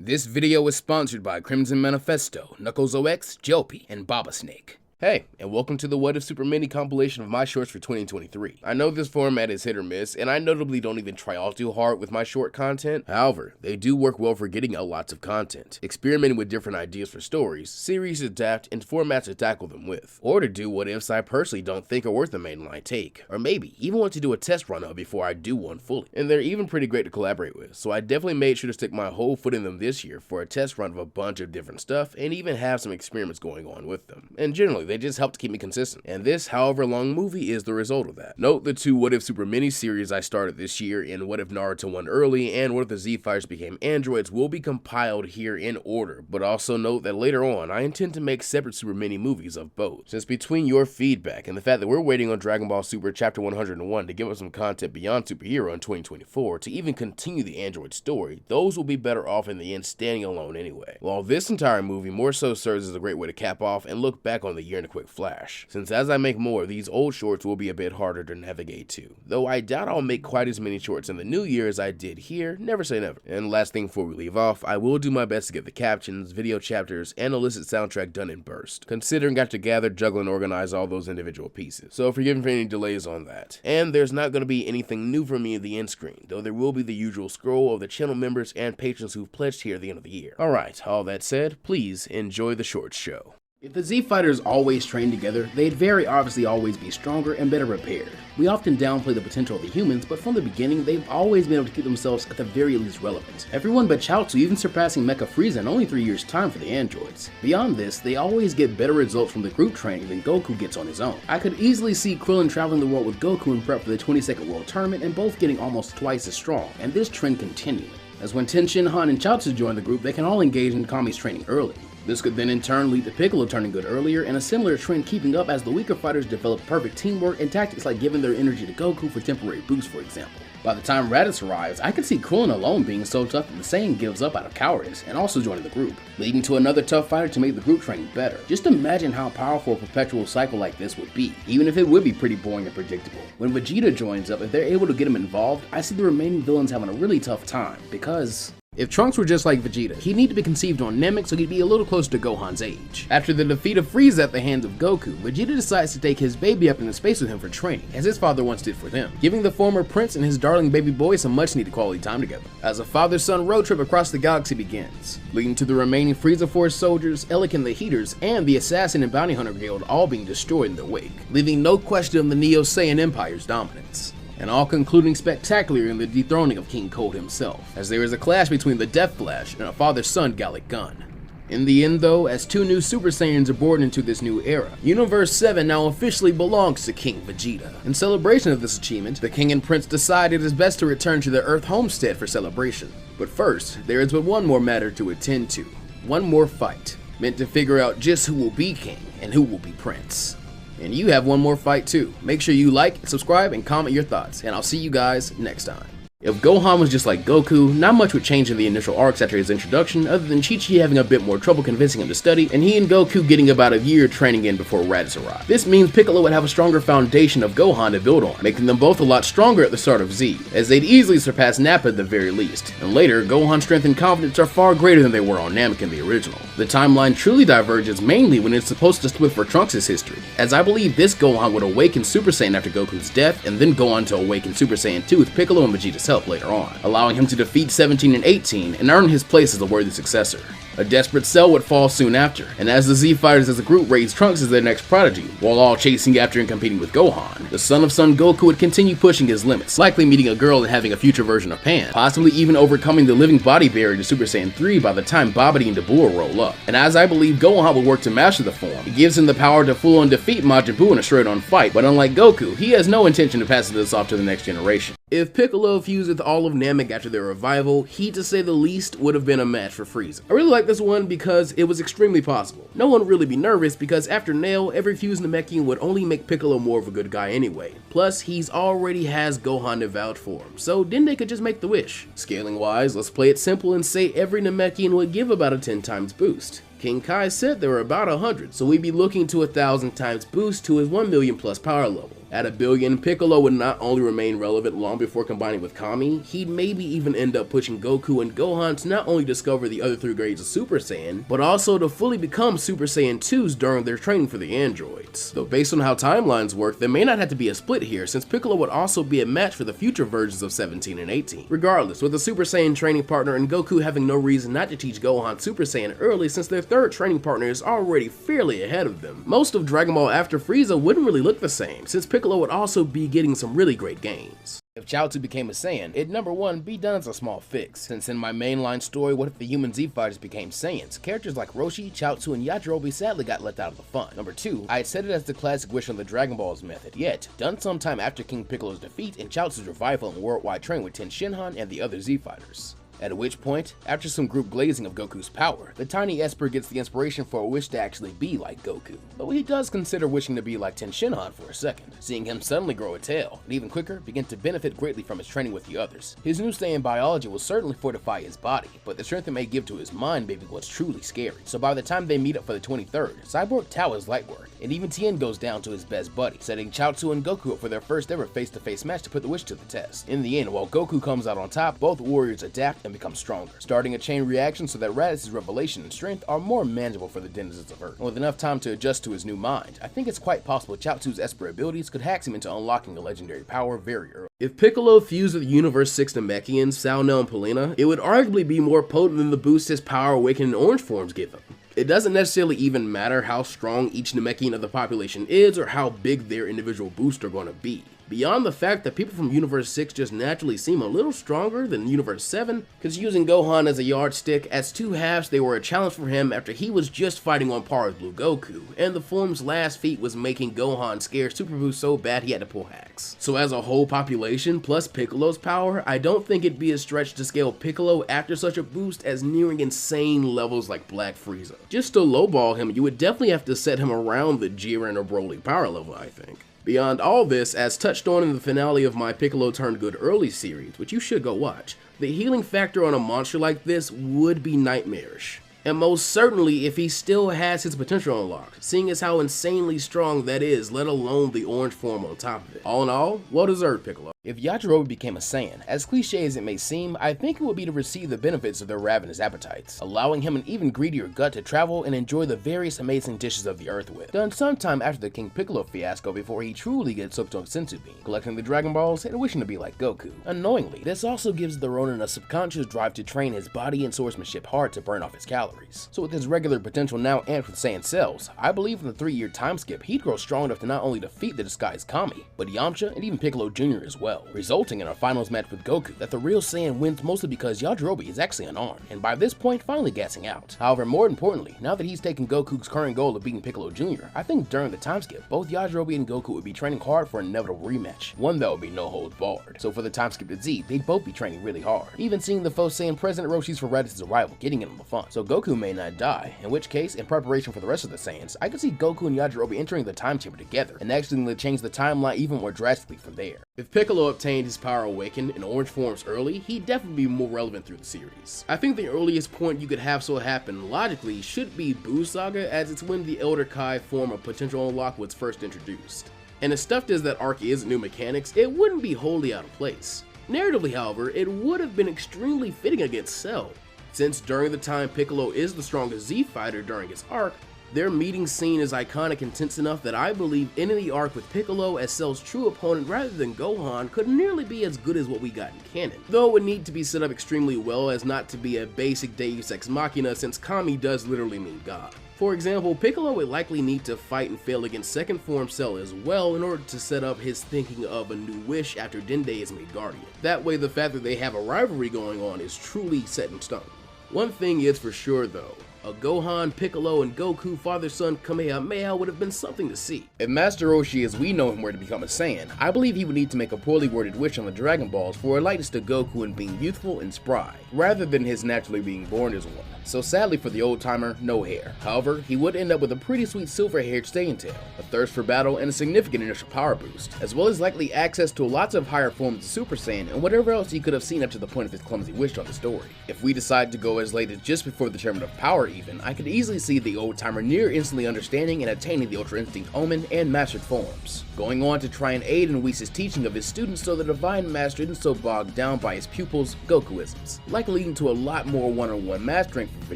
This video is sponsored by Crimson Manifesto, Knuckles OX, Jelpy, and Baba Snake. Hey, and welcome to the What If SuperMini compilation of my shorts for 2023. I know this format is hit or miss, and I notably don't even try all too hard with my short content. However, they do work well for getting out lots of content, experimenting with different ideas for stories, series to adapt, and formats to tackle them with, or to do what ifs I personally don't think are worth a mainline take, or maybe even want to do a test run of before I do one fully. And they're even pretty great to collaborate with, so I definitely made sure to stick my whole foot in them this year for a test run of a bunch of different stuff, and even have some experiments going on with them. And generally, they just help to keep me consistent, and this however long movie is the result of that. Note the two What If SuperMini series I started this year in What If Naruto won early and What If the Z-Fighters became androids will be compiled here in order, but also note that later on I intend to make separate SuperMini movies of both, since between your feedback and the fact that we're waiting on Dragon Ball Super Chapter 101 to give us some content beyond Superhero in 2024 to even continue the android story, those will be better off in the end standing alone anyway. While this entire movie more so serves as a great way to cap off and look back on the year in a quick flash, since as I make more, these old shorts will be a bit harder to navigate to, though I doubt I'll make quite as many shorts in the new year as I did here, never say never. And last thing before we leave off, I will do my best to get the captions, video chapters, and illicit soundtrack done in burst, considering I have to gather, juggle, and organize all those individual pieces, so forgive me for any delays on that. And there's not going to be anything new from me in the end screen, though there will be the usual scroll of the channel members and patrons who've pledged here at the end of the year. Alright, all that said, please enjoy the short show. If the Z-Fighters always trained together, they'd very obviously always be stronger and better prepared. We often downplay the potential of the humans, but from the beginning, they've always been able to keep themselves at the very least relevant. Everyone but Chaozu even surpassing Mecha Frieza in only 3 years' time for the androids. Beyond this, they always get better results from the group training than Goku gets on his own. I could easily see Krillin traveling the world with Goku in prep for the 22nd World Tournament and both getting almost twice as strong, and this trend continuing. As when Tenshin, Han, and Chaozu join the group, they can all engage in Kami's training early. This could then in turn lead to Piccolo turning good earlier, and a similar trend keeping up as the weaker fighters develop perfect teamwork and tactics like giving their energy to Goku for temporary boosts, for example. By the time Raditz arrives, I could see Krillin alone being so tough that the Saiyan gives up out of cowardice and also joining the group, leading to another tough fighter to make the group training better. Just imagine how powerful a perpetual cycle like this would be, even if it would be pretty boring and predictable. When Vegeta joins up, if they're able to get him involved, I see the remaining villains having a really tough time, because if Trunks were just like Vegeta, he'd need to be conceived on Namek so he'd be a little closer to Gohan's age. After the defeat of Frieza at the hands of Goku, Vegeta decides to take his baby up into space with him for training, as his father once did for them, giving the former prince and his darling baby boy some much needed quality time together. As a father-son road trip across the galaxy begins, leading to the remaining Frieza Force soldiers, Elec and the Heaters, and the Assassin and Bounty Hunter Guild all being destroyed in their wake, leaving no question of the Neo-Saiyan Empire's dominance, and all concluding spectacularly in the dethroning of King Cold himself, as there is a clash between the Death Flash and a father-son Gallic Gun. In the end though, as two new Super Saiyans are born into this new era, Universe 7 now officially belongs to King Vegeta. In celebration of this achievement, the King and Prince decide it is best to return to their Earth homestead for celebration. But first, there is but one more matter to attend to. One more fight, meant to figure out just who will be King and who will be Prince. And you have one more fight too. Make sure you like, subscribe, and comment your thoughts, and I'll see you guys next time. If Gohan was just like Goku, not much would change in the initial arcs after his introduction, other than Chi-Chi having a bit more trouble convincing him to study, and he and Goku getting about a year training in before Raditz arrived. This means Piccolo would have a stronger foundation of Gohan to build on, making them both a lot stronger at the start of Z, as they'd easily surpass Nappa at the very least. And later, Gohan's strength and confidence are far greater than they were on Namek in the original. The timeline truly diverges mainly when it's supposed to split for Trunks' history, as I believe this Gohan would awaken Super Saiyan after Goku's death, and then go on to awaken Super Saiyan 2 with Piccolo and Vegeta's help later on, allowing him to defeat 17 and 18 and earn his place as a worthy successor. A desperate Cell would fall soon after, and as the Z-Fighters as a group raised Trunks as their next prodigy, while all chasing after and competing with Gohan, the son of Son Goku would continue pushing his limits, likely meeting a girl and having a future version of Pan, possibly even overcoming the living body barrier to Super Saiyan 3 by the time Babidi and Dabura roll up. And as I believe Gohan will work to master the form, it gives him the power to full-on defeat Majin Buu in a straight-on fight, but unlike Goku, he has no intention of passing this off to the next generation. If Piccolo fused with all of Namek after their revival, he, to say the least, would have been a match for Frieza. I really like this one because it was extremely possible. No one would really be nervous because after Nail, every fused Namekian would only make Piccolo more of a good guy anyway. Plus, he's already has Gohan to vouch for him, so Dende could just make the wish. Scaling wise, let's play it simple and say every Namekian would give about a 10 times boost. King Kai said there were about 100, so we'd be looking to 1,000 times boost to his 1 million plus power level. At 1 billion, Piccolo would not only remain relevant long before combining with Kami, he'd maybe even end up pushing Goku and Gohan to not only discover the other 3 grades of Super Saiyan, but also to fully become Super Saiyan 2s during their training for the androids. Though based on how timelines work, there may not have to be a split here, since Piccolo would also be a match for the future versions of 17 and 18. Regardless, with a Super Saiyan training partner and Goku having no reason not to teach Gohan Super Saiyan early since their 3rd training partner is already fairly ahead of them, most of Dragon Ball after Frieza wouldn't really look the same, since Piccolo would also be getting some really great gains. If Chaozu became a Saiyan, it'd number 1 be done as a small fix, since in my mainline story What If the Human Z Fighters became Saiyans, characters like Roshi, Chaozu, and Yajirobe sadly got left out of the fun. Number 2, I'd set it as the classic Wish on the Dragon Balls method, yet done sometime after King Piccolo's defeat and Chaozu's revival and worldwide training with Ten Shinhan and the other Z Fighters. At which point, after some group glazing of Goku's power, the tiny Esper gets the inspiration for a wish to actually be like Goku. Though he does consider wishing to be like Ten Shinhan for a second, seeing him suddenly grow a tail, and even quicker, begin to benefit greatly from his training with the others. His new Saiyan biology will certainly fortify his body, but the strength it may give to his mind may be what's truly scary. So by the time they meet up for the 23rd, Cyborg Tao is light work, and even Tien goes down to his best buddy, setting Chaozu and Goku up for their first ever face-to-face match to put the wish to the test. In the end, while Goku comes out on top, both warriors adapt and become stronger, starting a chain reaction so that Raditz' revelation and strength are more manageable for the denizens of Earth. And with enough time to adjust to his new mind, I think it's quite possible Chaozu's Esper abilities could hack him into unlocking a legendary power very early. If Piccolo fused with Universe 6 Namekians, Salnel and Polina, it would arguably be more potent than the boost his Power Awakening Orange forms give him. It doesn't necessarily even matter how strong each Namekian of the population is or how big their individual boosts are going to be. Beyond the fact that people from Universe 6 just naturally seem a little stronger than Universe 7, because using Gohan as a yardstick, as 2 halves they were a challenge for him after he was just fighting on par with Blue Goku, and the form's last feat was making Gohan scared Super Boost so bad he had to pull hacks. So as a whole population, plus Piccolo's power, I don't think it'd be a stretch to scale Piccolo after such a boost as nearing insane levels like Black Frieza. Just to lowball him, you would definitely have to set him around the Jiren or Broly power level, I think. Beyond all this, as touched on in the finale of my Piccolo Turned Good Early series, which you should go watch, the healing factor on a monster like this would be nightmarish. And most certainly if he still has his potential unlocked, seeing as how insanely strong that is, let alone the orange form on top of it. All in all, well deserved, Piccolo. If Yajirobe became a Saiyan, as cliche as it may seem, I think it would be to receive the benefits of their ravenous appetites, allowing him an even greedier gut to travel and enjoy the various amazing dishes of the earth with, done sometime after the King Piccolo fiasco before he truly gets hooked on Senzu Bean, collecting the Dragon Balls and wishing to be like Goku. Unknowingly, this also gives the Ronin a subconscious drive to train his body and swordsmanship hard to burn off his calories. So with his regular potential now amped with Saiyan cells, I believe in the 3-year time skip he'd grow strong enough to not only defeat the disguised Kami, but Yamcha and even Piccolo Jr. as well, resulting in our finals match with Goku that the real Saiyan wins mostly because Yajirobe is actually unarmed, and by this point finally gassing out. However, more importantly, now that he's taken Goku's current goal of beating Piccolo Jr., I think during the time skip, both Yajirobe and Goku would be training hard for an inevitable rematch, one that would be no holds barred. So for the time skip to Z, they'd both be training really hard, even seeing the foe Saiyan present at Roshi's for Raditz's arrival, getting in on the fun. So Goku may not die, in which case, in preparation for the rest of the Saiyans, I could see Goku and Yajirobe entering the time chamber together, and actually change the timeline even more drastically from there. If Piccolo obtained his power awakened in orange forms early, he'd definitely be more relevant through the series. I think the earliest point you could have so happen logically should be Buu Saga, as it's when the Elder Kai form of potential unlock was first introduced. And as stuffed as that arc is new mechanics, it wouldn't be wholly out of place. Narratively, however, it would have been extremely fitting against Cell, since during the time Piccolo is the strongest Z fighter during his arc, their meeting scene is iconic and tense enough that I believe ending the arc with Piccolo as Cell's true opponent rather than Gohan could nearly be as good as what we got in canon, though it would need to be set up extremely well as not to be a basic Deus Ex Machina, since Kami does literally mean God. For example, Piccolo would likely need to fight and fail against second form Cell as well in order to set up his thinking of a new wish after Dende is made Guardian. That way the fact that they have a rivalry going on is truly set in stone. One thing is for sure though, a Gohan, Piccolo, and Goku father-son Kamehameha would have been something to see. If Master Roshi as we know him were to become a Saiyan, I believe he would need to make a poorly worded wish on the Dragon Balls for a likeness to Goku in being youthful and spry, rather than his naturally being born as one. So sadly for the old-timer, no hair. However, he would end up with a pretty sweet silver-haired Saiyan tail, a thirst for battle, and a significant initial power boost, as well as likely access to lots of higher forms of Super Saiyan and whatever else he could have seen up to the point of his clumsy wish on the story. If we decide to go as late as just before the Tournament of Power even, I could easily see the old-timer near instantly understanding and attaining the Ultra Instinct Omen and Mastered forms, going on to try and aid in Whis' teaching of his students so the Divine Master isn't so bogged down by his pupils' Gokuisms, likely leading to a lot more one-on-one mastering for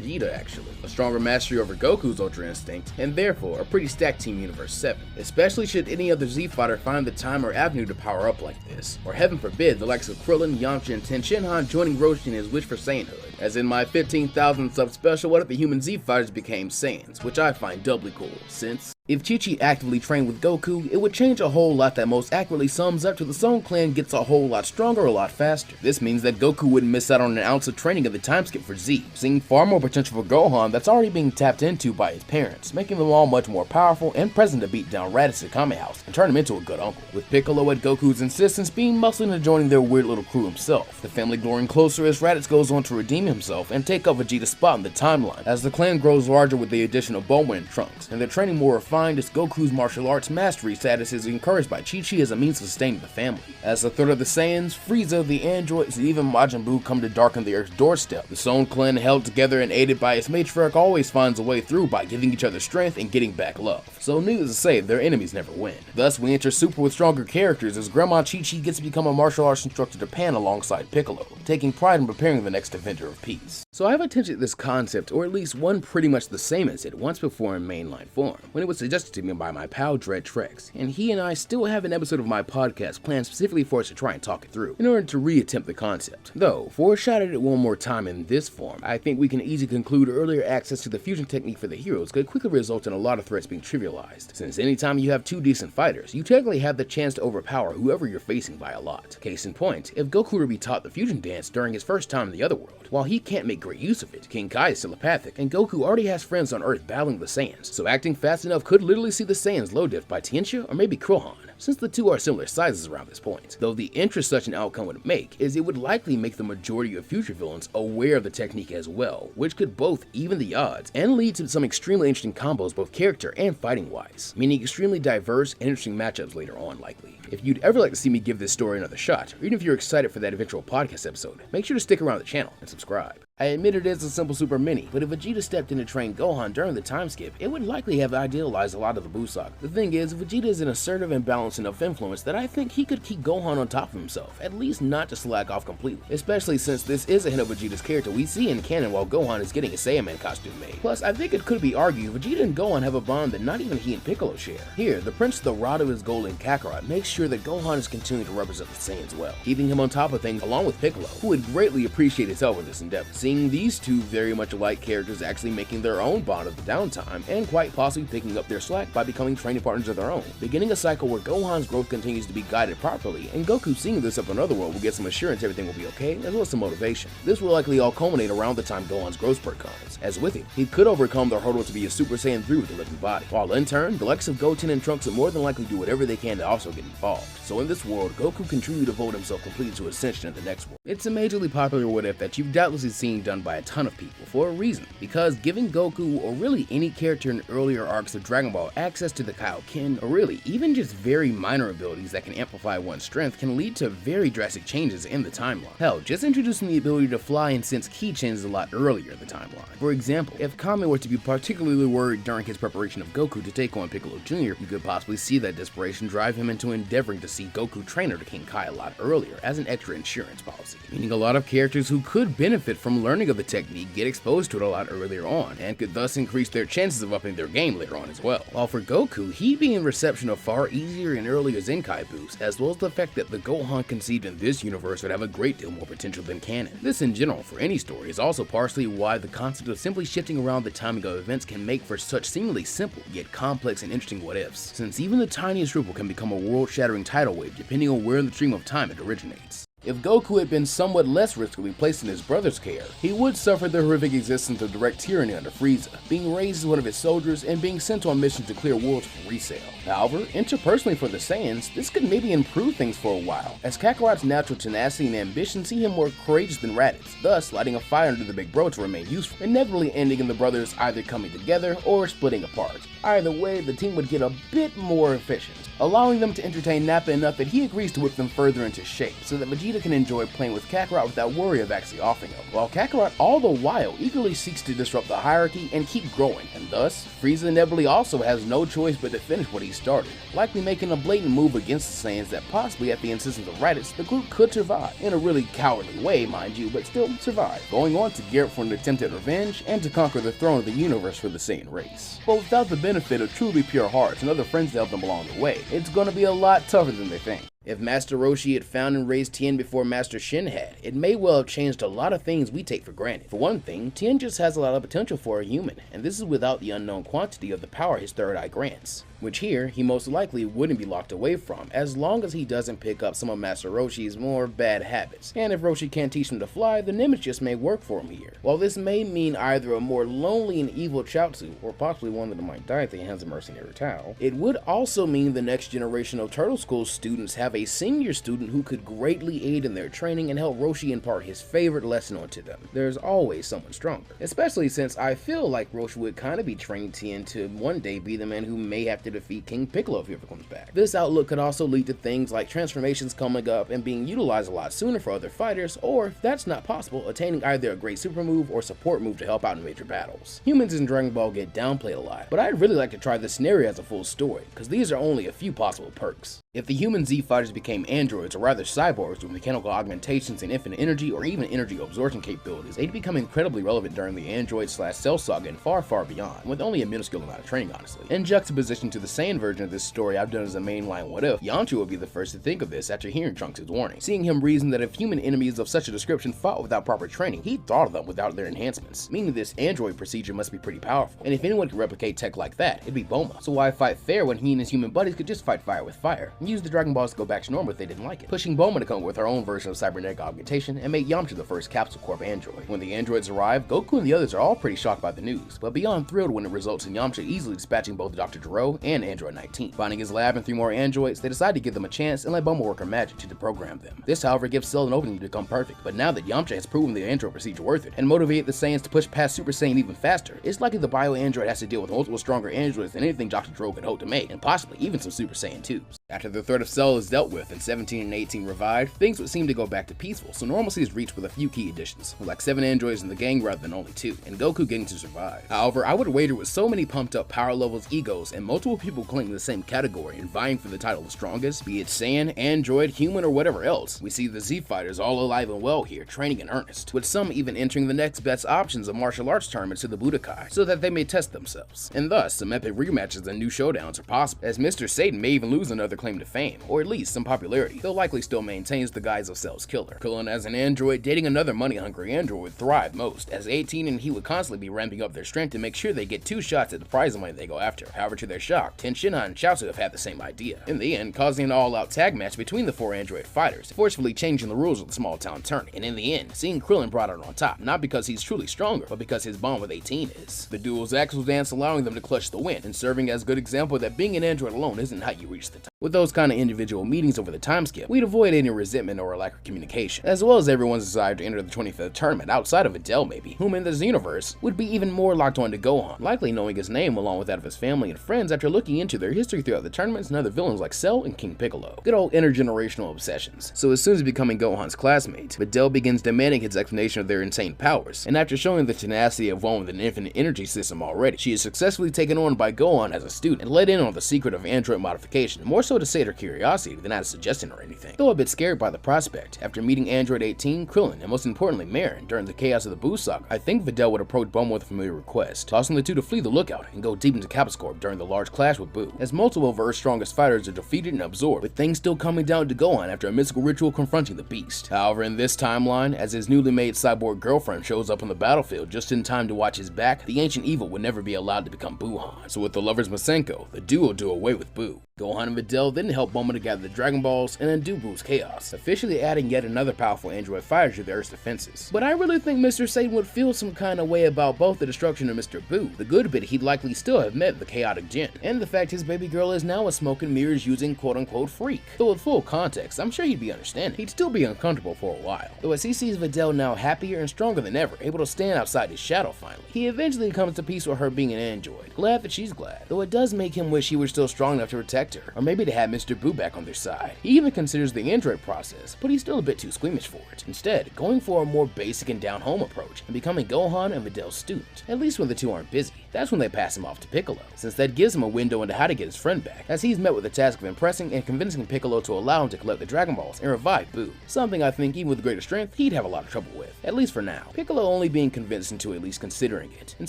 Vegeta actually, a stronger mastery over Goku's Ultra Instinct, and therefore a pretty stacked Team Universe 7, especially should any other Z fighter find the time or avenue to power up like this, or heaven forbid the likes of Krillin, Yamcha, and Ten Shinhan joining Roshi in his wish for Saiyanhood. As in my 15,000 sub special, what if the human Z fighters became Saiyans, which I find doubly cool, since if Chi-Chi actively trained with Goku, it would change a whole lot that most accurately sums up to the Song clan gets a whole lot stronger a lot faster. This means that Goku wouldn't miss out on an ounce of training at the time skip for Z, seeing far more potential for Gohan that's already being tapped into by his parents, making them all much more powerful and present to beat down Raditz at Kame House and turn him into a good uncle, with Piccolo at Goku's insistence being muscling into joining their weird little crew himself, the family growing closer as Raditz goes on to redeem himself and take up Vegeta's spot in the timeline, as the clan grows larger with the addition of Bulma and Trunks, and their training more refined as Goku's martial arts mastery status is encouraged by Chi-Chi as a means of sustaining the family. As the third of the Saiyans, Frieza, the androids, and even Majin Buu come to darken the Earth's doorstep, the Song clan, held together and aided by its matriarch, always finds a way through by giving each other strength and getting back love. So needless to say, their enemies never win. Thus, we enter Super with stronger characters as Grandma Chi-Chi gets to become a martial arts instructor to Pan alongside Piccolo, taking pride in preparing the next Avenger of Peace. So I have attempted this concept, or at least one pretty much the same as it, once before in mainline form, when it was suggested to me by my pal Dread Trex, and he and I still have an episode of my podcast planned specifically for us to try and talk it through, in order to re-attempt the concept. Though, foreshadowed it one more time in this form, I think we can easily conclude earlier access to the fusion technique for the heroes could quickly result in a lot of threats being trivialized, since anytime you have two decent fighters, you technically have the chance to overpower whoever you're facing by a lot. Case in point, if Goku were to be taught the fusion dance during his first time in the other world, while he can't make great use of it, King Kai is telepathic, and Goku already has friends on Earth battling the Saiyans, so acting fast enough could literally see the Saiyans low diff by Tenshinhan or maybe Krillin, since the two are similar sizes around this point. Though the interest such an outcome would make is it would likely make the majority of future villains aware of the technique as well, which could both even the odds and lead to some extremely interesting combos both character and fighting wise, meaning extremely diverse and interesting matchups later on likely. If you'd ever like to see me give this story another shot, or even if you're excited for that eventual podcast episode, make sure to stick around the channel and subscribe. I admit it is a simple Super Mini, but if Vegeta stepped in to train Gohan during the time skip, it would likely have idealized a lot of the Buu saga. The thing is, Vegeta is an assertive and balanced enough influence that I think he could keep Gohan on top of himself, at least not to slack off completely, especially since this is a hint of Vegeta's character we see in canon while Gohan is getting his Saiyaman costume made. Plus, I think it could be argued Vegeta and Gohan have a bond that not even he and Piccolo share. Here, the Prince of the Rod of his Golden Kakarot makes sure that Gohan is continuing to represent the Saiyans well, keeping him on top of things along with Piccolo, who would greatly appreciate his help in this endeavor. Seeing these two very much alike characters actually making their own bond of the downtime, and quite possibly picking up their slack by becoming training partners of their own, beginning a cycle where Gohan's growth continues to be guided properly, and Goku seeing this up another world will get some assurance everything will be okay, as well as some motivation. This will likely all culminate around the time Gohan's growth spurt comes, as with it, he could overcome the hurdle to be a Super Saiyan 3 with a living body, while in turn, the likes of Goten and Trunks would more than likely do whatever they can to also get involved. So in this world, Goku can truly devote himself completely to Ascension in the next world. It's a majorly popular what if that you've doubtlessly seen done by a ton of people, for a reason, because giving Goku, or really any character in earlier arcs of Dragon Ball, access to the Kaioken, or really even just very minor abilities that can amplify one's strength, can lead to very drastic changes in the timeline. Hell, just introducing the ability to fly and sense ki changes a lot earlier in the timeline. For example, if Kame were to be particularly worried during his preparation of Goku to take on Piccolo Jr., you could possibly see that desperation drive him into endeavoring to see Goku trainer to King Kai a lot earlier as an extra insurance policy, meaning a lot of characters who could benefit from learning of the technique get exposed to it a lot earlier on, and could thus increase their chances of upping their game later on as well. While for Goku, he'd be in reception of far easier and earlier Zenkai boosts, as well as the fact that the Gohan conceived in this universe would have a great deal more potential than canon. This in general, for any story, is also partially why the concept of simply shifting around the timing of events can make for such seemingly simple, yet complex and interesting what ifs, since even the tiniest ripple can become a world-shattering tidal wave depending on where in the stream of time it originates. If Goku had been somewhat less riskily placed in his brother's care, he would suffer the horrific existence of direct tyranny under Frieza, being raised as one of his soldiers and being sent on missions to clear worlds for resale. However, interpersonally for the Saiyans, this could maybe improve things for a while, as Kakarot's natural tenacity and ambition see him more courageous than Raditz, thus lighting a fire under the big bro to remain useful, inevitably ending in the brothers either coming together or splitting apart. Either way, the team would get a bit more efficient, allowing them to entertain Nappa enough that he agrees to whip them further into shape, so that Vegeta Vegeta can enjoy playing with Kakarot without worry of actually offing him, while Kakarot all the while eagerly seeks to disrupt the hierarchy and keep growing, and thus, Frieza inevitably also has no choice but to finish what he started, likely making a blatant move against the Saiyans that possibly at the insistence of Raditz, the group could survive, in a really cowardly way mind you, but still survive, going on to gear up for an attempt at revenge and to conquer the throne of the universe for the Saiyan race. But without the benefit of truly pure hearts and other friends to help them along the way, it's gonna be a lot tougher than they think. If Master Roshi had found and raised Tien before Master Shin had, it may well have changed a lot of things we take for granted. For one thing, Tien just has a lot of potential for a human, and this is without the unknown quantity of the power his third eye grants, which here he most likely wouldn't be locked away from as long as he doesn't pick up some of Master Roshi's more bad habits. And if Roshi can't teach him to fly, the image just may work for him here. While this may mean either a more lonely and evil Chaozu, or possibly one that might die at the hands of mercenary Tao, it would also mean the next generation of Turtle School students have a senior student who could greatly aid in their training and help Roshi impart his favorite lesson onto them. There's always someone stronger. Especially since I feel like Roshi would kind of be training Tien to one day be the man who may have to defeat King Piccolo if he ever comes back. This outlook could also lead to things like transformations coming up and being utilized a lot sooner for other fighters, or if that's not possible, attaining either a great super move or support move to help out in major battles. Humans in Dragon Ball get downplayed a lot, but I'd really like to try this scenario as a full story, because these are only a few possible perks. If the human Z fighters became androids, or rather cyborgs with mechanical augmentations and infinite energy or even energy absorption capabilities, they'd become incredibly relevant during the Android/Cell saga and far beyond, with only a minuscule amount of training honestly. In juxtaposition to the Saiyan version of this story I've done as a mainline What If, Yamcha would be the first to think of this after hearing Trunks' warning, seeing him reason that if human enemies of such a description fought without proper training, he thought of them without their enhancements, meaning this android procedure must be pretty powerful, and if anyone could replicate tech like that, it'd be Bulma. So why fight fair when he and his human buddies could just fight fire with fire, and use the Dragon Balls to go back to normal if they didn't like it, pushing Bulma to come with her own version of cybernetic augmentation and make Yamcha the first Capsule Corp android. When the androids arrive, Goku and the others are all pretty shocked by the news, but beyond thrilled when it results in Yamcha easily dispatching both Dr. Gero and Android 19. Finding his lab and 3 more androids, they decide to give them a chance and let Bulma work her magic to deprogram them. This however gives Cell an opening to become perfect, but now that Yamcha has proven the android procedure worth it and motivated the Saiyans to push past Super Saiyan even faster, it's likely the bio android has to deal with multiple stronger androids than anything Dr. Gero could hope to make, and possibly even some Super Saiyan 2s. After the threat of Cell is dealt with and 17 and 18 revived, things would seem to go back to peaceful, so normalcy is reached with a few key additions, with like 7 androids in the gang rather than only 2, and Goku getting to survive. However, I would wager with so many pumped up power levels, egos, and multiple people claiming the same category and vying for the title of strongest, be it Saiyan, android, human, or whatever else, we see the Z fighters all alive and well here, training in earnest, with some even entering the next best options of martial arts tournaments to the Budokai, so that they may test themselves. And thus, some epic rematches and new showdowns are possible, as Mr. Satan may even lose another claim to fame, or at least some popularity, though likely still maintains the guise of Cell's killer. Krillin as an android dating another money-hungry android would thrive most, as 18 and he would constantly be ramping up their strength to make sure they get 2 shots at the prize money they go after. However, to their shock, Tenshinhan and Chaozu have had the same idea, in the end causing an all-out tag match between the 4 android fighters, forcefully changing the rules of the small town tourney, and in the end, seeing Krillin brought out on top, not because he's truly stronger, but because his bond with 18 is. The duel's Axel dance allowing them to clutch the win, and serving as a good example that being an android alone isn't how you reach the top. With those kind of individual meetings over the time skip, we'd avoid any resentment or a lack of communication, as well as everyone's desire to enter the 25th tournament outside of Videl maybe, whom in this universe would be even more locked on to Gohan, likely knowing his name along with that of his family and friends after looking into their history throughout the tournaments and other villains like Cell and King Piccolo. Good old intergenerational obsessions. So as soon as becoming Gohan's classmate, Videl begins demanding his explanation of their insane powers, and after showing the tenacity of one with an infinite energy system already, she is successfully taken on by Gohan as a student and let in on the secret of android modification, more so to sate her curiosity than as suggesting or anything. Though a bit scared by the prospect, after meeting Android 18, Krillin, and most importantly Marin during the chaos of the Buu saga, I think Videl would approach Bulma with a familiar request, tossing the two to flee the lookout and go deep into Capsule Corp during the large clash with Buu, as multiple of Earth's strongest fighters are defeated and absorbed, with things still coming down to Gohan after a mystical ritual confronting the beast. However, in this timeline, as his newly made cyborg girlfriend shows up on the battlefield just in time to watch his back, the ancient evil would never be allowed to become Buuhan. So with the lovers Masenko, the duo do away with Buu. Gohan and Videl then help Bulma to gather the Dragon Balls and undo Buu's chaos, officially adding yet another powerful android fighter to the Earth's defenses. But I really think Mr. Satan would feel some kind of way about both the destruction of Mr. Buu, the good bit he'd likely still have met the chaotic Jin, and the fact his baby girl is now a smoke and mirrors using quote-unquote freak. Though with full context, I'm sure he'd be understanding. He'd still be uncomfortable for a while, though as he sees Videl now happier and stronger than ever, able to stand outside his shadow finally, he eventually comes to peace with her being an android, glad that she's glad, though it does make him wish he were still strong enough to protect her, or maybe to have Mr. Boo back on their side. He even considers the android process, but he's still a bit too squeamish for it. Instead, going for a more basic and down-home approach and becoming Gohan and Videl's student. At least when the two aren't busy. That's when they pass him off to Piccolo, since that gives him a window into how to get his friend back, as he's met with the task of impressing and convincing Piccolo to allow him to collect the Dragon Balls and revive Boo. Something I think even with greater strength, he'd have a lot of trouble with, at least for now. Piccolo only being convinced into at least considering it, and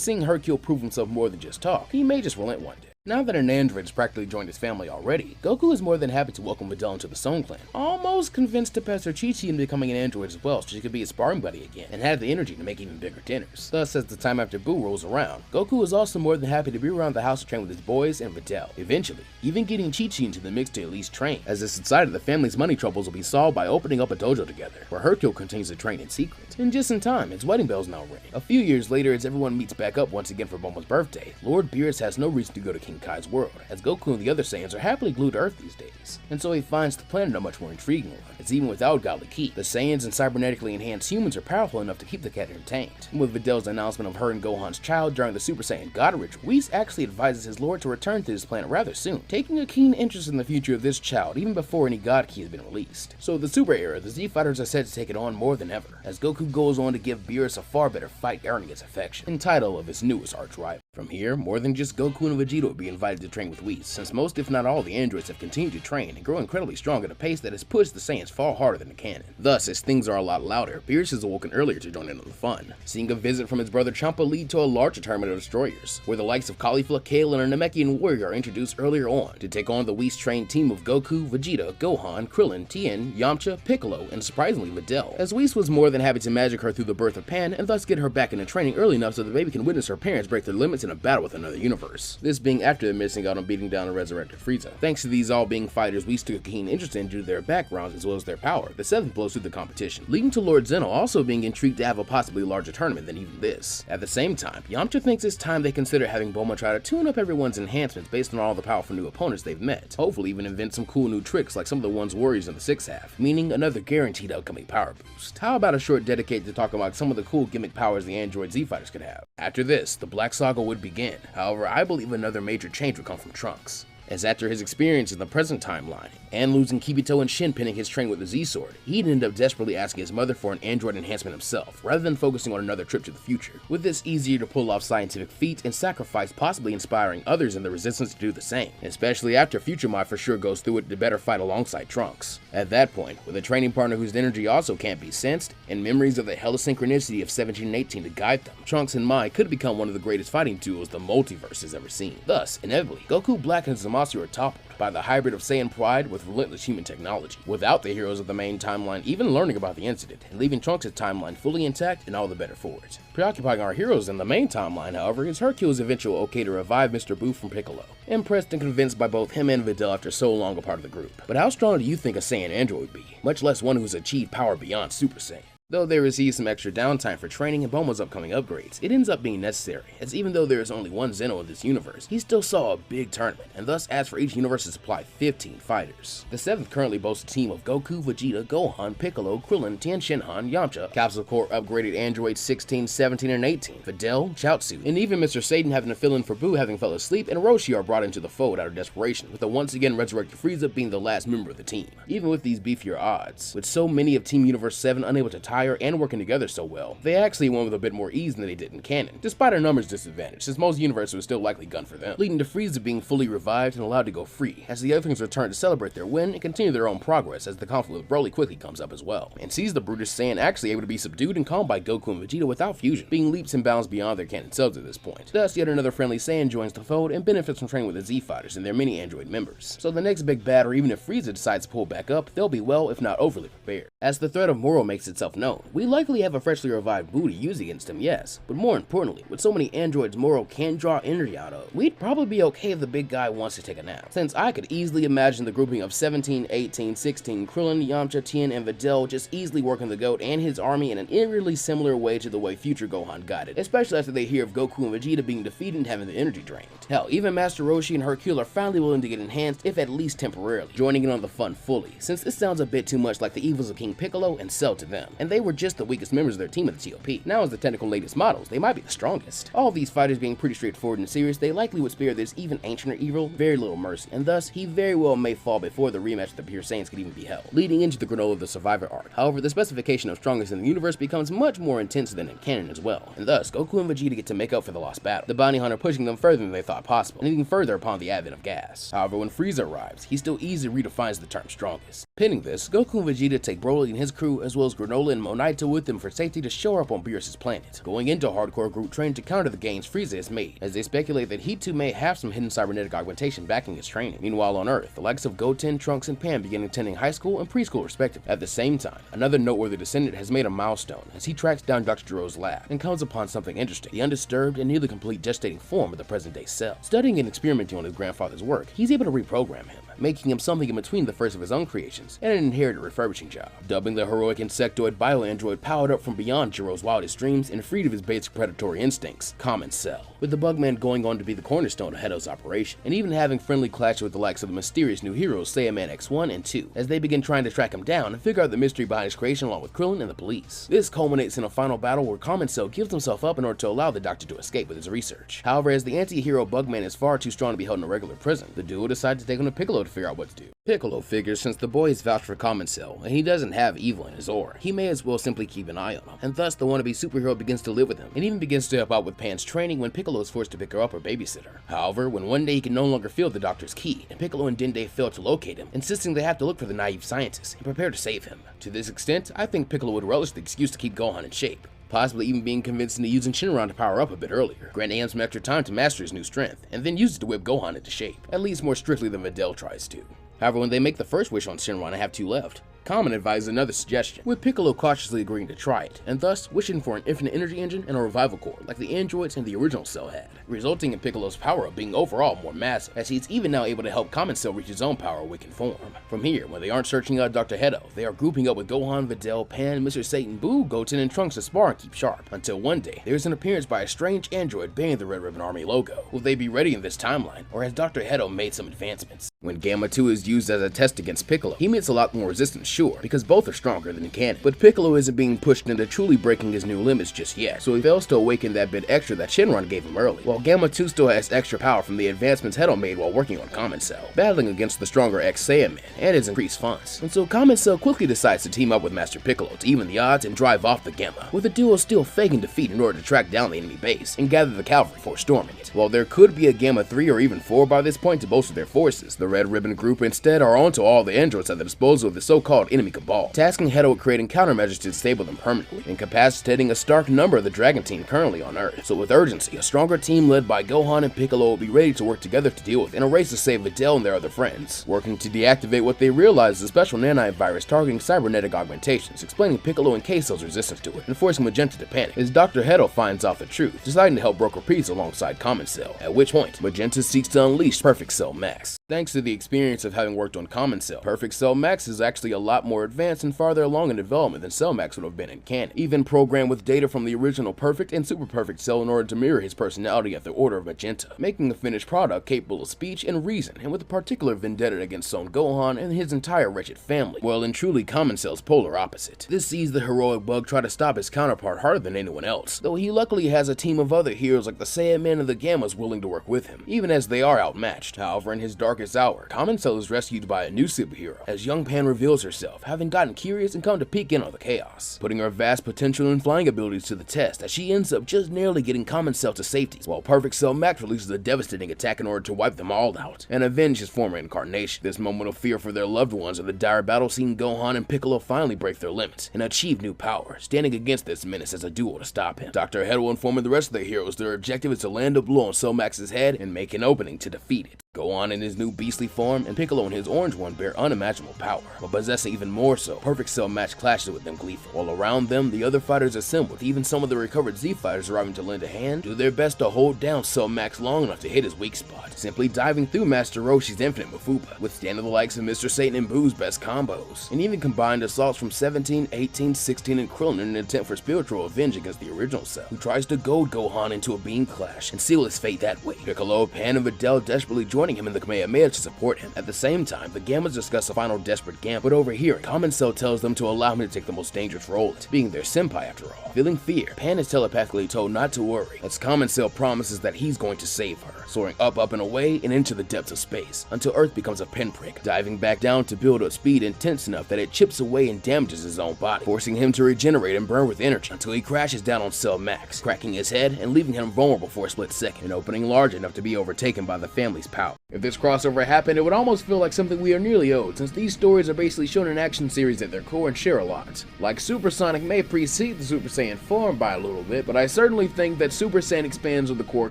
seeing Hercule prove himself more than just talk, he may just relent one day. Now that an android has practically joined his family already, Goku is more than happy to welcome Videl into the Stone Clan, almost convinced to pester Chi-Chi into becoming an android as well so she could be his sparring buddy again, and have the energy to make even bigger dinners. Thus, as the time after Boo rolls around, Goku is also more than happy to be around the house to train with his boys and Videl, eventually, even getting Chi-Chi into the mix to at least train, as it's decided the family's money troubles will be solved by opening up a dojo together, where Hercule continues to train in secret. And just in time, his wedding bells now ring. A few years later, as everyone meets back up once again for Bulma's birthday, Lord Beerus has no reason to go to King Kai's world, as Goku and the other Saiyans are happily glued to Earth these days, and so he finds the planet a much more intriguing one, as even without godly ki, the Saiyans and cybernetically enhanced humans are powerful enough to keep the cat entertained. And with Videl's announcement of her and Gohan's child during the Super Saiyan God Ritual, Whis actually advises his lord to return to this planet rather soon, taking a keen interest in the future of this child even before any God ki has been released. So the Super era, the Z Fighters are set to take it on more than ever, as Goku goes on to give Beerus a far better fight earning his affection, and title of his newest arch rival. From here, more than just Goku and Vegeta will be invited to train with Whis, since most if not all the androids have continued to train and grow incredibly strong at a pace that has pushed the Saiyans far harder than the canon. Thus, as things are a lot louder, Beerus is awoken earlier to join in on the fun, seeing a visit from his brother Champa lead to a larger tournament of destroyers, where the likes of Caulifla, Kale, and a Namekian warrior are introduced earlier on to take on the Whis-trained team of Goku, Vegeta, Gohan, Krillin, Tien, Yamcha, Piccolo, and surprisingly Videl, as Whis was more than happy to magic her through the birth of Pan and thus get her back into training early enough so the baby can witness her parents break their limits in a battle with another universe. This being after the missing out on beating down and resurrected Frieza. Thanks to these all being fighters Whis took a keen interest in due to their backgrounds as well as their power, the 7th blows through the competition, leading to Lord Zeno also being intrigued to have a possibly larger tournament than even this. At the same time, Yamcha thinks it's time they consider having Bulma try to tune up everyone's enhancements based on all the powerful new opponents they've met, hopefully even invent some cool new tricks like some of the ones Warriors in the 6th half, meaning another guaranteed upcoming power boost. How about a short dedicated to talking about some of the cool gimmick powers the android Z Fighters could have? After this, the Black Saga would begin. However, I believe another major change would come from Trunks, as after his experience in the present timeline, and losing Kibito and Shin pinning his train with the Z-Sword, he'd end up desperately asking his mother for an android enhancement himself, rather than focusing on another trip to the future. With this easier to pull off scientific feat and sacrifice possibly inspiring others in the Resistance to do the same, especially after Future Mod for sure goes through it to better fight alongside Trunks. At that point, with a training partner whose energy also can't be sensed, and memories of the hella synchronicity of 17 and 18 to guide them, Trunks and Mai could become one of the greatest fighting duos the multiverse has ever seen. Thus, inevitably, Goku Black and Zamasu are toppled by the hybrid of Saiyan pride with relentless human technology, without the heroes of the main timeline even learning about the incident, and leaving Trunks' timeline fully intact and all the better for it. Preoccupying our heroes in the main timeline, however, is Hercule's eventual okay to revive Mr. Boo from Piccolo, impressed and convinced by both him and Videl after so long a part of the group. But how strong do you think a Saiyan android would be, much less one who's achieved power beyond Super Saiyan? Though they receive some extra downtime for training and Bulma's upcoming upgrades, it ends up being necessary, as even though there is only one Zeno in this universe, he still saw a big tournament, and thus asked for each universe to supply 15 fighters. The 7th currently boasts a team of Goku, Vegeta, Gohan, Piccolo, Krillin, Tien Shinhan, Yamcha, Capsule Corp upgraded androids 16, 17, and 18, Videl, Chaozu, and even Mr. Satan having to fill in for Boo having fell asleep, and Roshi are brought into the fold out of desperation, with the once again resurrected Frieza being the last member of the team. Even with these beefier odds, with so many of Team Universe 7 unable to tire and working together so well, they actually won with a bit more ease than they did in canon, despite our numbers disadvantage, since most universes would still likely gun for them, leading to Frieza being fully revived and allowed to go free, as the Earthlings return to celebrate their win and continue their own progress as the conflict with Broly quickly comes up as well, and sees the brutish Saiyan actually able to be subdued and calmed by Goku and Vegeta without fusion, being leaps and bounds beyond their canon selves at this point. Thus, yet another friendly Saiyan joins the fold and benefits from training with the Z-Fighters and their many android members. So the next big battle, even if Frieza decides to pull back up, they'll be well, if not overly prepared. As the threat of Moro makes itself known, we likely have a freshly revived Boo to use against him, yes, but more importantly, with so many androids Moro can draw energy out of, we'd probably be okay if the big guy wants to take a nap, since I could easily imagine the grouping of 17, 18, 16, Krillin, Yamcha, Tien, and Videl just easily working the GOAT and his army in an eerily similar way to the way future Gohan got it, especially after they hear of Goku and Vegeta being defeated and having the energy drained. Hell, even Master Roshi and Hercule are finally willing to get enhanced, if at least temporarily, joining in on the fun fully, since this sounds a bit too much like the evils of King Piccolo and Cell to them, and they they were just the weakest members of their team at the TOP. Now as the technical latest models, they might be the strongest. All of these fighters being pretty straightforward and serious, they likely would spare this even ancient or evil very little mercy, and thus he very well may fall before the rematch of the Pure Saiyans could even be held, leading into the Granola of the Survivor arc. However, the specification of strongest in the universe becomes much more intense than in canon as well, and thus Goku and Vegeta get to make up for the lost battle, the bounty hunter pushing them further than they thought possible, and even further upon the advent of gas. However, when Frieza arrives, he still easily redefines the term strongest. Pinning this, Goku and Vegeta take Broly and his crew as well as Granola and Monaito with them for safety to shore up on Beerus's planet, going into hardcore group training to counter the gains Frieza has made, as they speculate that he too may have some hidden cybernetic augmentation backing his training. Meanwhile on Earth, the likes of Goten, Trunks, and Pan begin attending high school and preschool respectively. At the same time, another noteworthy descendant has made a milestone as he tracks down Dr. Gero's lab and comes upon something interesting, the undisturbed and nearly complete gestating form of the present-day cell. Studying and experimenting on his grandfather's work, he's able to reprogram him, making him something in between the first of his own creations and an inherited refurbishing job. Dubbing the heroic insectoid bioandroid powered up from beyond Gero's wildest dreams and freed of his basic predatory instincts, Common Cell, with the Bugman going on to be the cornerstone of Hedo's operation, and even having friendly clashes with the likes of the mysterious new heroes Saiyaman X1 and 2, as they begin trying to track him down and figure out the mystery behind his creation along with Krillin and the police. This culminates in a final battle where Common Cell gives himself up in order to allow the Doctor to escape with his research. However, as the anti-hero Bugman is far too strong to be held in a regular prison, the duo decide to take him to Piccolo to figure out what to do. Piccolo figures since the boy is vouched for Common Cell and he doesn't have evil in his aura, he may as well simply keep an eye on him, and thus the wannabe superhero begins to live with him and even begins to help out with Pan's training when Piccolo is forced to pick her up or babysitter. However, when one day he can no longer feel the Doctor's key and Piccolo and Dende fail to locate him, insisting they have to look for the naive scientist and prepare to save him. To this extent, I think Piccolo would relish the excuse to keep Gohan in shape, possibly even being convinced into using Shinron to power up a bit earlier, granting him some extra time to master his new strength, and then use it to whip Gohan into shape, at least more strictly than Videl tries to. However, when they make the first wish on Shinron and have two left, Common advises another suggestion, with Piccolo cautiously agreeing to try it, and thus wishing for an infinite energy engine and a revival core like the androids and the original Cell had, resulting in Piccolo's power-up being overall more massive, as he's even now able to help Common Cell reach his own power-awakened form. From here, when they aren't searching out Dr. Hedo, they are grouping up with Gohan, Videl, Pan, Mr. Satan, Boo, Goten, and Trunks to spar and keep sharp, until one day, there's an appearance by a strange android bearing the Red Ribbon Army logo. Will they be ready in this timeline, or has Dr. Hedo made some advancements? When Gamma 2 is used as a test against Piccolo, he meets a lot more resistance, sure, because both are stronger than in canon, but Piccolo isn't being pushed into truly breaking his new limits just yet, so he fails to awaken that bit extra that Shinron gave him early, while Gamma 2 still has extra power from the advancements Hedo made while working on Common Cell, battling against the stronger X-Saiyaman and his increased funds, and so Common Cell quickly decides to team up with Master Piccolo to even the odds and drive off the Gamma, with the duo still faking defeat in order to track down the enemy base and gather the cavalry before storming it. While there could be a Gamma 3 or even 4 by this point to bolster their forces, the Red Ribbon group instead are onto all the androids at the disposal of the so-called enemy cabal, tasking Hedo with creating countermeasures to disable them permanently, incapacitating a stark number of the Dragon Team currently on Earth. So with urgency, a stronger team led by Gohan and Piccolo will be ready to work together to deal with in a race to save Videl and their other friends, working to deactivate what they realize is a special nanite virus targeting cybernetic augmentations, explaining Piccolo and K-Cell's resistance to it, and forcing Magenta to panic, as Dr. Hedo finds out the truth, deciding to help broker peace alongside Common Cell, at which point, Magenta seeks to unleash Perfect Cell Max. Thanks to the experience of having worked on Common Cell, Perfect Cell Max is actually a lot more advanced and farther along in development than Cell Max would have been in canon, even programmed with data from the original Perfect and Super Perfect Cell in order to mirror his personality at the order of Magenta, making the finished product capable of speech and reason, and with a particular vendetta against Son Gohan and his entire wretched family, well and truly Common Cell's polar opposite. This sees the heroic bug try to stop his counterpart harder than anyone else, though he luckily has a team of other heroes like the Saiyaman and the Gammas willing to work with him, even as they are outmatched. However, in his darkest hour, Common Cell is rescued by a new superhero, as young Pan reveals herself, having gotten curious and come to peek in on the chaos, putting her vast potential and flying abilities to the test as she ends up just narrowly getting Common Cell to safety, while Perfect Cell Max releases a devastating attack in order to wipe them all out and avenge his former incarnation. This moment of fear for their loved ones and the dire battle scene Gohan and Piccolo finally break their limits and achieve new power, standing against this menace as a duo to stop him. Dr. Hedo informing the rest of the heroes their objective is to land a blow on Cell Max's head and make an opening to defeat it. Gohan in his new beastly form and Piccolo in his orange one bear unimaginable power, but possessing even more so, Perfect Cell Max clashes with them gleeful, while around them the other fighters assemble, with even some of the recovered Z fighters arriving to lend a hand, do their best to hold down Cell Max long enough to hit his weak spot, simply diving through Master Roshi's infinite Mafuba, withstanding the likes of Mr. Satan and Boo's best combos, and even combined assaults from 17, 18, 16, and Krillin in an attempt for spiritual revenge against the original Cell, who tries to goad Gohan into a beam clash and seal his fate that way. Piccolo, Pan, and Videl desperately join joining him in the Kamehameha to support him. At the same time, the Gammas discuss a final desperate gamble, but overhearing, Common Cell tells them to allow him to take the most dangerous role, being their senpai after all. Feeling fear, Pan is telepathically told not to worry, as Common Cell promises that he's going to save her, soaring up and away and into the depths of space, until Earth becomes a pinprick, diving back down to build up speed intense enough that it chips away and damages his own body, forcing him to regenerate and burn with energy until he crashes down on Cell Max, cracking his head and leaving him vulnerable for a split second, an opening large enough to be overtaken by the family's power. If this crossover happened, it would almost feel like something we are nearly owed, since these stories are basically shown in action series at their core and share a lot. Like Supersonic may precede the Super Saiyan form by a little bit, but I certainly think that Super Saiyan expands on the core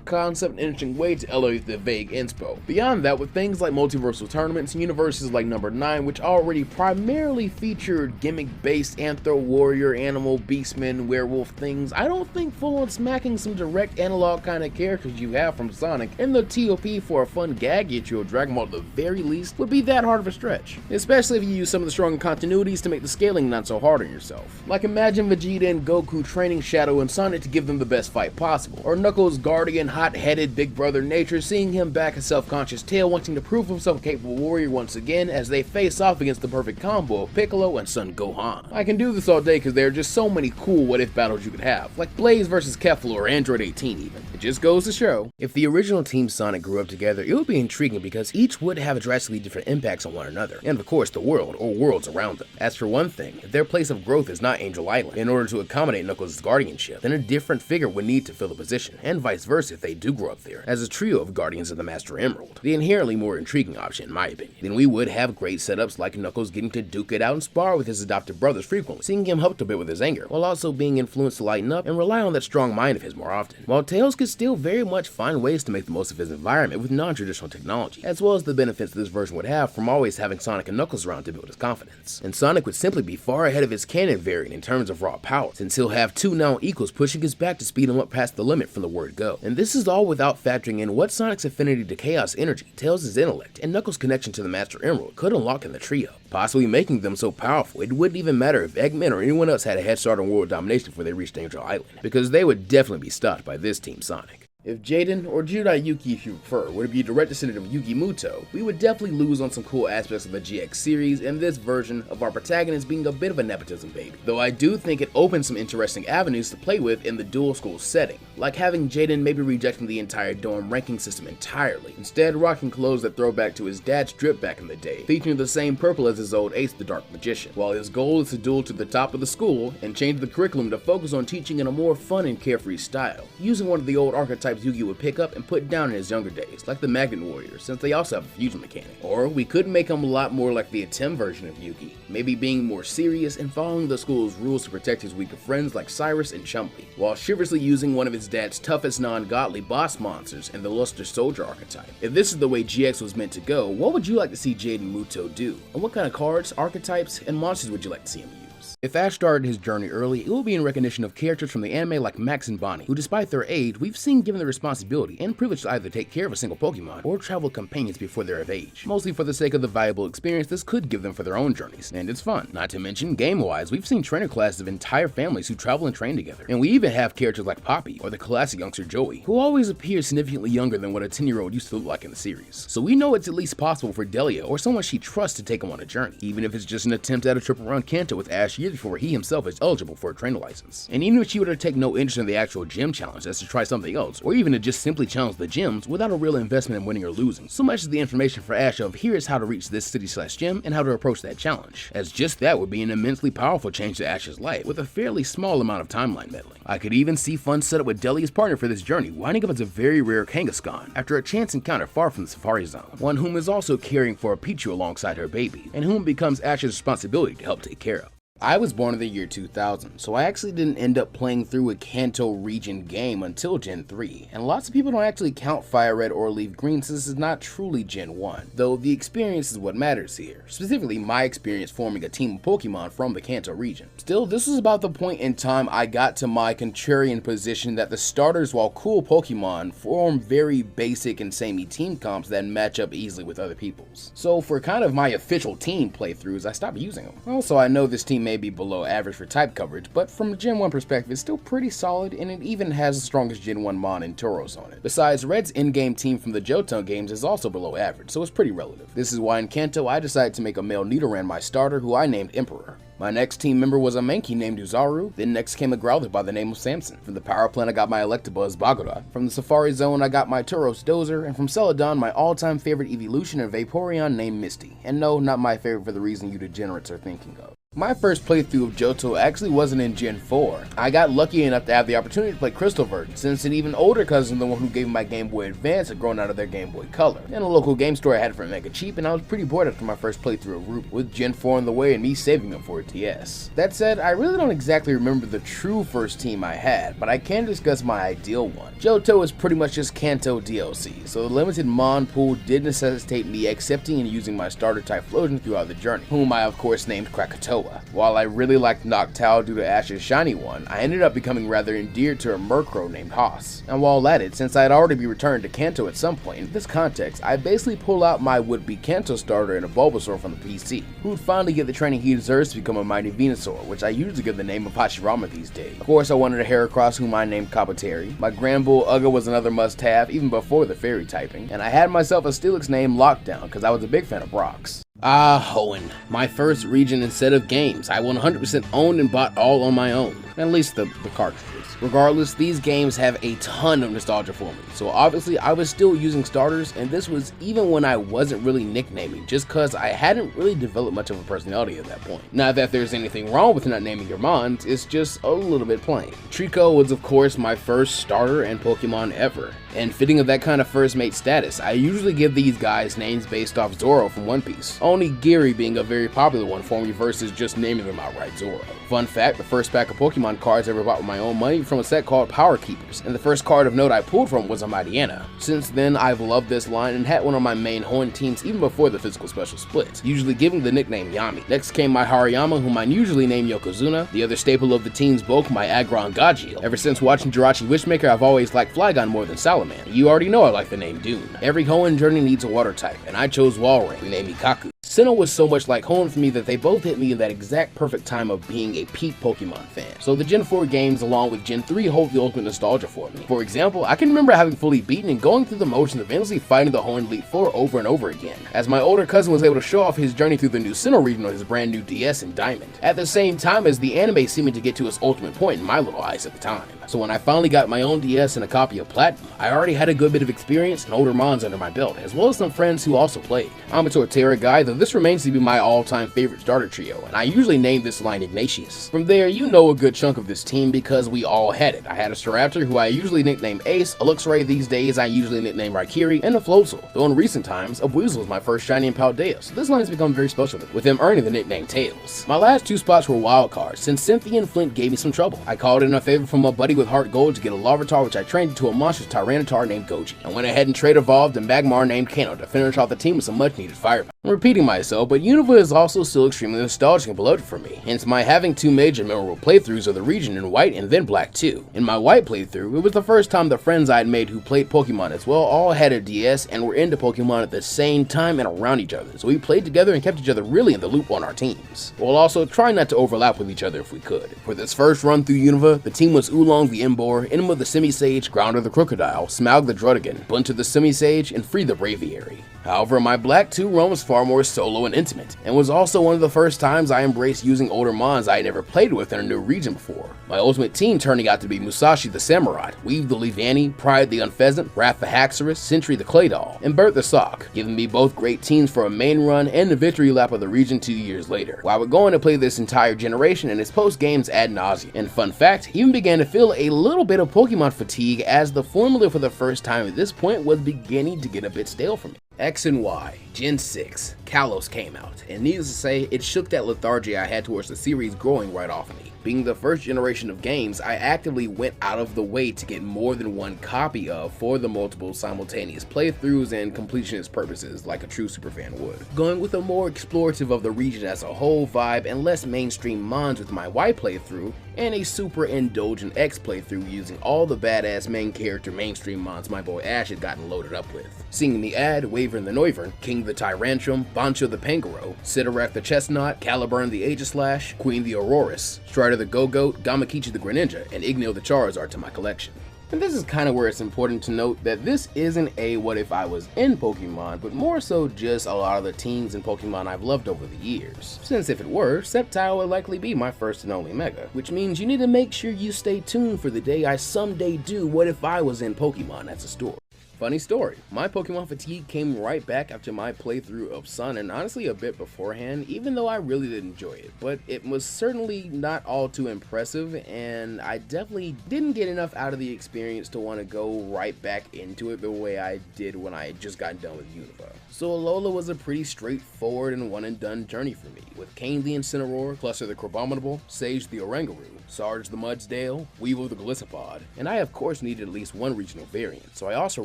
concept in an interesting way to elevate the vague inspo. Beyond that, with things like multiversal tournaments and universes like number 9, which already primarily featured gimmick-based anthro warrior, animal, beastman, werewolf things, I don't think full-on smacking some direct analog kind of characters you have from Sonic and the TOP for a fun gag intro of Dragon Ball at the very least would be that hard of a stretch, especially if you use some of the strong continuities to make the scaling not so hard on yourself. Like imagine Vegeta and Goku training Shadow and Sonic to give them the best fight possible, or Knuckles' guardian, hot-headed big brother nature seeing him back a self-conscious tail wanting to prove himself a capable warrior once again as they face off against the perfect combo of Piccolo and Son Gohan. I can do this all day because there are just so many cool what-if battles you could have, like Blaze vs Kefla or Android 18 even. It just goes to show. If the original Team Sonic grew up together, it would be intriguing because each would have drastically different impacts on one another, and of course the world or worlds around them. As for one thing, if their place of growth is not Angel Island, in order to accommodate Knuckles' guardianship, then a different figure would need to fill the position, and vice versa if they do grow up there, as a trio of Guardians of the Master Emerald, the inherently more intriguing option in my opinion. Then we would have great setups like Knuckles getting to duke it out and spar with his adopted brothers frequently, seeing him helped a bit with his anger, while also being influenced to lighten up and rely on that strong mind of his more often, while Tails could still very much find ways to make the most of his environment with non-traditional technology, as well as the benefits this version would have from always having Sonic and Knuckles around to build his confidence. And Sonic would simply be far ahead of his canon variant in terms of raw power, since he'll have two now equals pushing his back to speed him up past the limit from the word go. And this is all without factoring in what Sonic's affinity to chaos energy, Tails' intellect, and Knuckles' connection to the Master Emerald could unlock in the trio, possibly making them so powerful it wouldn't even matter if Eggman or anyone else had a head start on world domination before they reached Angel Island, because they would definitely be stopped by this Team Sonic. If Jaden, or Judai Yuki if you prefer, were to be a direct descendant of Yuki Muto, we would definitely lose on some cool aspects of the GX series and this version of our protagonist being a bit of a nepotism baby, though I do think it opens some interesting avenues to play with in the dual school setting, like having Jaden maybe rejecting the entire dorm ranking system entirely, instead rocking clothes that throw back to his dad's drip back in the day, featuring the same purple as his old ace, the Dark Magician, while his goal is to duel to the top of the school and change the curriculum to focus on teaching in a more fun and carefree style, using one of the old archetypes Yugi would pick up and put down in his younger days, like the Magnet Warriors, since they also have a fusion mechanic. Or we could make him a lot more like the Atem version of Yugi, maybe being more serious and following the school's rules to protect his weaker friends like Cyrus and Chumley, while chivalrously using one of his dad's toughest non-godly boss monsters and the Luster Soldier archetype. If this is the way GX was meant to go, what would you like to see Jaden Muto do? And what kind of cards, archetypes, and monsters would you like to see him use? If Ash started his journey early, it will be in recognition of characters from the anime like Max and Bonnie, who despite their age, we've seen given the responsibility and privilege to either take care of a single Pokemon or travel companions before they're of age. Mostly for the sake of the valuable experience this could give them for their own journeys, and it's fun. Not to mention, game-wise, we've seen trainer classes of entire families who travel and train together, and we even have characters like Poppy or the classic youngster Joey, who always appears significantly younger than what a 10-year-old used to look like in the series. So we know it's at least possible for Delia or someone she trusts to take him on a journey, even if it's just an attempt at a triple run Kanto with Ash years before he himself is eligible for a trainer license. And even if she were to take no interest in the actual gym challenge as to try something else, or even to just simply challenge the gyms without a real investment in winning or losing, so much is the information for Ash of here is how to reach this city/gym and how to approach that challenge, as just that would be an immensely powerful change to Ash's life with a fairly small amount of timeline meddling. I could even see fun set up with Delia's partner for this journey winding up as a very rare Kangaskhan after a chance encounter far from the Safari Zone, one whom is also caring for a Pichu alongside her baby, and whom becomes Ash's responsibility to help take care of. I was born in the year 2000, so I actually didn't end up playing through a Kanto region game until Gen 3, and lots of people don't actually count Fire Red or Leaf Green since this is not truly Gen 1, though the experience is what matters here, specifically my experience forming a team of Pokemon from the Kanto region. Still, this was about the point in time I got to my contrarian position that the starters, while cool Pokemon, form very basic and samey team comps that match up easily with other people's. So for kind of my official team playthroughs, I stopped using them. Also, I know this team may be below average for type coverage, but from a Gen 1 perspective it's still pretty solid, and it even has the strongest Gen 1 Mon and Toros on it. Besides, Red's in-game team from the Johto games is also below average, so it's pretty relative. This is why in Kanto I decided to make a male Nidoran my starter, who I named Emperor. My next team member was a Mankey named Uzaru, then next came a Growlithe by the name of Samson. From the Power Plant I got my Electabuzz Bagura. From the Safari Zone I got my Tauros Dozer, and from Celadon my all-time favorite evolution and Vaporeon named Misty. And no, not my favorite for the reason you degenerates are thinking of. My first playthrough of Johto actually wasn't in Gen 4. I got lucky enough to have the opportunity to play Crystal version, since an even older cousin, the one who gave me my Game Boy Advance, had grown out of their Game Boy Color. In a local game store I had it for mega cheap, and I was pretty bored after my first playthrough of Ruby, with Gen 4 on the way and me saving them for a DS. That said, I really don't exactly remember the true first team I had, but I can discuss my ideal one. Johto is pretty much just Kanto DLC, so the limited Mon pool did necessitate me accepting and using my starter type Flosion throughout the journey, whom I of course named Krakatoa. While I really liked Noctowl due to Ash's shiny one, I ended up becoming rather endeared to a Murkrow named Haas. And while at it, since I had already be returned to Kanto at some point, in this context, I basically pull out my would-be Kanto starter in a Bulbasaur from the PC, who would finally get the training he deserves to become a mighty Venusaur, which I usually give the name of Hashirama these days. Of course, I wanted a Heracross whom I named Kabuteri. My Granbull Uga was another must-have, even before the fairy typing, and I had myself a Steelix named Lockdown, because I was a big fan of Brock's. Hoenn, my first region and set of games I 100% owned and bought all on my own, at least the cartridges. Regardless, these games have a ton of nostalgia for me, so obviously I was still using starters, and this was even when I wasn't really nicknaming, just cause I hadn't really developed much of a personality at that point. Not that there's anything wrong with not naming your Mons, it's just a little bit plain. Trico was of course my first starter and Pokemon ever, and fitting of that kind of first mate status, I usually give these guys names based off Zoro from One Piece, only Giri being a very popular one for me versus just naming them outright Zoro. Fun fact, the first pack of Pokemon cards I ever bought with my own money from a set called Power Keepers, and the first card of note I pulled from was a Mightyena. Since then, I've loved this line and had one of my main Hoenn teams even before the physical special splits, usually giving the nickname Yami. Next came my Hariyama, whom I usually name Yokozuna, the other staple of the team's bulk, my Aggron Gajeel. Ever since watching Jirachi Wishmaker, I've always liked Flygon more than Salamander. You already know I like the name Dune. Every Hoenn journey needs a water type, and I chose Walrein, who named Mikaku. Sinnoh was so much like Hoenn for me that they both hit me in that exact perfect time of being a peak Pokemon fan. So the Gen 4 games along with Gen 3 hold the ultimate nostalgia for me. For example, I can remember having fully beaten and going through the motions of endlessly fighting the Hoenn Elite Four over and over again, as my older cousin was able to show off his journey through the new Sinnoh region on his brand new DS and Diamond, at the same time as the anime seeming to get to its ultimate point in my little eyes at the time. So when I finally got my own DS and a copy of Platinum, I already had a good bit of experience and older Mons under my belt, as well as some friends who also played. I'm a Torterra guy, though this remains to be my all-time favorite starter trio, and I usually name this line Ignatius. From there, you know a good chunk of this team because we all had it. I had a Staraptor who I usually nickname Ace, a Luxray these days I usually nickname Raikiri, and a Floatzel, though in recent times, a Weasel was my first shiny in Paldea, so this line has become very special to me, with him earning the nickname Tails. My last two spots were wild cards, since Cynthia and Flint gave me some trouble. I called in a favor from a buddy with Heart Gold to get a Larvitar, which I trained into a monstrous Tyranitar named Goji. I went ahead and trade evolved a Magmar named Kano to finish off the team with some much needed firepower. I'm repeating myself, but Unova is also still extremely nostalgic and beloved for me, hence my having two major memorable playthroughs of the region in White and then Black too. In my White playthrough, it was the first time the friends I had made who played Pokemon as well all had a DS and were into Pokemon at the same time and around each other, so we played together and kept each other really in the loop on our teams, while also trying not to overlap with each other if we could. For this first run through Unova, the team was Oolong the Emboar, Enema the Simisage, Grounder the Crocodile, Smaug the Druddigan, Bunter the Simisage, and Free the Braviary. However, my Black 2 run was far more solo and intimate, and was also one of the first times I embraced using older Mons I had never played with in a new region before. My ultimate team turning out to be Musashi the Samurott, Weave the Leavanny, Pride the Unpheasant, Wrath the Haxorus, Sentry the Claydol, and Bert the Sock, giving me both great teams for a main run and the victory lap of the region 2 years later, while I would go on to play this entire generation and its post games ad nauseum. And fun fact, even began to feel a little bit of Pokemon fatigue as the formula for the first time at this point was beginning to get a bit stale for me. X and Y, Gen 6, Kalos came out, and needless to say, it shook that lethargy I had towards the series growing right off of me. Being the first generation of games, I actively went out of the way to get more than one copy of for the multiple simultaneous playthroughs and completionist purposes like a true superfan would. Going with a more explorative of the region as a whole vibe and less mainstream mons with my Y playthrough, and a super indulgent X playthrough using all the badass main character mainstream mons my boy Ash had gotten loaded up with. Seeing the ad, Wyvern the Noivern, King the Tyrantrum, Bancho the Pangoro, Sidorak the Chestnut, Caliburn the Aegislash, Queen the Auroras, Strider the Go-Goat, Gamakichi the Greninja, and Igneo the Charizard to my collection. And this is kind of where it's important to note that this isn't a what if I was in Pokemon, but more so just a lot of the teams in Pokemon I've loved over the years. Since if it were, Sceptile would likely be my first and only Mega, which means you need to make sure you stay tuned for the day I someday do what if I was in Pokemon as a story. Funny story, my Pokemon fatigue came right back after my playthrough of Sun, and honestly a bit beforehand, even though I really did enjoy it. But it was certainly not all too impressive, and I definitely didn't get enough out of the experience to want to go right back into it the way I did when I just got done with Unova. So Alola was a pretty straightforward and one and done journey for me, with Kane the Incineroar, Cluster the Crabominable, Sage the Oranguru, Sarge the Mudsdale, Weevil the Gliscopod, and I of course needed at least one regional variant, so I also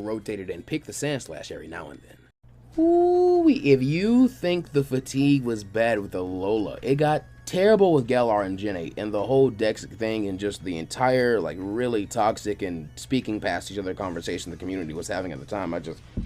rotated and picked the Sandslash every now and then. Ooh, if you think the fatigue was bad with Alola, it got terrible with Galar and Gen 8 and the whole Dexic thing and just the entire like really toxic and speaking past each other conversation the community was having at the time.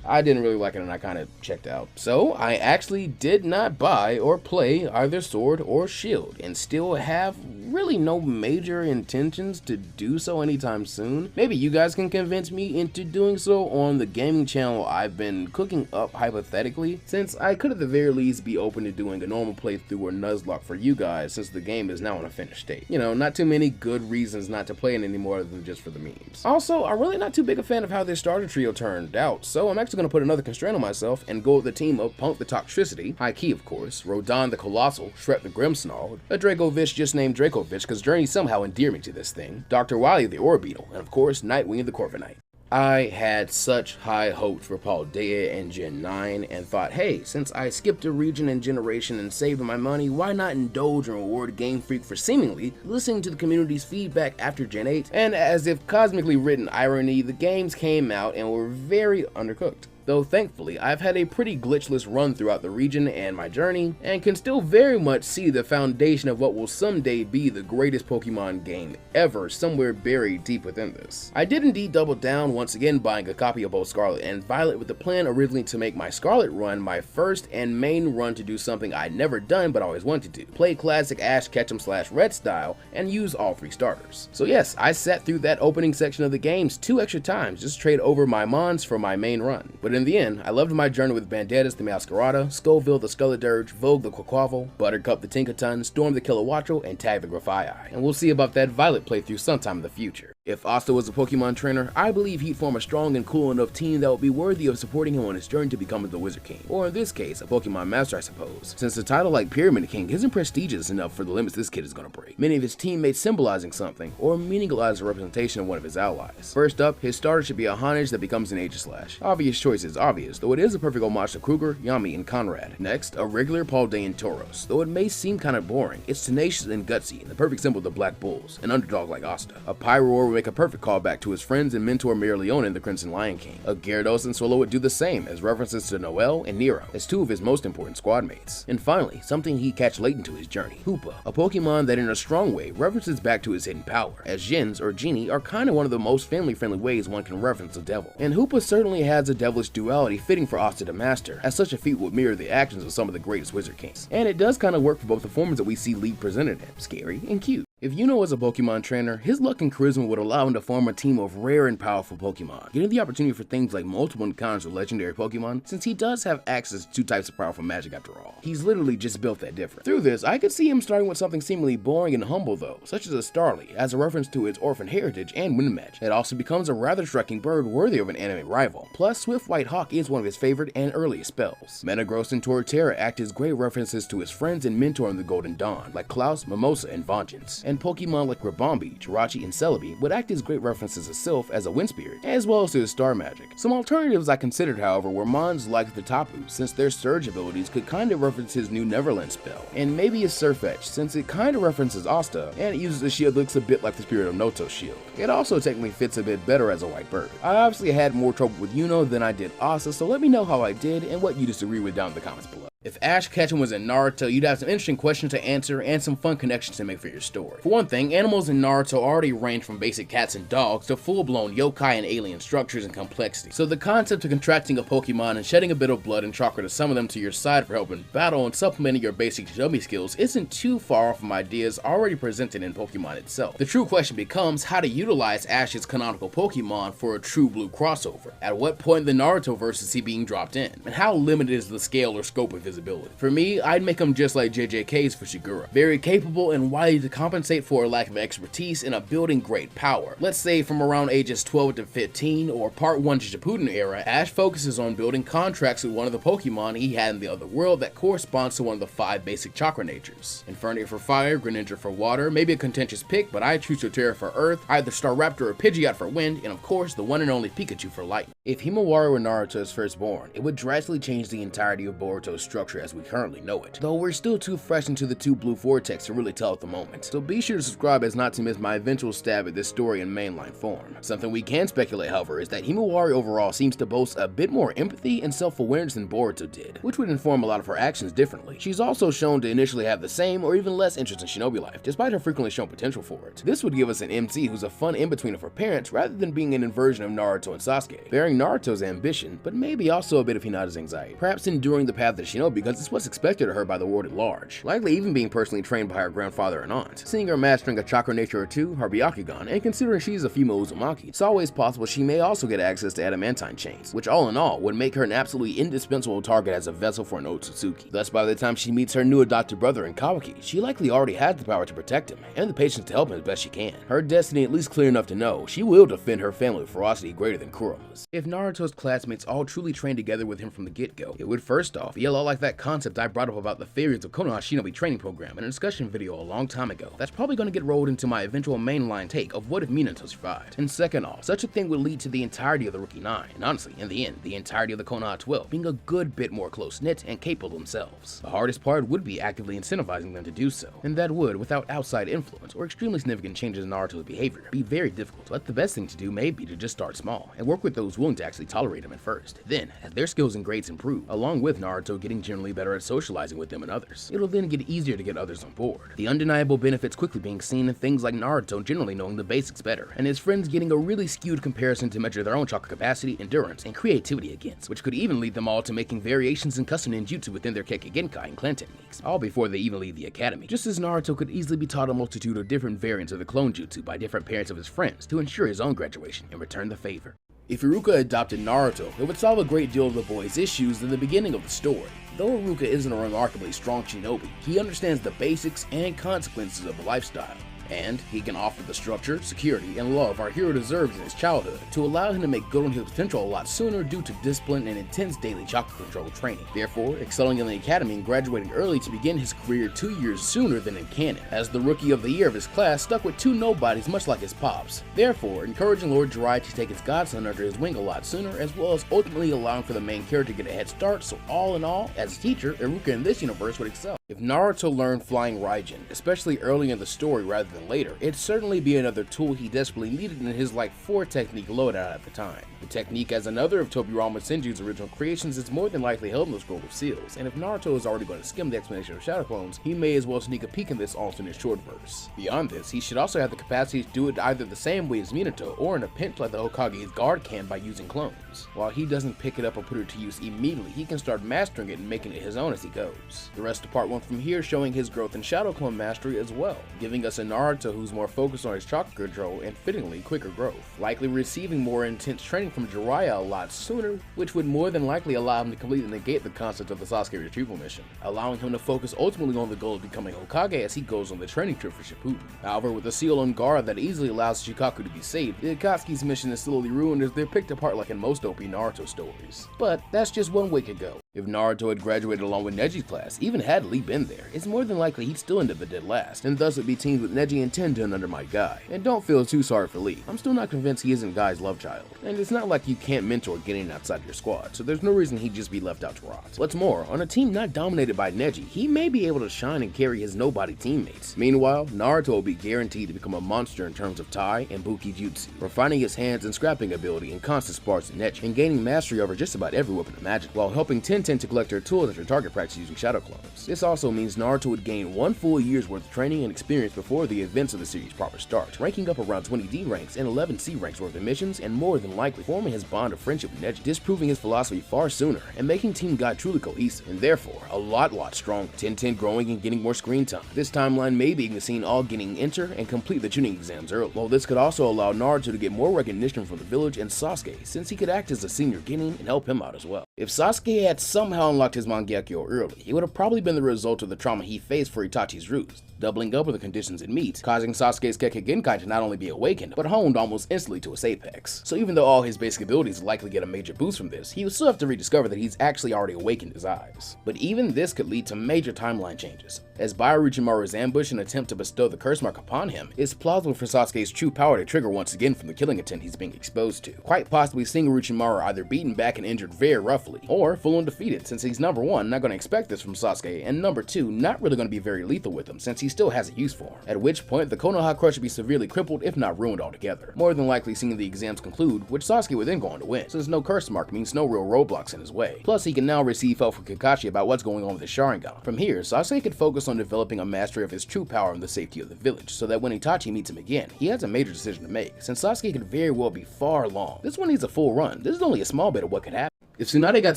I didn't really like it and I kind of checked out. So I actually did not buy or play either Sword or Shield and still have really no major intentions to do so anytime soon. Maybe you guys can convince me into doing so on the gaming channel I've been cooking up hypothetically, since I could at the very least be open to doing a normal playthrough or Nuzlocke for you guys since the game is now in a finished state. You know, not too many good reasons not to play it anymore than just for the memes. Also, I'm really not too big a fan of how this starter trio turned out, so I'm actually going to put another constraint on myself and go with the team of Punk the Toxtricity, High Key of course, Rodon the Colossal, Shrek the Grimmsnarl, a Dracovich just named Dracovich because Journey somehow endeared me to this thing, Dr. Wily the Orbeetle, and of course Nightwing the Corviknight. I had such high hopes for Paldea and Gen 9 and thought, hey, since I skipped a region and generation and saved my money, why not indulge and reward Game Freak for seemingly listening to the community's feedback after Gen 8? And as if cosmically written irony, the games came out and were very undercooked. Though thankfully, I've had a pretty glitchless run throughout the region and my journey, and can still very much see the foundation of what will someday be the greatest Pokemon game ever somewhere buried deep within this. I did indeed double down, once again buying a copy of both Scarlet and Violet with the plan originally to make my Scarlet run my first and main run to do something I'd never done but always wanted to do. Play classic Ash Ketchum / Red style and use all 3 starters. So yes, I sat through that opening section of the games 2 extra times just to trade over my Mons for my main run. But in the end, I loved my journey with Banderas the Meowscarada, Scoville the Sculladirge, Vogue the Quaquaval, Buttercup the Tinkaton, Storm the Kilowattrel, and Tag the Grafaiai. And we'll see about that Violet playthrough sometime in the future. If Asta was a Pokemon trainer, I believe he'd form a strong and cool enough team that would be worthy of supporting him on his journey to becoming the Wizard King. Or in this case, a Pokemon Master I suppose, since a title like Pyramid King isn't prestigious enough for the limits this kid is gonna break. Many of his teammates symbolizing something, or meaning as a representation of one of his allies. First up, his starter should be a Honage that becomes an Aegislash. Obvious choice is obvious, though it is a perfect homage to Kruger, Yami, and Conrad. Next, a regular Paldean Tauros. Though it may seem kinda boring, it's tenacious and gutsy, and the perfect symbol of the Black Bulls, an underdog like Asta. A Pyroar would make a perfect callback to his friends and mentor Mereoleon in the Crimson Lion King. A Gyarados and Swallow would do the same, as references to Noelle and Nero, as 2 of his most important squad mates. And finally, something he'd catch late into his journey, Hoopa, a Pokemon that in a strong way references back to his hidden power, as Gens or Genie are kinda one of the most family-friendly ways one can reference a devil. And Hoopa certainly has a devilish duality fitting for Asta to master, as such a feat would mirror the actions of some of the greatest Wizard Kings. And it does kinda work for both the forms that we see Lee presented in, scary and cute. If Yuno was a Pokemon trainer, his luck and charisma would allow him to form a team of rare and powerful Pokemon, getting the opportunity for things like multiple encounters with legendary Pokemon, since he does have access to 2 types of powerful magic after all. He's literally just built that different. Through this, I could see him starting with something seemingly boring and humble though, such as a Starly, as a reference to its orphan heritage and wind magic. It also becomes a rather striking bird worthy of an anime rival. Plus, Swift White Hawk is one of his favorite and earliest spells. Metagross and Torterra act as great references to his friends and mentor in the Golden Dawn, like Klaus, Mimosa, and Vengeance. and Pokemon like Ribombee, Jirachi, and Celebi would act as great references to Sylph as a wind spirit, as well as to his star magic. Some alternatives I considered, however, were mons like the Tapu, since their surge abilities could kinda reference his new Neverland spell, and maybe his Surfetch, since it kinda references Asta, and it uses a shield that looks a bit like the Spirit of Noto's shield. It also technically fits a bit better as a white bird. I obviously had more trouble with Yuno than I did Asta, so let me know how I did and what you disagree with down in the comments below. If Ash Ketchum was in Naruto, you'd have some interesting questions to answer and some fun connections to make for your story. For one thing, animals in Naruto already range from basic cats and dogs to full-blown yokai and alien structures and complexity, so the concept of contracting a Pokemon and shedding a bit of blood and chakra to summon them to your side for help in battle and supplementing your basic shinobi skills isn't too far off from ideas already presented in Pokemon itself. The true question becomes how to utilize Ash's canonical Pokemon for a true blue crossover. At what point in the Naruto-verse is he being dropped in? And how limited is the scale or scope of his ability? For me, I'd make him just like JJK's Fushiguro. Very capable and wily to compensate for a lack of expertise in a building great power. Let's say from around ages 12 to 15 or part 1 Shippuden era, Ash focuses on building contracts with one of the Pokemon he had in the other world that corresponds to one of the 5 basic chakra natures. Infernape for fire, Greninja for water, maybe a contentious pick, but I choose Tora for earth, either Staraptor or Pidgeot for wind, and of course the one and only Pikachu for lightning. If Himawari were Naruto's firstborn, it would drastically change the entirety of Boruto's structure as we currently know it, though we're still too fresh into the 2 blue vortex to really tell at the moment, so be sure to subscribe as not to miss my eventual stab at this story in mainline form. Something we can speculate, however, is that Himawari overall seems to boast a bit more empathy and self-awareness than Boruto did, which would inform a lot of her actions differently. She's also shown to initially have the same or even less interest in shinobi life, despite her frequently shown potential for it. This would give us an MC who's a fun in-between of her parents rather than being an inversion of Naruto and Sasuke, bearing Naruto's ambition, but maybe also a bit of Hinata's anxiety, perhaps enduring the path of shinobi because it's what's expected of her by the world at large, likely even being personally trained by her grandfather and aunt. Seeing her mastering a chakra nature or 2, her Byakugan, and considering she's a female Uzumaki, it's always possible she may also get access to adamantine chains, which all in all would make her an absolutely indispensable target as a vessel for an Otsutsuki. Thus, by the time she meets her new adopted brother in Kawaki, she likely already has the power to protect him, and the patience to help him as best she can. Her destiny at least clear enough to know she will defend her family with ferocity greater than Kurama's. If Naruto's classmates all truly trained together with him from the get-go, it would first off be a lot like that concept I brought up about the theories of Konoha Shinobi training program in a discussion video a long time ago. That's probably going to get rolled into my eventual mainline take of what if Minato survived. And second off, such a thing would lead to the entirety of the Rookie 9, and honestly, in the end, the entirety of the Konoha 12 being a good bit more close-knit and capable themselves. The hardest part would be actively incentivizing them to do so, and that would, without outside influence or extremely significant changes in Naruto's behavior, be very difficult. But the best thing to do may be to just start small, and work with those willing to actually tolerate him at first. Then, as their skills and grades improve, along with Naruto getting generally better at socializing with them and others, it'll then get easier to get others on board. The undeniable benefits quickly being seen in things like Naruto generally knowing the basics better, and his friends getting a really skewed comparison to measure their own chakra capacity, endurance, and creativity against, which could even lead them all to making variations in custom ninjutsu within their Kekkei Genkai and clan techniques, all before they even leave the academy. Just as Naruto could easily be taught a multitude of different variants of the clone jutsu by different parents of his friends to ensure his own graduation and return the favor. If Iruka adopted Naruto, it would solve a great deal of the boy's issues in the beginning of the story. Though Iruka isn't a remarkably strong shinobi, he understands the basics and consequences of the lifestyle, and he can offer the structure, security, and love our hero deserves in his childhood to allow him to make good on his potential a lot sooner due to discipline and intense daily chakra control training, therefore excelling in the academy and graduating early to begin his career 2 years sooner than in canon, as the rookie of the year of his class stuck with 2 nobodies much like his pops, therefore encouraging Lord Jiraiya to take his godson under his wing a lot sooner, as well as ultimately allowing for the main character to get a head start. So all in all, as a teacher, Iruka in this universe would excel. If Naruto learned Flying Raijin, especially early in the story rather than later, it'd certainly be another tool he desperately needed in his like 4 technique loadout at the time. The technique, as another of Tobirama Senju's original creations, is more than likely held in the Scroll of Seals, and if Naruto is already going to skim the explanation of Shadow Clones, he may as well sneak a peek in this alternate short verse. Beyond this, he should also have the capacity to do it either the same way as Minato, or in a pinch like the Hokage's guard can by using clones. While he doesn't pick it up or put it to use immediately, he can start mastering it and making it his own as he goes. The rest of part 1 from here showing his growth in Shadow Clone mastery as well, giving us a Naruto who's more focused on his chakra control and fittingly quicker growth, likely receiving more intense training from Jiraiya a lot sooner, which would more than likely allow him to completely negate the concept of the Sasuke retrieval mission, allowing him to focus ultimately on the goal of becoming Hokage as he goes on the training trip for Shippuden. However, with a seal on guard that easily allows Shikaku to be saved, the Akatsuki's mission is slowly ruined as they're picked apart like in most OP Naruto stories. But that's just one way to go. If Naruto had graduated along with Neji's class, even had Lee been there, it's more than likely he'd still end up at dead last, and thus would be teamed with Neji and Tenten under my Guy. And don't feel too sorry for Lee, I'm still not convinced he isn't Guy's love child. And it's not like you can't mentor getting outside your squad, so there's no reason he'd just be left out to rot. What's more, on a team not dominated by Neji, he may be able to shine and carry his nobody teammates. Meanwhile, Naruto will be guaranteed to become a monster in terms of Tai and Buki Jutsu, refining his hands and scrapping ability in constant spars with Neji, and gaining mastery over just about every weapon imaginable, while helping Tenten to collect her tools after target practice using shadow clones. This also means Naruto would gain 1 full year's worth of training and experience before the events of the series proper start, ranking up around 20 D ranks and 11 C ranks worth of missions, and more than likely forming his bond of friendship with Neji, disproving his philosophy far sooner, and making Team Guy truly cohesive, and therefore a lot stronger. Tenten growing and getting more screen time. This timeline may be the scene all getting enter and complete the tuning exams early, while this could also allow Naruto to get more recognition from the village and Sasuke, since he could act as a senior Genin and help him out as well. If Sasuke had somehow unlocked his Mangekyo early, it would have probably been the result of the trauma he faced for Itachi's ruse, doubling up with the conditions it meets, causing Sasuke's Kekkei Genkai to not only be awakened, but honed almost instantly to its apex. So even though all his basic abilities likely get a major boost from this, he would still have to rediscover that he's actually already awakened his eyes. But even this could lead to major timeline changes, as by Orochimaru's ambush and attempt to bestow the curse mark upon him, it's plausible for Sasuke's true power to trigger once again from the killing intent he's being exposed to, quite possibly seeing Orochimaru either beaten back and injured very roughly, or full undefeated, since he's number 1, not going to expect this from Sasuke, and number 2, not really going to be very lethal with him since he still has a use for him, at which point the Konoha crush should be severely crippled if not ruined altogether, more than likely seeing the exams conclude, which Sasuke would then go on to win, since no curse mark means no real roadblocks in his way. Plus he can now receive help from Kakashi about what's going on with his Sharingan. From here, Sasuke could focus on developing a mastery of his true power in the safety of the village, so that when Itachi meets him again, he has a major decision to make, since Sasuke could very well be far long. This one needs a full run. This is only a small bit of what could happen. If Tsunade got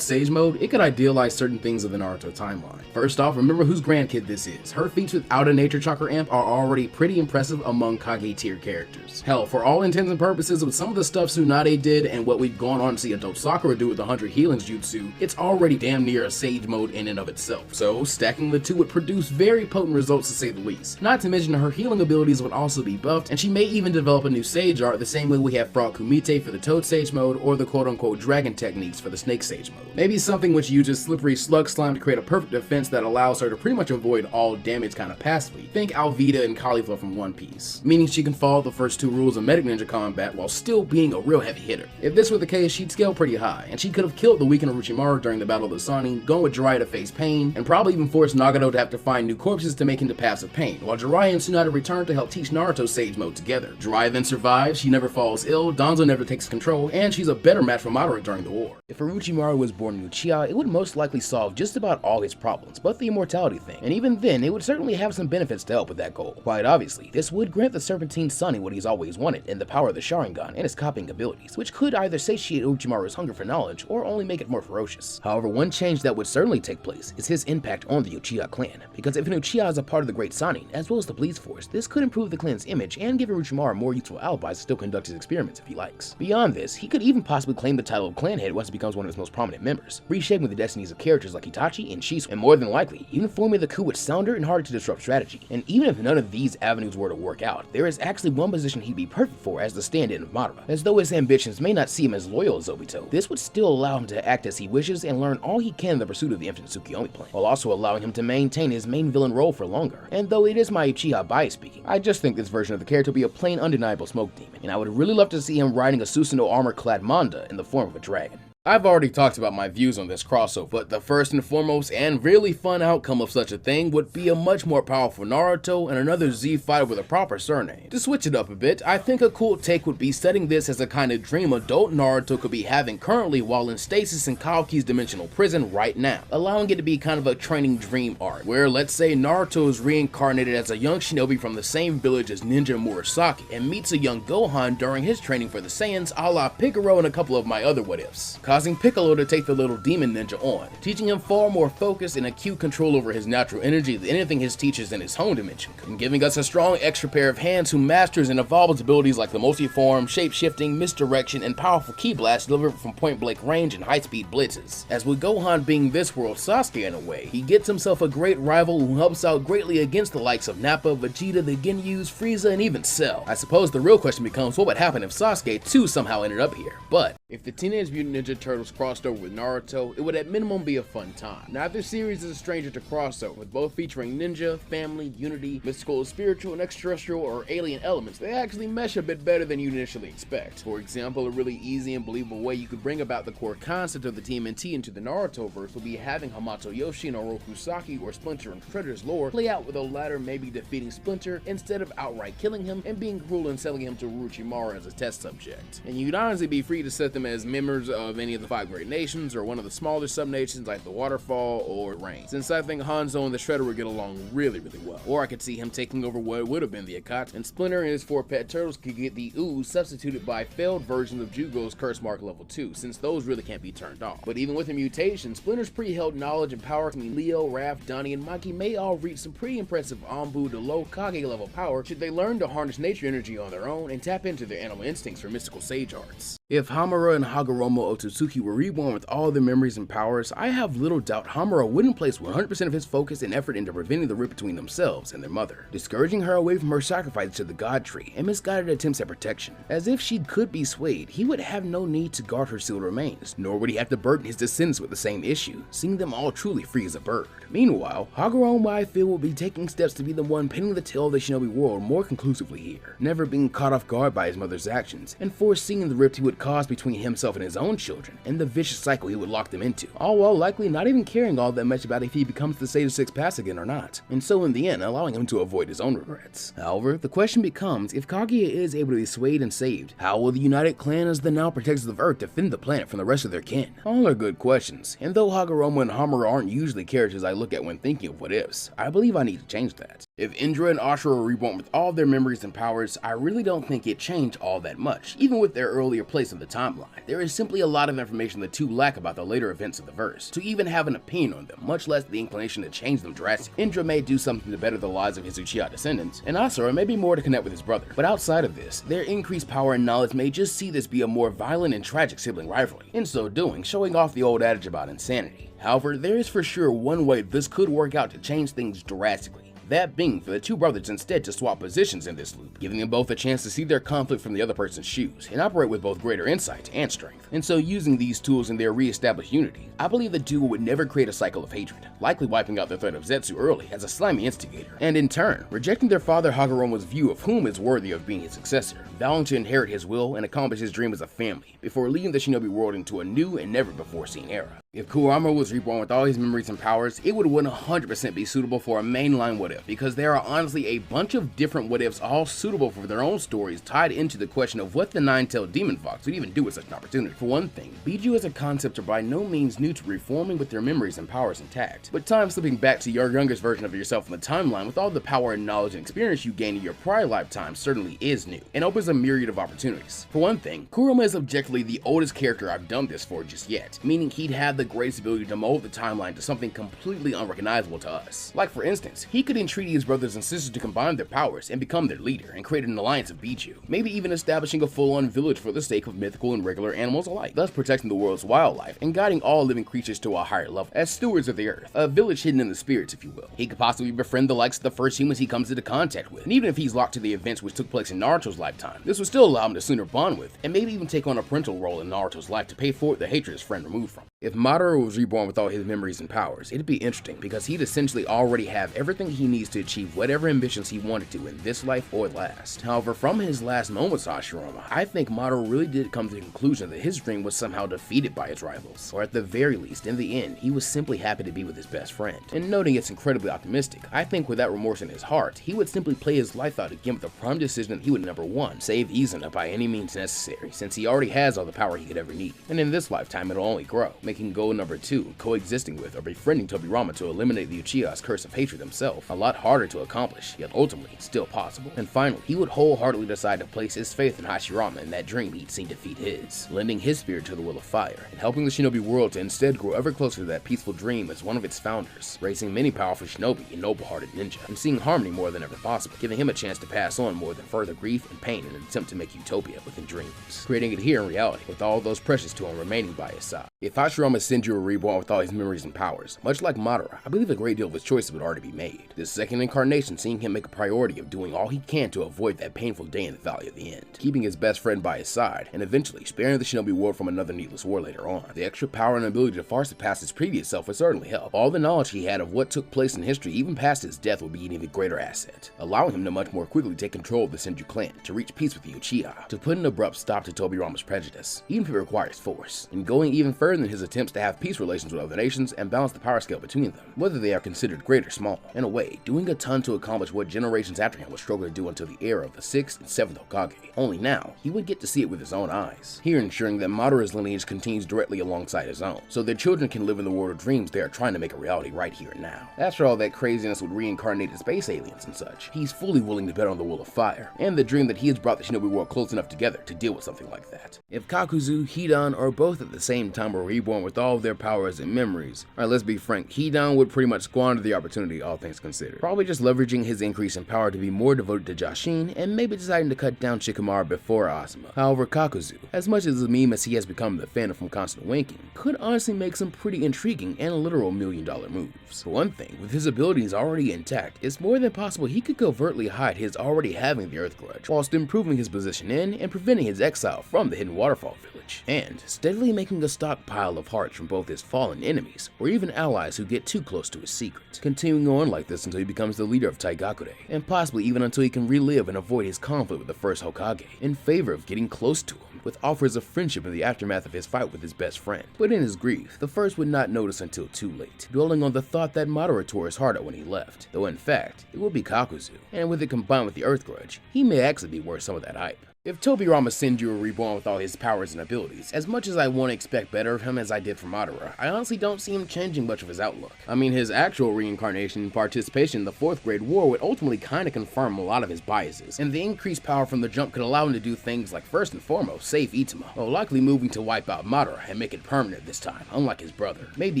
Sage Mode, it could idealize certain things of the Naruto timeline. First off, remember whose grandkid this is. Her feats without a nature chakra amp are already pretty impressive among Kage tier characters. Hell, for all intents and purposes, with some of the stuff Tsunade did and what we've gone on to see adult Sakura do with the 100 healings jutsu, it's already damn near a Sage Mode in and of itself. So stacking the two would produce very potent results to say the least. Not to mention her healing abilities would also be buffed, and she may even develop a new Sage art the same way we have Frog Kumite for the Toad Sage Mode or the quote-unquote Dragon techniques for the Snake Sage Mode. Maybe something which uses slippery slug slime to create a perfect defense that allows her to pretty much avoid all damage kind of passively. Think Alvida and Caulifla from One Piece, meaning she can follow the first 2 rules of Medic Ninja combat while still being a real heavy hitter. If this were the case, she'd scale pretty high, and she could have killed the weakened Orochimaru during the Battle of the Sannin, going with Jiraiya to face pain, and probably even forced Nagato to have to find new corpses to make into paths of pain, while Jiraiya and Tsunade return to help teach Naruto Sage Mode together. Jiraiya then survives, she never falls ill, Danzo never takes control, and she's a better match for Madara during the war. If Orochimaru was born in Uchiha, it would most likely solve just about all his problems, but the immortality thing, and even then, it would certainly have some benefits to help with that goal. Quite obviously, this would grant the Serpentine Sunny what he's always wanted, in the power of the Sharingan and his copying abilities, which could either satiate Orochimaru's hunger for knowledge, or only make it more ferocious. However, one change that would certainly take place is his impact on the Uchiha clan, because if an Uchiha is a part of the Great Sannin, as well as the Police Force, this could improve the clan's image and give Orochimaru more useful alibis to still conduct his experiments if he likes. Beyond this, he could even possibly claim the title of clan head once he becomes one of its most prominent members, reshaping the destinies of characters like Itachi and Shiso, and more than likely, even forming the coup with sounder and harder to disrupt strategy. And even if none of these avenues were to work out, there is actually one position he'd be perfect for as the stand-in of Madara. As though his ambitions may not see him as loyal as Obito, this would still allow him to act as he wishes and learn all he can in the pursuit of the infinite Tsukuyomi plan, while also allowing him to maintain his main villain role for longer. And though it is my Uchiha bias speaking, I just think this version of the character will be a plain undeniable smoke demon, and I would really love to see him riding a Susanoo armor-clad Manda in the form of a dragon. I've already talked about my views on this crossover, but the first and foremost and really fun outcome of such a thing would be a much more powerful Naruto and another Z fighter with a proper surname. To switch it up a bit, I think a cool take would be setting this as a kind of dream adult Naruto could be having currently while in stasis in Kaoki's dimensional prison right now, allowing it to be kind of a training dream arc, where let's say Naruto is reincarnated as a young shinobi from the same village as Ninja Murasaki and meets a young Gohan during his training for the Saiyans a la Piccolo and a couple of my other what ifs, causing Piccolo to take the little demon ninja on, teaching him far more focus and acute control over his natural energy than anything his teachers in his home dimension could, and giving us a strong extra pair of hands who masters and evolves abilities like the multi-form, shape-shifting, misdirection, and powerful ki blast delivered from point-blank range and high-speed blitzes. As with Gohan being this world's Sasuke in a way, he gets himself a great rival who helps out greatly against the likes of Nappa, Vegeta, the Ginyus, Frieza, and even Cell. I suppose the real question becomes what would happen if Sasuke too somehow ended up here, but If the Teenage Mutant Ninja Turtles crossed over with Naruto, it would at minimum be a fun time. Neither series is a stranger to crossover, with both featuring ninja, family, unity, mystical, spiritual, and extraterrestrial or alien elements. They actually mesh a bit better than you'd initially expect. For example, a really easy and believable way you could bring about the core concept of the TMNT into the Naruto-verse would be having Hamato Yoshi and Oroku Saki or Splinter and Predator's lore play out with the latter maybe defeating Splinter instead of outright killing him and being cruel and selling him to Orochimaru as a test subject. And you'd honestly be free to set them as members of any of the 5 great nations or one of the smaller subnations like the Waterfall or Rain, since I think Hanzo and the Shredder would get along really well. Or I could see him taking over what would have been the Akatsuki, and Splinter and his 4 pet turtles could get the Ooze substituted by failed versions of Jugo's Curse Mark level 2, since those really can't be turned off. But even with a mutation, Splinter's pre-held knowledge and power, Leo, Raph, Donnie, and Mikey may all reach some pretty impressive Anbu to low Kage level power should they learn to harness nature energy on their own and tap into their animal instincts for mystical sage arts. If Hamura and Hagoromo Otsutsuki were reborn with all their memories and powers, I have little doubt Hamura wouldn't place 100% of his focus and effort into preventing the rift between themselves and their mother, discouraging her away from her sacrifice to the God Tree and misguided attempts at protection. As if she could be swayed, he would have no need to guard her sealed remains, nor would he have to burden his descendants with the same issue, seeing them all truly free as a bird. Meanwhile, Hagoromo, I feel, will be taking steps to be the one painting the tale of the shinobi world more conclusively here, never being caught off guard by his mother's actions, and foreseeing the rift he would cause between himself and his own children, and the vicious cycle he would lock them into, all while likely not even caring all that much about if he becomes the Sage of Six Paths again or not, and so in the end allowing him to avoid his own regrets. However, the question becomes, if Kaguya is able to be swayed and saved, how will the united clan as the now protectors of Earth defend the planet from the rest of their kin? All are good questions, and though Hagoromo and Hamura aren't usually characters I look at when thinking of what ifs, I believe I need to change that. If Indra and Ashura were reborn with all their memories and powers, I really don't think it changed all that much, even with their earlier place in the timeline. There is simply a lot of information the two lack about the later events of the verse, to even have an opinion on them, much less the inclination to change them drastically. Indra may do something to better the lives of his Uchiha descendants, and Asura may be more to connect with his brother, but outside of this, their increased power and knowledge may just see this be a more violent and tragic sibling rivalry, in so doing showing off the old adage about insanity. However, there is for sure one way this could work out to change things drastically. That being for the two brothers instead to swap positions in this loop, giving them both a chance to see their conflict from the other person's shoes, and operate with both greater insight and strength. And so using these tools in their re-established unity, I believe the duo would never create a cycle of hatred, likely wiping out the threat of Zetsu early as a slimy instigator, and in turn, rejecting their father Hagoromo's view of whom is worthy of being his successor, vowing to inherit his will and accomplish his dream as a family, before leading the shinobi world into a new and never before seen era. If Kurama was reborn with all his memories and powers, it would 100% be suitable for a mainline what if, because there are honestly a bunch of different what ifs all suitable for their own stories tied into the question of what the nine-tailed demon fox would even do with such an opportunity. For one thing, Biju as a concept are by no means new to reforming with their memories and powers intact, but time slipping back to your youngest version of yourself in the timeline with all the power and knowledge and experience you gained in your prior lifetime certainly is new, and opens a myriad of opportunities. For one thing, Kurama is objectively the oldest character I've done this for just yet, meaning he'd have the greatest ability to mold the timeline to something completely unrecognizable to us. Like for instance, he could entreaty his brothers and sisters to combine their powers and become their leader and create an alliance of Biju, maybe even establishing a full-on village for the sake of mythical and regular animals alike, thus protecting the world's wildlife and guiding all living creatures to a higher level, as stewards of the earth, a village hidden in the spirits if you will. He could possibly befriend the likes of the first humans he comes into contact with, and even if he's locked to the events which took place in Naruto's lifetime, this would still allow him to sooner bond with, and maybe even take on a parental role in Naruto's life to pay forward the hatred his friend removed from him. If Madara was reborn with all his memories and powers, it'd be interesting because he'd essentially already have everything he needs to achieve whatever ambitions he wanted to in this life or last. However, from his last moments with Hashirama, I think Madara really did come to the conclusion that his dream was somehow defeated by his rivals, or at the very least, in the end, he was simply happy to be with his best friend. And noting it's incredibly optimistic, I think without remorse in his heart, he would simply play his life out again with the prime decision that he would number one, save Izuna by any means necessary, since he already has all the power he could ever need. And in this lifetime, it'll only grow, making goal number 2, coexisting with or befriending Tobirama to eliminate the Uchiha's curse of hatred himself, a lot harder to accomplish, yet ultimately still possible. And finally, he would wholeheartedly decide to place his faith in Hashirama and that dream he'd seen defeat his, lending his spirit to the will of fire, and helping the shinobi world to instead grow ever closer to that peaceful dream as one of its founders, raising many powerful shinobi and noble-hearted ninja, and seeing harmony more than ever possible, giving him a chance to pass on more than further grief and pain in an attempt to make utopia within dreams, creating it here in reality, with all those precious to him remaining by his side. If Hashirama Senju were reborn with all his memories and powers, much like Madara, I believe a great deal of his choices would already be made. This second incarnation seeing him make a priority of doing all he can to avoid that painful day in the Valley of the End, keeping his best friend by his side, and eventually sparing the shinobi world from another needless war later on. The extra power and ability to far surpass his previous self would certainly help. All the knowledge he had of what took place in history even past his death would be an even greater asset, allowing him to much more quickly take control of the Senju clan, to reach peace with the Uchiha, to put an abrupt stop to Tobirama's prejudice, even if it requires force, and going even further in his attempts to have peace relations with other nations and balance the power scale between them, whether they are considered great or small. In a way, doing a ton to accomplish what generations after him would struggle to do until the era of the 6th and 7th Hokage. Only now, he would get to see it with his own eyes, here ensuring that Madara's lineage continues directly alongside his own, so their children can live in the world of dreams they are trying to make a reality right here and now. After all that craziness with reincarnated space aliens and such, he's fully willing to bet on the will of fire, and the dream that he has brought the shinobi world close enough together to deal with something like that. If Kakuzu, Hidan, or both at the same time were reborn with all of their powers and memories, alright, let's be frank, Hidan would pretty much squander the opportunity, all things considered. Probably just leveraging his increase in power to be more devoted to Jashin, and maybe deciding to cut down Shikamaru before Asuma. However, Kakuzu, as much as a meme as he has become the fan of from constant winking, could honestly make some pretty intriguing and literal million-dollar moves. For one thing, with his abilities already intact, it's more than possible he could covertly hide his already having the Earth Grudge, whilst improving his position in and preventing his exile from the Hidden Waterfall Village, and steadily making a stockpile of hearts from both his fallen enemies, or even allies who get too close to his secret, continuing on like this until he becomes the leader of Taigakure, and possibly even until he can relive and avoid his conflict with the first Hokage, in favor of getting close to him, with offers of friendship in the aftermath of his fight with his best friend. But in his grief, the first would not notice until too late, dwelling on the thought that Madara tore his heart out when he left, though in fact, it will be Kakuzu, and with it combined with the Earth Grudge, he may actually be worth some of that hype. If Tobirama Senju were reborn with all his powers and abilities, as much as I want to expect better of him as I did for Madara, I honestly don't see him changing much of his outlook. I mean, his actual reincarnation and participation in the 4th grade war would ultimately kinda confirm a lot of his biases, and the increased power from the jump could allow him to do things like first and foremost, save Itama, while likely moving to wipe out Madara and make it permanent this time, unlike his brother. Maybe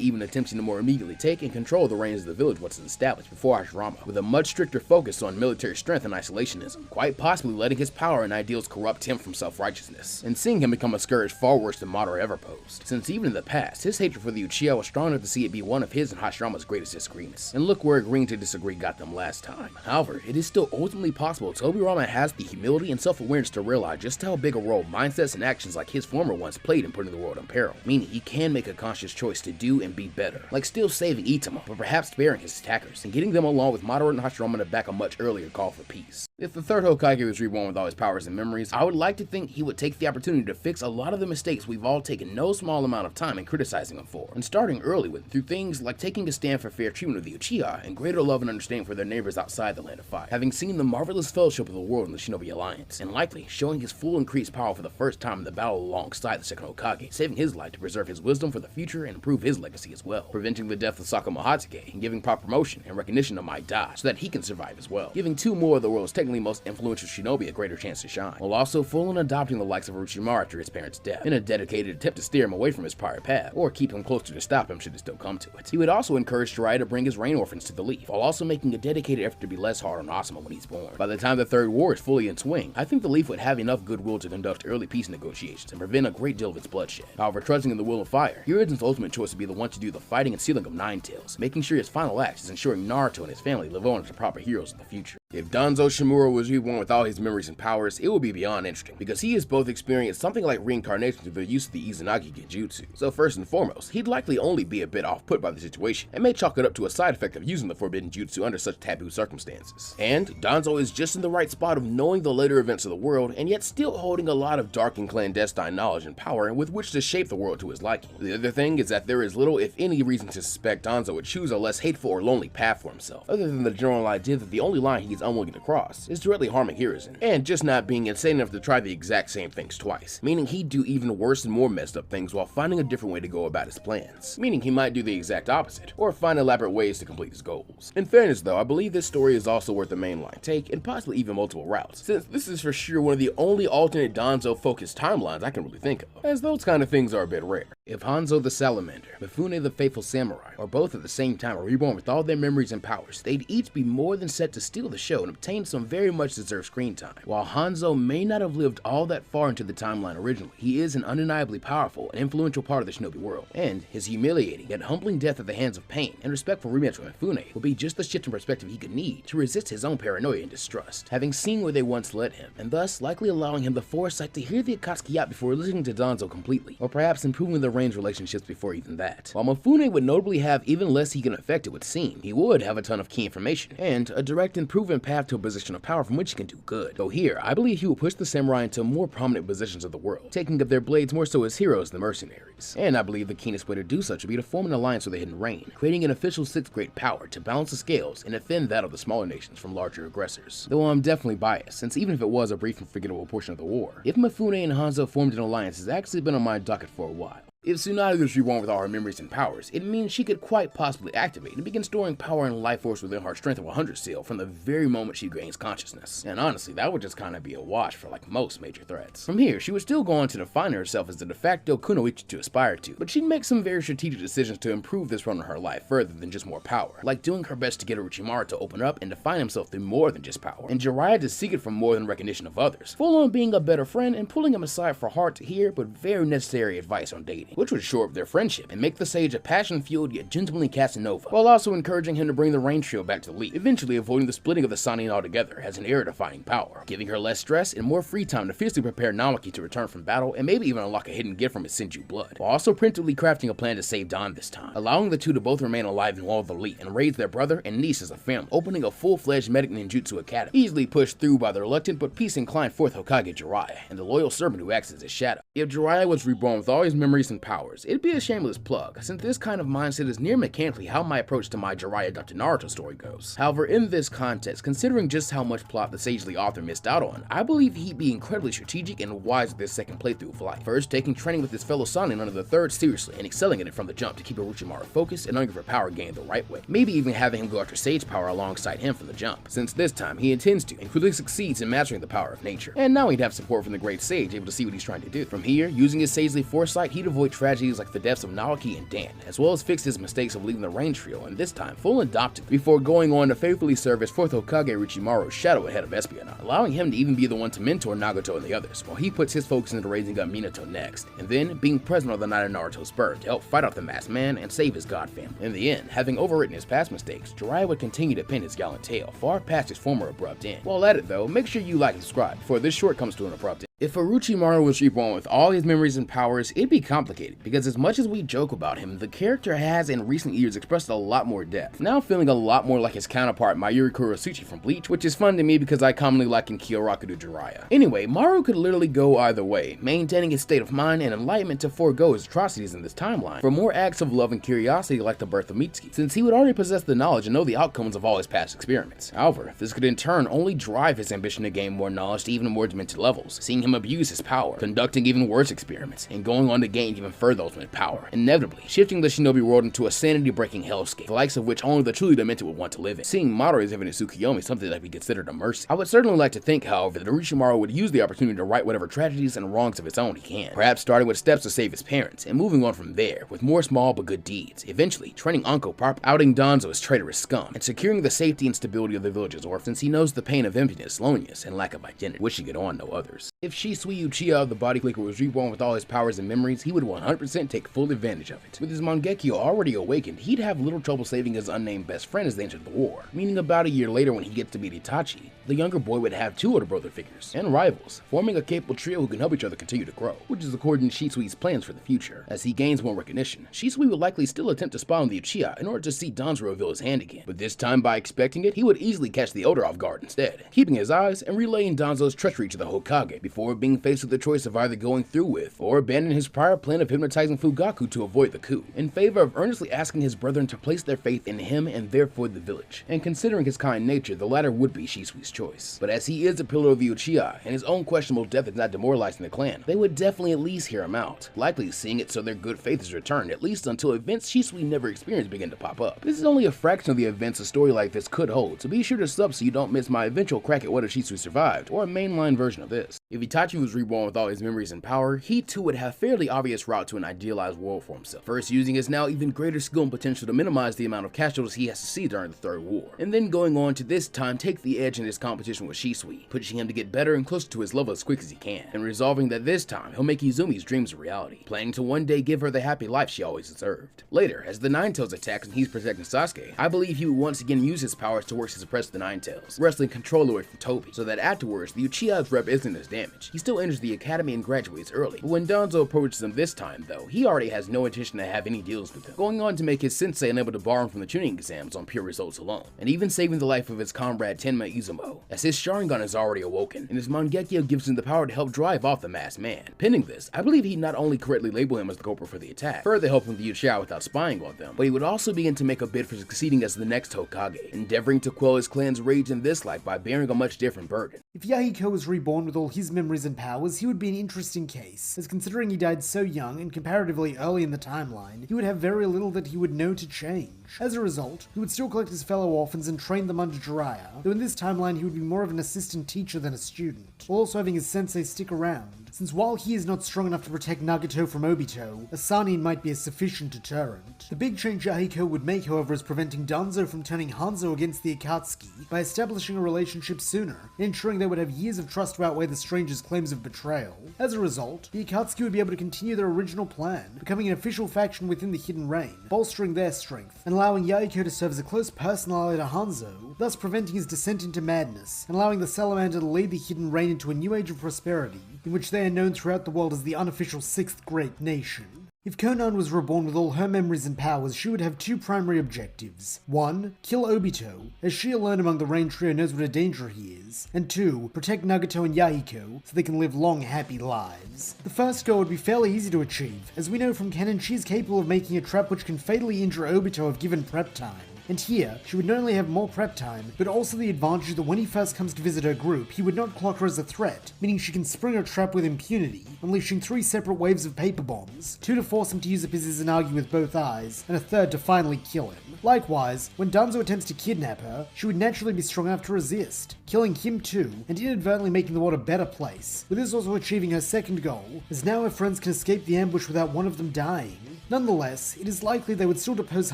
even attempting to more immediately take and control the reins of the village once it's established before Hashirama, with a much stricter focus on military strength and isolationism, quite possibly letting his power and ideals corrupt him from self-righteousness, and seeing him become a scourge far worse than Madara ever posed, since even in the past, his hatred for the Uchiha was strong enough to see it be one of his and Hashirama's greatest disagreements, and look where agreeing to disagree got them last time. However, it is still ultimately possible Tobirama has the humility and self-awareness to realize just how big a role mindsets and actions like his former ones played in putting the world in peril, meaning he can make a conscious choice to do and be better, like still saving Itama, but perhaps sparing his attackers, and getting them along with Madara and Hashirama to back a much earlier call for peace. If the 3rd Hokage was reborn with all his powers and memories, I would like to think he would take the opportunity to fix a lot of the mistakes we've all taken no small amount of time in criticizing him for, and starting early with through things like taking a stand for fair treatment of the Uchiha and greater love and understanding for their neighbors outside the Land of Fire, having seen the marvelous fellowship of the world in the Shinobi Alliance, and likely showing his full increased power for the first time in the battle alongside the 2nd Hokage, saving his life to preserve his wisdom for the future and improve his legacy as well, preventing the death of Sakuma Hatsuge and giving proper promotion and recognition to Mai Da so that he can survive as well, giving 2 more of the world's technically most influential shinobi a greater chance to shine, while also full on adopting the likes of Orochimaru after his parents' death, in a dedicated attempt to steer him away from his prior path, or keep him closer to stop him should it still come to it. He would also encourage Jiraiya to bring his rain orphans to the Leaf, while also making a dedicated effort to be less hard on Asuma when he's born. By the time the 3rd war is fully in swing, I think the Leaf would have enough goodwill to conduct early peace negotiations and prevent a great deal of its bloodshed. However, trusting in the will of fire, Hiruzen's ultimate choice would be the one to do the fighting and sealing of Nine Tails, making sure his final act is ensuring Naruto and his family live on as the proper heroes in the future. If Danzo Shimura was reborn with all his memories and powers, it would be beyond interesting, because he has both experienced something like reincarnation through the use of the Izanagi Genjutsu. So first and foremost, he'd likely only be a bit off-put by the situation, and may chalk it up to a side effect of using the forbidden jutsu under such taboo circumstances. And Danzo is just in the right spot of knowing the later events of the world, and yet still holding a lot of dark and clandestine knowledge and power with which to shape the world to his liking. The other thing is that there is little, if any, reason to suspect Danzo would choose a less hateful or lonely path for himself, other than the general idea that the only line he's unwilling to cross is directly harming Hiruzen, and just not being insane enough to try the exact same things twice, meaning he'd do even worse and more messed up things while finding a different way to go about his plans, meaning he might do the exact opposite, or find elaborate ways to complete his goals. In fairness though, I believe this story is also worth a mainline take, and possibly even multiple routes, since this is for sure one of the only alternate Danzo focused timelines I can really think of, as those kind of things are a bit rare. If Hanzo the Salamander, Mifune the Faithful Samurai, or both at the same time are reborn with all their memories and powers, they'd each be more than set to steal the show and obtain some very much deserved screen time. While Hanzo may not have lived all that far into the timeline originally, he is an undeniably powerful and influential part of the shinobi world, and his humiliating yet humbling death at the hands of Pain and respectful rematch with Mifune will be just the shift in perspective he could need to resist his own paranoia and distrust, having seen where they once led him, and thus likely allowing him the foresight to hear the Akatsuki out before listening to Danzo completely, or perhaps improving the range relationships before even that. While Mifune would notably have even less he can affect, it would seem, he would have a ton of key information, and a direct and proven path to a position of power from which he can do good. Though here, I believe he will push the samurai into more prominent positions of the world, taking up their blades more so as heroes than mercenaries. And I believe the keenest way to do such would be to form an alliance with the Hidden Reign, creating an official 6th grade power to balance the scales and defend that of the smaller nations from larger aggressors. Though I'm definitely biased, since even if it was a brief and forgettable portion of the war, if Mifune and Hanzo formed an alliance has actually been on my docket for a while. If Tsunade was reborn with all her memories and powers, it means she could quite possibly activate and begin storing power and life force within her strength of 100 seal from the very moment she gains consciousness. And honestly, that would just kinda be a wash for like most major threats. From here, she would still go on to define herself as the de facto kunoichi to aspire to, but she'd make some very strategic decisions to improve this run of her life further than just more power, like doing her best to get Orochimaru to open up and define himself through more than just power, and Jiraiya to seek it from more than recognition of others, full on being a better friend and pulling him aside for hard to hear but very necessary advice on dating, which would shore up their friendship and make the sage a passion-fueled yet gentlemanly Casanova, while also encouraging him to bring the Rain Trio back to the lead, eventually avoiding the splitting of the Sannin altogether as an era-defining power, giving her less stress and more free time to fiercely prepare Naoki to return from battle and maybe even unlock a hidden gift from his Senju blood, while also principally crafting a plan to save Don this time, allowing the two to both remain alive in Wall of the Elite and raise their brother and niece as a family, opening a full-fledged medic ninjutsu academy, easily pushed through by the reluctant but peace-inclined 4th Hokage Jiraiya, and the loyal servant who acts as his shadow. If Jiraiya was reborn with all his memories and powers, it'd be a shameless plug, since this kind of mindset is near mechanically how my approach to my Jiraiya Dr. Naruto story goes. However, in this context, considering just how much plot the sagely author missed out on, I believe he'd be incredibly strategic and wise with this second playthrough of life. First, taking training with his fellow Sannin under the 3rd seriously and excelling at it from the jump to keep Orochimaru focused and hungry for power gained the right way. Maybe even having him go after sage power alongside him from the jump, since this time he intends to and quickly succeeds in mastering the power of nature. And now he'd have support from the great sage able to see what he's trying to do. From here, using his sagely foresight, he'd avoid tragedies like the deaths of Naoki and Dan, as well as fix his mistakes of leaving the Rain Trio and this time full adopted before going on to faithfully serve as 4th Hokage Orochimaru's shadow ahead of espionage, allowing him to even be the one to mentor Nagato and the others, while he puts his focus into raising up Minato next, and then being present on the night of Naruto's birth to help fight off the masked man and save his god family. In the end, having overwritten his past mistakes, Jiraiya would continue to pin his gallant tale far past his former abrupt end. While at it though, make sure you like and subscribe before this short comes to an abrupt end. If Orochimaru was reborn with all his memories and powers, it'd be complicated, because as much as we joke about him, the character has in recent years expressed a lot more depth, now feeling a lot more like his counterpart Mayuri Kurosuchi from Bleach, which is fun to me because I commonly liken Kyoraku to Jiraiya. Anyway, Maru could literally go either way, maintaining his state of mind and enlightenment to forego his atrocities in this timeline for more acts of love and curiosity like the birth of Mitsuki, since he would already possess the knowledge and know the outcomes of all his past experiments. However, this could in turn only drive his ambition to gain more knowledge to even more demented levels, seeing him abuse his power, conducting even worse experiments, and going on to gain even further ultimate power, inevitably shifting the shinobi world into a sanity-breaking hellscape, the likes of which only the truly demented would want to live in. Seeing Madara's living in Tsukuyomi something that would be considered a mercy. I would certainly like to think, however, that Orochimaru would use the opportunity to right whatever tragedies and wrongs of his own he can, perhaps starting with steps to save his parents, and moving on from there, with more small but good deeds, eventually training Anko properly, outing Danzo as traitorous scum, and securing the safety and stability of the village's orphans. He knows the pain of emptiness, loneliness, and lack of identity, wishing it on no others. If Shisui Uchiha of the Body Clicker was reborn with all his powers and memories, he would 100% take full advantage of it. With his Mangekyo already awakened, he'd have little trouble saving his unnamed best friend as they entered the war, meaning about a year later when he gets to meet Itachi, the younger boy would have 2 older brother figures, and rivals, forming a capable trio who can help each other continue to grow, which is according to Shisui's plans for the future. As he gains more recognition, Shisui would likely still attempt to spy on the Uchiha in order to see Danzo reveal his hand again, but this time by expecting it, he would easily catch the elder off guard instead, keeping his eyes and relaying Danzo's treachery to the Hokage before being faced with the choice of either going through with or abandoning his prior plan of hypnotizing Fugaku to avoid the coup, in favor of earnestly asking his brethren to place their faith in him and therefore the village. And considering his kind nature, the latter would be Shisui's choice. But as he is a pillar of the Uchiha, and his own questionable death is not demoralizing the clan, they would definitely at least hear him out, likely seeing it so their good faith is returned, at least until events Shisui never experienced begin to pop up. This is only a fraction of the events a story like this could hold, so be sure to sub so you don't miss my eventual crack at what if Shisui survived, or a mainline version of this. If Itachi was reborn with all his memories and power, he too would have a fairly obvious route to an idealized world for himself. First, using his now even greater skill and potential to minimize the amount of casualties he has to see during the Third War, and then going on to this time take the edge in his competition with Shisui, pushing him to get better and closer to his level as quick as he can, and resolving that this time he'll make Izumi's dreams a reality, planning to one day give her the happy life she always deserved. Later, as the Nine Tails attacks and he's protecting Sasuke, I believe he would once again use his powers to work to suppress the Nine Tails, wresting control away from Toby, so that afterwards the Uchiha's rep isn't as damaged. He still enters the academy and graduates early, but when Danzo approaches him this time though, he already has no intention to have any deals with him, going on to make his sensei unable to bar him from the tuning exams on pure results alone, and even saving the life of his comrade Tenma Izumo, as his Sharingan is already awoken, and his Mangekyo gives him the power to help drive off the masked man. Pending this, I believe he'd not only correctly label him as the culprit for the attack, further helping the Uchiha without spying on them, but he would also begin to make a bid for succeeding as the next Hokage, endeavoring to quell his clan's rage in this life by bearing a much different burden. If Yahiko was reborn with all his memories and powers, he would be an interesting case, as considering he died so young and comparatively early in the timeline, he would have very little that he would know to change. As a result, he would still collect his fellow orphans and train them under Jiraiya, though in this timeline he would be more of an assistant teacher than a student, while also having his sensei stick around, since while he is not strong enough to protect Nagato from Obito, a Sannin might be a sufficient deterrent. The big change Yahiko would make, however, is preventing Danzo from turning Hanzo against the Akatsuki by establishing a relationship sooner, and ensuring they would have years of trust to outweigh the stranger's claims of betrayal. As a result, the Akatsuki would be able to continue their original plan, becoming an official faction within the Hidden Reign, bolstering their strength, and allowing Yahiko to serve as a close personal ally to Hanzo, thus preventing his descent into madness, and allowing the Salamander to lead the Hidden Reign into a new age of prosperity, in which they are known throughout the world as the unofficial Sixth Great Nation. If Konan was reborn with all her memories and powers, she would have two primary objectives. 1. Kill Obito, as she alone among the Rain Trio knows what a danger he is. And 2. Protect Nagato and Yahiko, so they can live long, happy lives. The first goal would be fairly easy to achieve, as we know from canon she is capable of making a trap which can fatally injure Obito if given prep time. And here, she would not only have more prep time, but also the advantage that when he first comes to visit her group, he would not clock her as a threat, meaning she can spring her trap with impunity, unleashing 3 separate waves of paper bombs, 2 to force him to use up his Izanagi with both eyes, and a 3rd to finally kill him. Likewise, when Danzo attempts to kidnap her, she would naturally be strong enough to resist, killing him too, and inadvertently making the world a better place, with this also achieving her second goal, as now her friends can escape the ambush without one of them dying. Nonetheless, it is likely they would still depose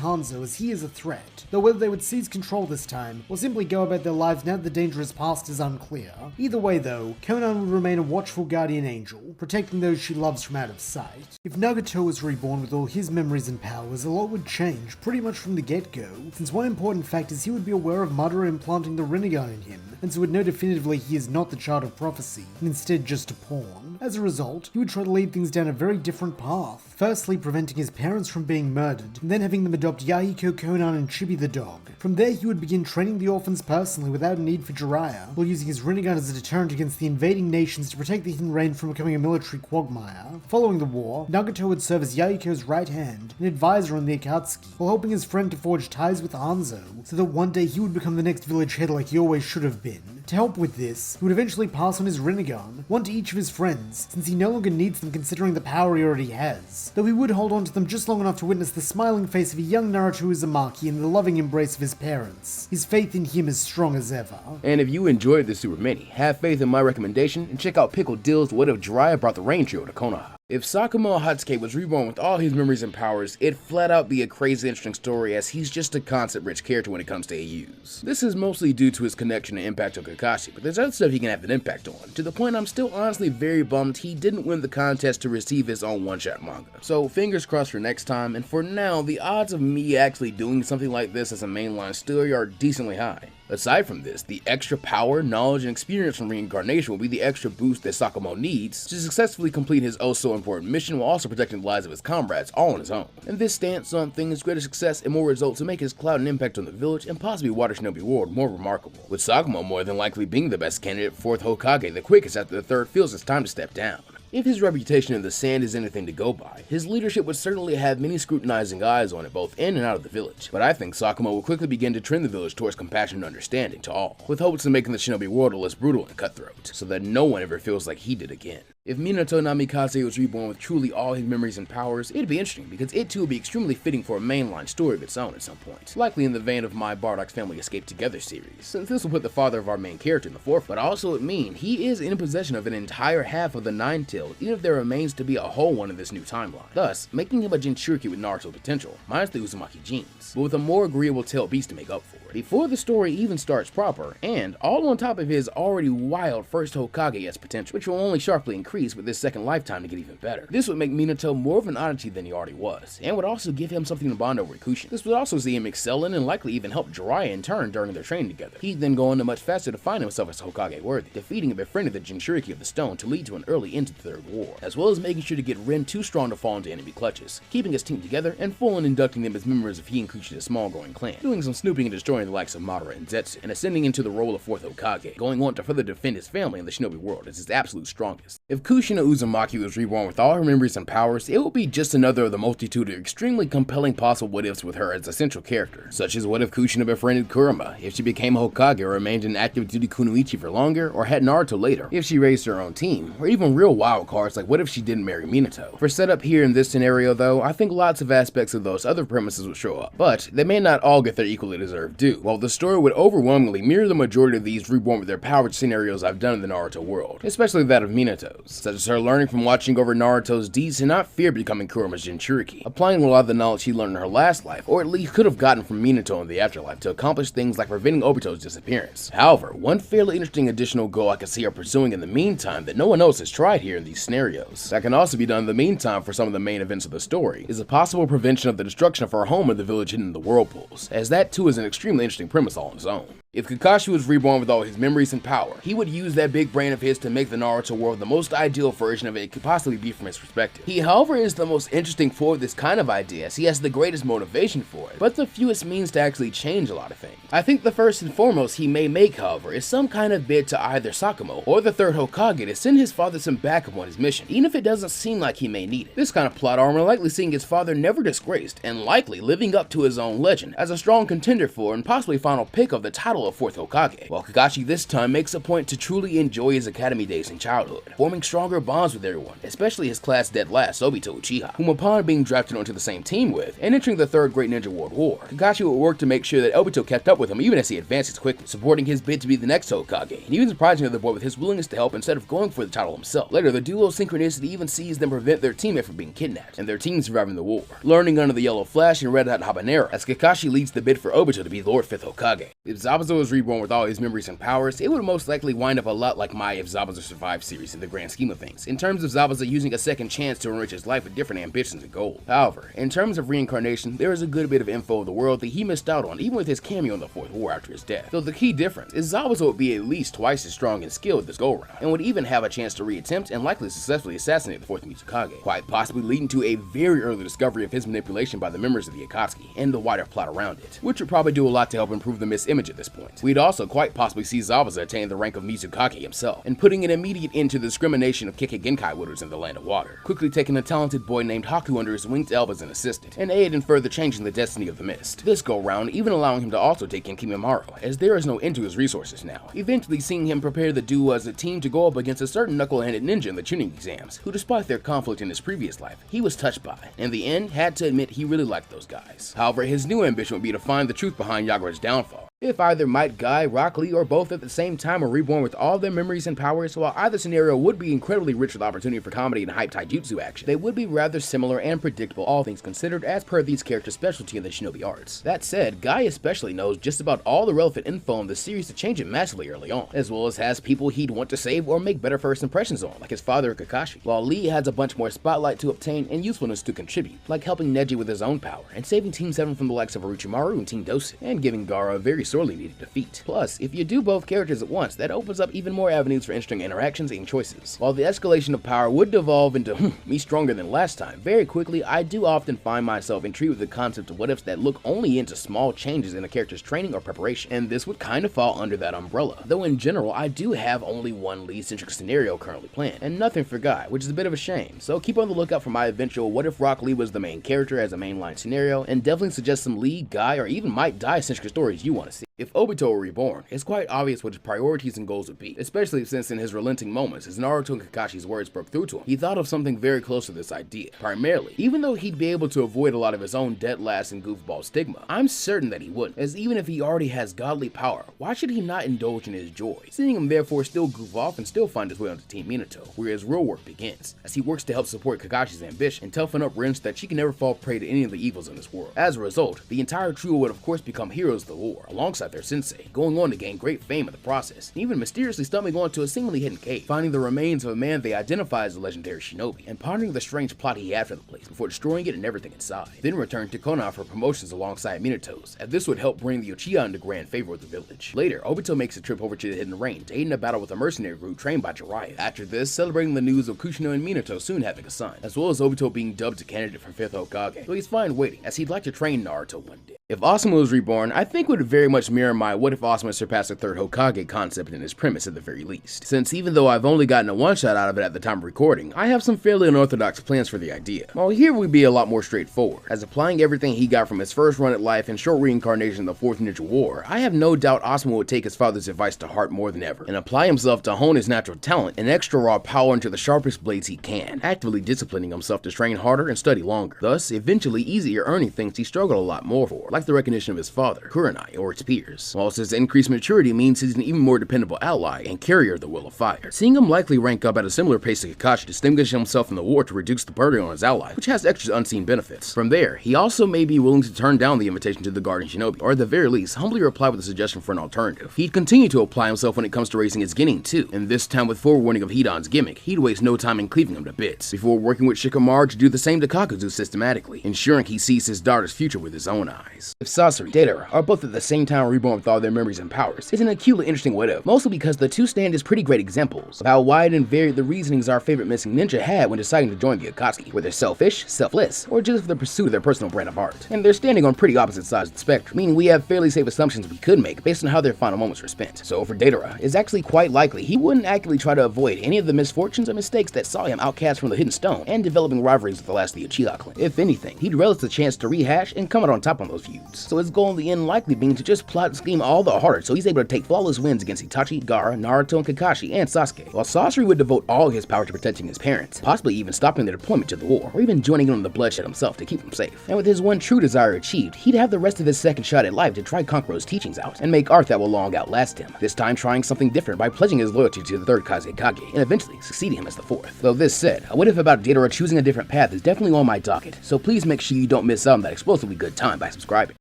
Hanzo as he is a threat, though whether they would seize control this time, or simply go about their lives now that the danger is past is unclear. Either way though, Konan would remain a watchful guardian angel, protecting those she loves from out of sight. If Nagato was reborn with all his memories and powers, a lot would change, pretty much from the get-go, since one important fact is he would be aware of Madara implanting the Rinnegan in him, and so would know definitively he is not the child of prophecy, and instead just a pawn. As a result, he would try to lead things down a very different path, firstly preventing his parents from being murdered, and then having them adopt Yahiko, Konan, and Chibi the dog. From there he would begin training the orphans personally without a need for Jiraiya, while using his Rinnegan as a deterrent against the invading nations to protect the Hidden Reign from becoming a military quagmire. Following the war, Nagato would serve as Yahiko's right hand, an advisor on the Akatsuki, while helping his friend to forge ties with Hanzo, so that one day he would become the next village head like he always should have been. To help with this, he would eventually pass on his Rinnegan, one to each of his friends, since he no longer needs them considering the power he already has, though he would hold on to them just long enough to witness the smiling face of a young Naruto Uzumaki and the loving embrace of his parents. His faith in him is strong as ever. And if you enjoyed this Super Mini, have faith in my recommendation and check out Pickle Dill's What If Jiraiya Brought the Rain Trio to Konoha. If Sakumo Hatsuki was reborn with all his memories and powers, it'd flat out be a crazy interesting story as he's just a concept-rich character when it comes to AUs. This is mostly due to his connection and impact on Kakashi, but there's other stuff he can have an impact on, to the point I'm still honestly very bummed he didn't win the contest to receive his own one-shot manga. So fingers crossed for next time, and for now, the odds of me actually doing something like this as a mainline story are decently high. Aside from this, the extra power, knowledge, and experience from reincarnation will be the extra boost that Sakumo needs to successfully complete his oh-so-important mission while also protecting the lives of his comrades all on his own. And this stance on things greater success and more results to make his clout and impact on the village and possibly Water Shinobi world more remarkable, with Sakumo more than likely being the best candidate for 4th Hokage the quickest after the 3rd feels it's time to step down. If his reputation in the sand is anything to go by, his leadership would certainly have many scrutinizing eyes on it both in and out of the village, but I think Sakumo will quickly begin to trend the village towards compassion and understanding to all, with hopes of making the shinobi world less brutal and cutthroat, so that no one ever feels like he did again. If Minato Namikaze was reborn with truly all his memories and powers, it'd be interesting because it too would be extremely fitting for a mainline story of its own at some point, likely in the vein of my Bardock's Family Escape Together series, since this will put the father of our main character in the forefront, but also would mean he is in possession of an entire half of the Nine-Tailed, even if there remains to be a whole one in this new timeline, thus making him a Jinchuriki with Naruto's potential, minus the Uzumaki genes, but with a more agreeable tail beast to make up for it, before the story even starts proper, and all on top of his already wild first Hokage-esque potential, which will only sharply increase with this second lifetime to get even better. This would make Minato more of an oddity than he already was, and would also give him something to bond over Hakusho. This would also see him excel in and likely even help Jiraiya in turn during their training together. He'd then go on to much faster to find himself as Hokage worthy, defeating and befriending the Jinchuriki of the Stone to lead to an early end to the Third War, as well as making sure to get Rin too strong to fall into enemy clutches, keeping his team together and full on inducting them as members of he and Kushi's small growing clan, doing some snooping and destroying the likes of Madara and Zetsu, and ascending into the role of fourth Hokage, going on to further defend his family in the shinobi world as his absolute strongest. If Kushina Uzumaki was reborn with all her memories and powers, it would be just another of the multitude of extremely compelling possible what-ifs with her as a central character, such as what if Kushina befriended Kurama, if she became Hokage or remained an active duty kunoichi for longer, or had Naruto later, if she raised her own team, or even real wild cards like what if she didn't marry Minato. For setup here in this scenario though, I think lots of aspects of those other premises would show up, but they may not all get their equally deserved due. While the story would overwhelmingly mirror the majority of these reborn with their powered scenarios I've done in the Naruto world, especially that of Minato's, such as her learning from watching over Naruto's deeds to not fear becoming Kurama's Jinchuriki, applying a lot of the knowledge she learned in her last life, or at least could have gotten from Minato in the afterlife to accomplish things like preventing Obito's disappearance. However, one fairly interesting additional goal I can see her pursuing in the meantime that no one else has tried here in these scenarios, that can also be done in the meantime for some of the main events of the story, is a possible prevention of the destruction of her home in the village hidden in the whirlpools, as that too is an extremely interesting premise all on its own. If Kakashi was reborn with all his memories and power, he would use that big brain of his to make the Naruto world the most ideal version of it could possibly be from his perspective. He, however, is the most interesting for this kind of idea as he has the greatest motivation for it, but the fewest means to actually change a lot of things. I think the first and foremost he may make, however, is some kind of bid to either Sakamoto or the third Hokage to send his father some backup on his mission, even if it doesn't seem like he may need it. This kind of plot armor likely seeing his father never disgraced, and likely living up to his own legend as a strong contender for and possibly final pick of the title of fourth Hokage. While Kakashi this time makes a point to truly enjoy his academy days in childhood, forming stronger bonds with everyone, especially his class dead last Obito Uchiha, whom upon being drafted onto the same team with, and entering the Third Great Ninja World War, Kakashi would work to make sure that Obito kept up with him even as he advances quickly, supporting his bid to be the next Hokage, and even surprising the boy with his willingness to help instead of going for the title himself. Later, the duo synchronicity even sees them prevent their teammate from being kidnapped, and their team surviving the war, learning under the Yellow Flash and Red Hot Habanero, as Kakashi leads the bid for Obito to be Lord 5th Hokage. If Zabuza was reborn with all his memories and powers, it would most likely wind up a lot like my If Zabuza Survived series in the grand scheme of things, in terms of Zabuza using a second chance to enrich his life with different ambitions and goals. However, in terms of reincarnation, there is a good bit of info of the world that he missed out on even with his cameo in the Fourth War after his death, though the key difference is Zabuza would be at least twice as strong and skilled this go-round, and would even have a chance to reattempt and likely successfully assassinate the 4th Mizukage, quite possibly leading to a very early discovery of his manipulation by the members of the Akatsuki, and the wider plot around it, which would probably do a lot to help improve the Mist image at this point. We'd also quite possibly see Zabuza attain the rank of Mizukage himself, and putting an immediate end to the discrimination of Kekkei Genkai wielders in the Land of Water, quickly taking a talented boy named Haku under his winged elbow as an assistant, and aid in further changing the destiny of the Mist. This go-round even allowing him to also take Genki Mimaro, as there is no end to his resources now, eventually seeing him prepare the duo as a team to go up against a certain knuckle-handed ninja in the tuning exams, who despite their conflict in his previous life, he was touched by, and in the end had to admit he really liked those guys. However, his new ambition would be to find the truth behind Yagura's downfall. If either Might Guy, Rock Lee, or both at the same time are reborn with all their memories and powers, while either scenario would be incredibly rich with opportunity for comedy and hype taijutsu action, they would be rather similar and predictable all things considered as per these characters' specialty in the shinobi arts. That said, Guy especially knows just about all the relevant info in the series to change it massively early on, as well as has people he'd want to save or make better first impressions on, like his father Kakashi, while Lee has a bunch more spotlight to obtain and usefulness to contribute, like helping Neji with his own power, and saving Team 7 from the likes of Orochimaru and Team Dose, and giving Gaara a very sorely needed defeat. Plus, if you do both characters at once, that opens up even more avenues for interesting interactions and choices. While the escalation of power would devolve into me stronger than last time, very quickly I do often find myself intrigued with the concept of what ifs that look only into small changes in a character's training or preparation, and this would kind of fall under that umbrella, though in general I do have only one lead-centric scenario currently planned, and nothing for Guy, which is a bit of a shame, so keep on the lookout for my eventual What If Rock Lee was the main character as a mainline scenario, and definitely suggest some Lee, Guy, or even Might Die centric stories you want to see. If Obito were reborn, it's quite obvious what his priorities and goals would be, especially since in his relenting moments, as Naruto and Kakashi's words broke through to him, he thought of something very close to this idea. Primarily, even though he'd be able to avoid a lot of his own dead-last and goofball stigma, I'm certain that he wouldn't, as even if he already has godly power, why should he not indulge in his joy, seeing him therefore still goof off and still find his way onto Team Minato, where his real work begins, as he works to help support Kakashi's ambition and toughen up Rin so that she can never fall prey to any of the evils in this world. As a result, the entire trio would of course become heroes of the war, alongside their sensei, going on to gain great fame in the process, and even mysteriously stumbling onto a seemingly hidden cave, finding the remains of a man they identify as a legendary shinobi, and pondering the strange plot he had for the place before destroying it and everything inside. Then return to Konoha for promotions alongside Minato's, as this would help bring the Uchiha into grand favor with the village. Later, Obito makes a trip over to the Hidden Rain to aid in a battle with a mercenary group trained by Jiraiya. After this, celebrating the news of Kushino and Minato soon having a son, as well as Obito being dubbed a candidate for 5th Hokage, so he's fine waiting, as he'd like to train Naruto one day. If Asuma was reborn, I think it would very much mirror my what if Asuma surpassed the 3rd Hokage concept in its premise at the very least, since even though I've only gotten a one-shot out of it at the time of recording, I have some fairly unorthodox plans for the idea. While here we'd be a lot more straightforward, as applying everything he got from his first run at life and short reincarnation in the 4th Ninja War, I have no doubt Asuma would take his father's advice to heart more than ever, and apply himself to hone his natural talent and extra raw power into the sharpest blades he can, actively disciplining himself to train harder and study longer, thus eventually easier earning things he struggled a lot more for, like the recognition of his father, Kurenai, or its peers, whilst his increased maturity means he's an even more dependable ally and carrier of the Will of Fire, seeing him likely rank up at a similar pace to Kakashi, distinguishing himself in the war to reduce the burden on his ally, which has extra unseen benefits. From there, he also may be willing to turn down the invitation to the Guardian Shinobi, or at the very least, humbly reply with a suggestion for an alternative. He'd continue to apply himself when it comes to raising his Genin too, and this time with forewarning of Hidan's gimmick, he'd waste no time in cleaving him to bits, before working with Shikamaru to do the same to Kakuzu systematically, ensuring he sees his daughter's future with his own eyes. If Sasori, Tora are both at the same time reborn with all their memories and powers, it's an acutely interesting what if, mostly because the two stand as pretty great examples of how wide and varied the reasonings our favorite missing ninja had when deciding to join the Akatsuki, whether selfish, selfless, or just for the pursuit of their personal brand of art. And they're standing on pretty opposite sides of the spectrum, meaning we have fairly safe assumptions we could make based on how their final moments were spent. So for Tora, it's actually quite likely he wouldn't actively try to avoid any of the misfortunes or mistakes that saw him outcast from the Hidden Stone and developing rivalries with the last of the Uchiha clan. If anything, he'd relish the chance to rehash and come out on top on those feuds. So his goal in the end likely being to just plot and scheme all the harder so he's able to take flawless wins against Itachi, Gaara, Naruto, and Kakashi, and Sasuke, while Sasori would devote all his power to protecting his parents, possibly even stopping their deployment to the war, or even joining in on the bloodshed himself to keep them safe. And with his one true desire achieved, he'd have the rest of his second shot at life to try Kankuro's teachings out, and make art that will long outlast him, this time trying something different by pledging his loyalty to the 3rd Kazekage, and eventually succeeding him as the 4th. Though this said, a what if about Tora choosing a different path is definitely on my docket, so please make sure you don't miss out on that explosively good time by subscribing.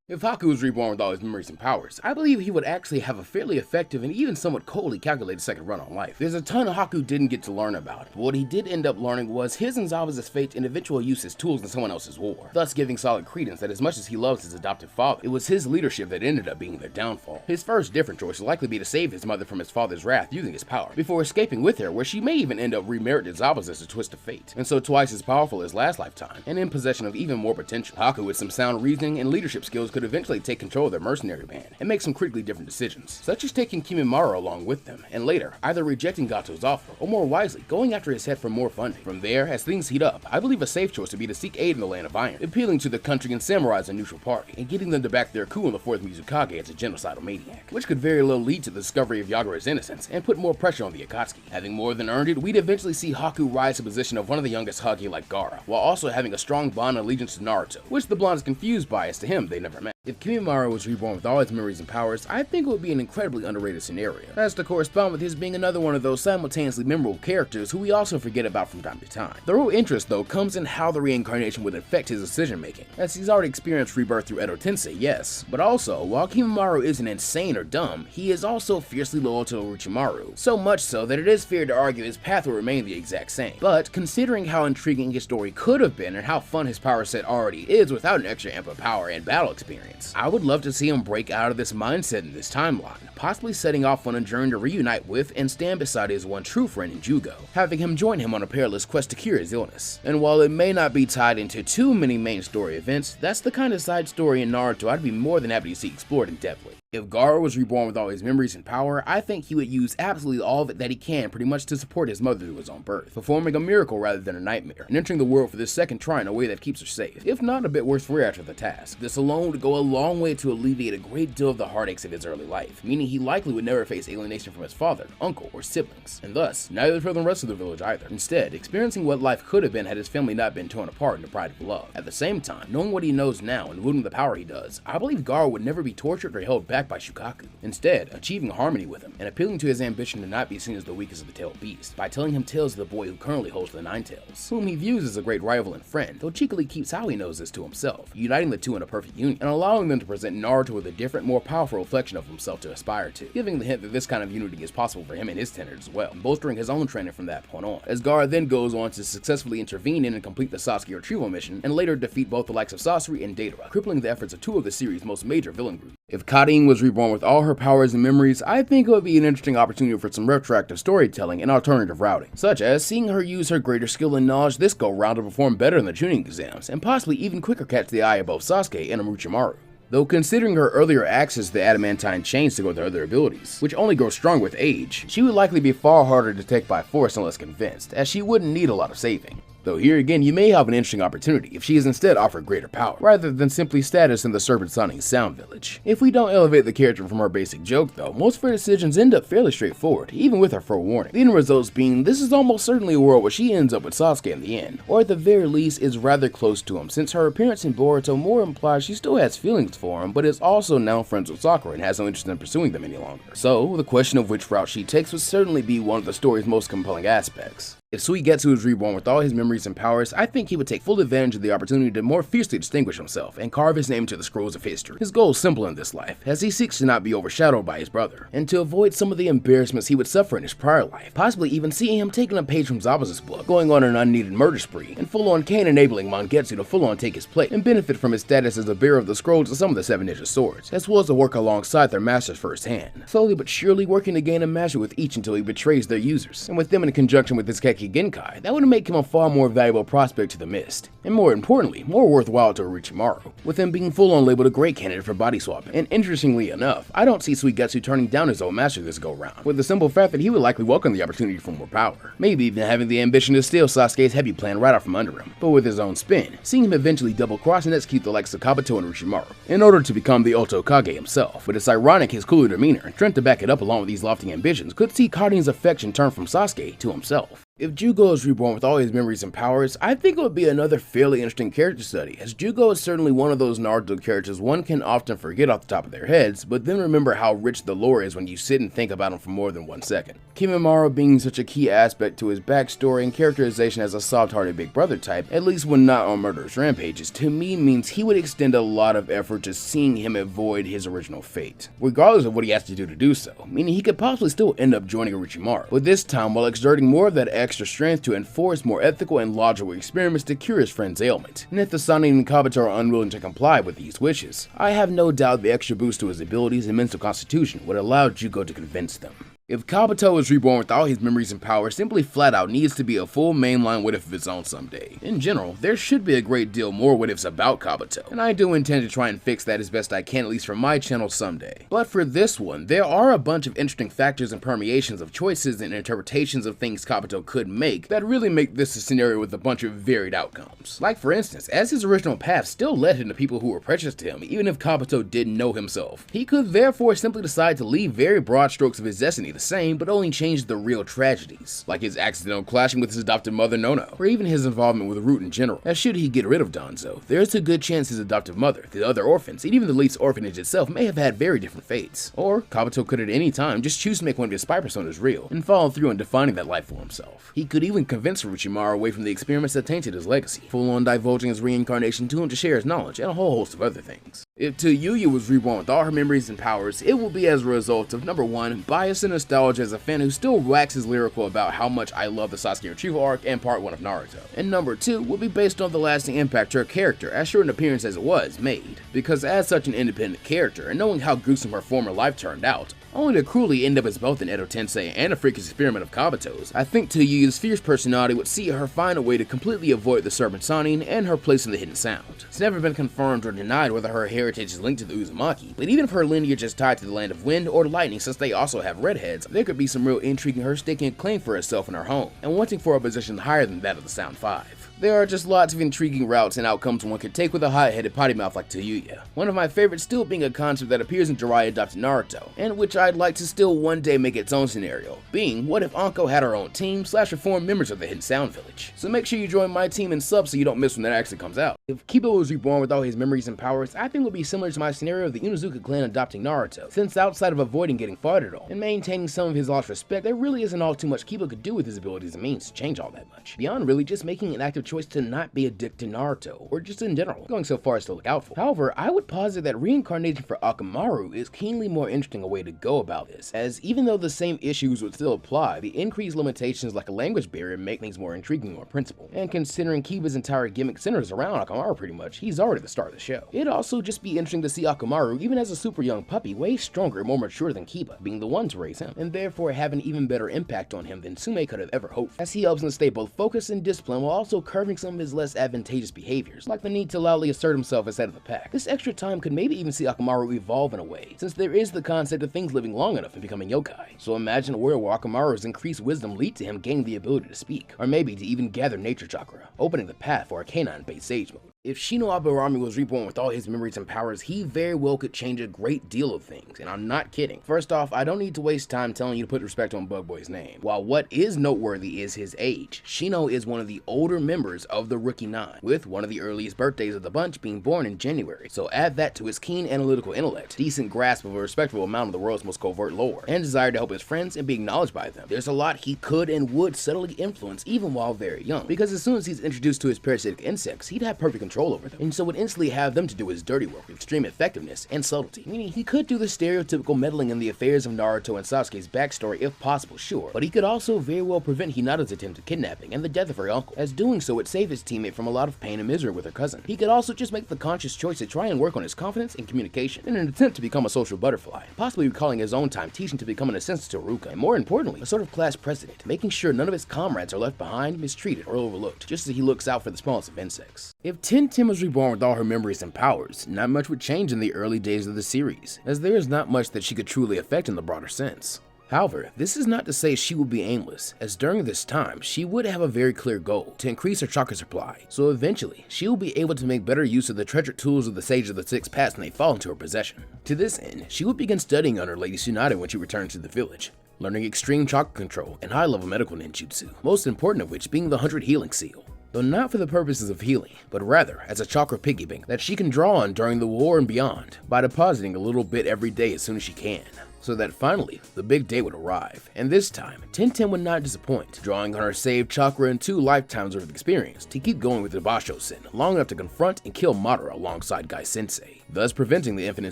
If Haku was reborn with all his memories and powers, I believe he would actually have a fairly effective and even somewhat coldly calculated second run on life. There's a ton Haku didn't get to learn about, but what he did end up learning was his and Zabuza's fate and eventual use as tools in someone else's war, thus giving solid credence that as much as he loves his adopted father, it was his leadership that ended up being their downfall. His first different choice would likely be to save his mother from his father's wrath using his power, before escaping with her, where she may even end up remerited Zabuza as a twist of fate, and so twice as powerful as last lifetime, and in possession of even more potential. Haku with some sound reasoning and leadership skills could eventually take control of their mercenary band, and make some critically different decisions, such as taking Kimimaro along with them, and later, either rejecting Gato's offer, or more wisely, going after his head for more funding. From there, as things heat up, I believe a safe choice would be to seek aid in the Land of Iron, appealing to the country and samurai as a neutral party, and getting them to back their coup on the 4th Mizukage as a genocidal maniac, which could very well lead to the discovery of Yagura's innocence, and put more pressure on the Akatsuki. Having more than earned it, we'd eventually see Haku rise to the position of one of the youngest Hage like Gaara, while also having a strong bond and allegiance to Naruto, which the blonde is confused by as to him they never met. If Kimimaro was reborn with all his memories and powers, I think it would be an incredibly underrated scenario, as to correspond with his being another one of those simultaneously memorable characters who we also forget about from time to time. The real interest, though, comes in how the reincarnation would affect his decision making, as he's already experienced rebirth through Edo Tensei, yes, but also, while Kimimaro isn't insane or dumb, he is also fiercely loyal to Orochimaru, so much so that it is fair to argue his path will remain the exact same. But considering how intriguing his story could have been and how fun his power set already is without an extra amp of power and battle experience, I would love to see him break out of this mindset in this timeline, possibly setting off on a journey to reunite with and stand beside his one true friend in Jugo, having him join him on a perilous quest to cure his illness. And while it may not be tied into too many main story events, that's the kind of side story in Naruto I'd be more than happy to see explored in depthly. If Gaara was reborn with all his memories and power, I think he would use absolutely all of it that he can pretty much to support his mother through his own birth, performing a miracle rather than a nightmare, and entering the world for this second try in a way that keeps her safe, if not a bit worse for her after the task. This alone would go a long way to alleviate a great deal of the heartaches of his early life, meaning he likely would never face alienation from his father, uncle, or siblings, and thus, neither for the rest of the village either. Instead, experiencing what life could have been had his family not been torn apart and deprived of love. At the same time, knowing what he knows now and wielding the power he does, I believe Gaara would never be tortured or held back by Shukaku. Instead, achieving harmony with him, and appealing to his ambition to not be seen as the weakest of the tailed beast, by telling him tales of the boy who currently holds the Nine Tails, whom he views as a great rival and friend, though cheekily keeps how he knows this to himself, uniting the two in a perfect union, and allowing them to present Naruto with a different, more powerful reflection of himself to aspire to, giving the hint that this kind of unity is possible for him and his tenor as well, and bolstering his own training from that point on, as Gaara then goes on to successfully intervene in and complete the Sasuke retrieval mission, and later defeat both the likes of Sasori and Tora, crippling the efforts of two of the series' most major villain groups. If Karin was reborn with all her powers and memories, I think it would be an interesting opportunity for some retroactive storytelling and alternative routing, such as seeing her use her greater skill and knowledge this go round to perform better in the tuning exams, and possibly even quicker catch the eye of both Sasuke and Orochimaru. Though considering her earlier access to the adamantine chains to go with her other abilities, which only grow strong with age, she would likely be far harder to take by force unless convinced, as she wouldn't need a lot of saving. Though here again, you may have an interesting opportunity if she is instead offered greater power, rather than simply status in the Serpent Sounding Sound Village. If we don't elevate the character from her basic joke though, most of her decisions end up fairly straightforward, even with her forewarning. The end results being, this is almost certainly a world where she ends up with Sasuke in the end, or at the very least is rather close to him, since her appearance in Boruto more implies she still has feelings for him, but is also now friends with Sakura and has no interest in pursuing them any longer. So, the question of which route she takes would certainly be one of the story's most compelling aspects. If Suigetsu is reborn with all his memories and powers, I think he would take full advantage of the opportunity to more fiercely distinguish himself and carve his name to the scrolls of history. His goal is simple in this life, as he seeks to not be overshadowed by his brother, and to avoid some of the embarrassments he would suffer in his prior life, possibly even seeing him taking a page from Zabuza's book, going on an unneeded murder spree, and full-on Kane enabling Mangetsu to full-on take his place, and benefit from his status as the bearer of the scrolls of some of the Seven Ninja Swords, as well as to work alongside their masters firsthand, slowly but surely working to gain a mastery with each until he betrays their users, and with them in conjunction with his Keki Genkai, that would make him a far more valuable prospect to the Mist, and more importantly, more worthwhile to Orochimaru, with him being full-on labeled a great candidate for body swapping. And interestingly enough, I don't see Suigetsu turning down his own master this go-round, with the simple fact that he would likely welcome the opportunity for more power, maybe even having the ambition to steal Sasuke's heavy plan right out from under him, but with his own spin, seeing him eventually double-cross and execute the likes of Kabuto and Orochimaru, in order to become the Otokage himself. But it's ironic his cooler demeanor, and strength to back it up along with these lofty ambitions, could see Karin's affection turn from Sasuke to himself. If Jugo is reborn with all his memories and powers, I think it would be another fairly interesting character study, as Jugo is certainly one of those Naruto characters one can often forget off the top of their heads, but then remember how rich the lore is when you sit and think about him for more than 1 second. Kimimaro being such a key aspect to his backstory and characterization as a soft-hearted big brother type, at least when not on murderous rampages, to me means he would extend a lot of effort to seeing him avoid his original fate, regardless of what he has to do so, meaning he could possibly still end up joining Orochimaru, but this time while exerting more of that extra strength to enforce more ethical and logical experiments to cure his friend's ailment. And if the Sannin and Kabuto are unwilling to comply with these wishes, I have no doubt the extra boost to his abilities and mental constitution would allow Jugo to convince them. If Kabuto is reborn with all his memories and powers, simply flat out needs to be a full mainline what if of its own someday. In general, there should be a great deal more what ifs about Kabuto, and I do intend to try and fix that as best I can, at least for my channel someday. But for this one, there are a bunch of interesting factors and permeations of choices and interpretations of things Kabuto could make that really make this a scenario with a bunch of varied outcomes. Like for instance, as his original path still led him to people who were precious to him, even if Kabuto didn't know himself. He could therefore simply decide to leave very broad strokes of his destiny the same, but only change the real tragedies, like his accidental clashing with his adopted mother Nono, or even his involvement with Root in general, as should he get rid of Danzo, there's a good chance his adoptive mother, the other orphans, and even the Leaf's orphanage itself may have had very different fates. Or Kabuto could at any time just choose to make one of his spy personas real, and follow through in defining that life for himself. He could even convince Orochimaru away from the experiments that tainted his legacy, full on divulging his reincarnation to him to share his knowledge, and a whole host of other things. If Yuya was reborn with all her memories and powers, it will be as a result of number 1, bias and nostalgia as a fan who still waxes lyrical about how much I love the Sasuke retrieval arc and part 1 of Naruto. And number 2 will be based on the lasting impact her character, as short an appearance as it was, made. Because as such an independent character, and knowing how gruesome her former life turned out, only to cruelly end up as both an Edo Tensei and a freakish experiment of Kabuto's. I think Toyuya's fierce personality would see her find a way to completely avoid the Serpent Signing and her place in the Hidden Sound. It's never been confirmed or denied whether her heritage is linked to the Uzumaki, but even if her lineage is tied to the Land of Wind or Lightning, since they also have redheads, there could be some real intrigue in her staking a claim for herself in her home, and wanting for a position higher than that of the Sound 5. There are just lots of intriguing routes and outcomes one could take with a hot-headed potty mouth like Toyuya. One of my favorites still being a concept that appears in Jiraiya adopted Naruto, and which I'd like to still one day make its own scenario, being what if Anko had her own team / reformed members of the Hidden Sound Village. So make sure you join my team and sub so you don't miss when that actually comes out. If Kiba was reborn with all his memories and powers, I think it would be similar to my scenario of the Unozuka clan adopting Naruto, since outside of avoiding getting fought on and maintaining some of his lost respect, there really isn't all too much Kiba could do with his abilities and means to change all that much, beyond really just making an active choice to not be addicted to Naruto, or just in general, going so far as to look out for. However, I would posit that reincarnation for Akamaru is keenly more interesting a way to go about this, as even though the same issues would still apply, the increased limitations like a language barrier make things more intriguing on principle, and considering Kiba's entire gimmick centers around Akamaru pretty much, he's already the star of the show. It'd also just be interesting to see Akamaru, even as a super young puppy, way stronger and more mature than Kiba, being the one to raise him, and therefore have an even better impact on him than Tsume could have ever hoped, as he helps him stay both focused and disciplined while also curbing some of his less advantageous behaviors, like the need to loudly assert himself as head of the pack. This extra time could maybe even see Akamaru evolve in a way, since there is the concept of things living long enough and becoming yokai. So imagine a world where Akamaru's increased wisdom lead to him gaining the ability to speak, or maybe to even gather nature chakra, opening the path for a canine-based sage mode. If Shino Aburami was reborn with all his memories and powers, he very well could change a great deal of things, and I'm not kidding. First off, I don't need to waste time telling you to put respect on Bug Boy's name. While what is noteworthy is his age. Shino is one of the older members of the Rookie Nine, with one of the earliest birthdays of the bunch being born in January, so add that to his keen analytical intellect, decent grasp of a respectable amount of the world's most covert lore, and desire to help his friends and be acknowledged by them. There's a lot he could and would subtly influence even while very young, because as soon as he's introduced to his parasitic insects, he'd have perfect control over them, and so would instantly have them to do his dirty work with extreme effectiveness and subtlety, meaning he could do the stereotypical meddling in the affairs of Naruto and Sasuke's backstory if possible, sure, but he could also very well prevent Hinata's attempted kidnapping and the death of her uncle, as doing so would save his teammate from a lot of pain and misery with her cousin. He could also just make the conscious choice to try and work on his confidence and communication in an attempt to become a social butterfly, possibly recalling his own time teaching to become an assistant to Ruka, and more importantly, a sort of class president, making sure none of his comrades are left behind, mistreated, or overlooked, just as he looks out for the smallest of insects. If Tintin was reborn with all her memories and powers, not much would change in the early days of the series, as there is not much that she could truly affect in the broader sense. However, this is not to say she will be aimless, as during this time, she would have a very clear goal, to increase her chakra supply, so eventually, she will be able to make better use of the treasured tools of the Sage of the Six Paths when they fall into her possession. To this end, she would begin studying under Lady Tsunade when she returns to the village, learning extreme chakra control and high-level medical ninjutsu, most important of which being the 100 Healing Seal. Though not for the purposes of healing, but rather as a chakra piggy bank that she can draw on during the war and beyond, by depositing a little bit every day as soon as she can, so that finally, the big day would arrive, and this time, Tintin would not disappoint, drawing on her saved chakra and 2 lifetimes worth of experience to keep going with the Basho-sen, long enough to confront and kill Madara alongside Gai Sensei, thus preventing the infinite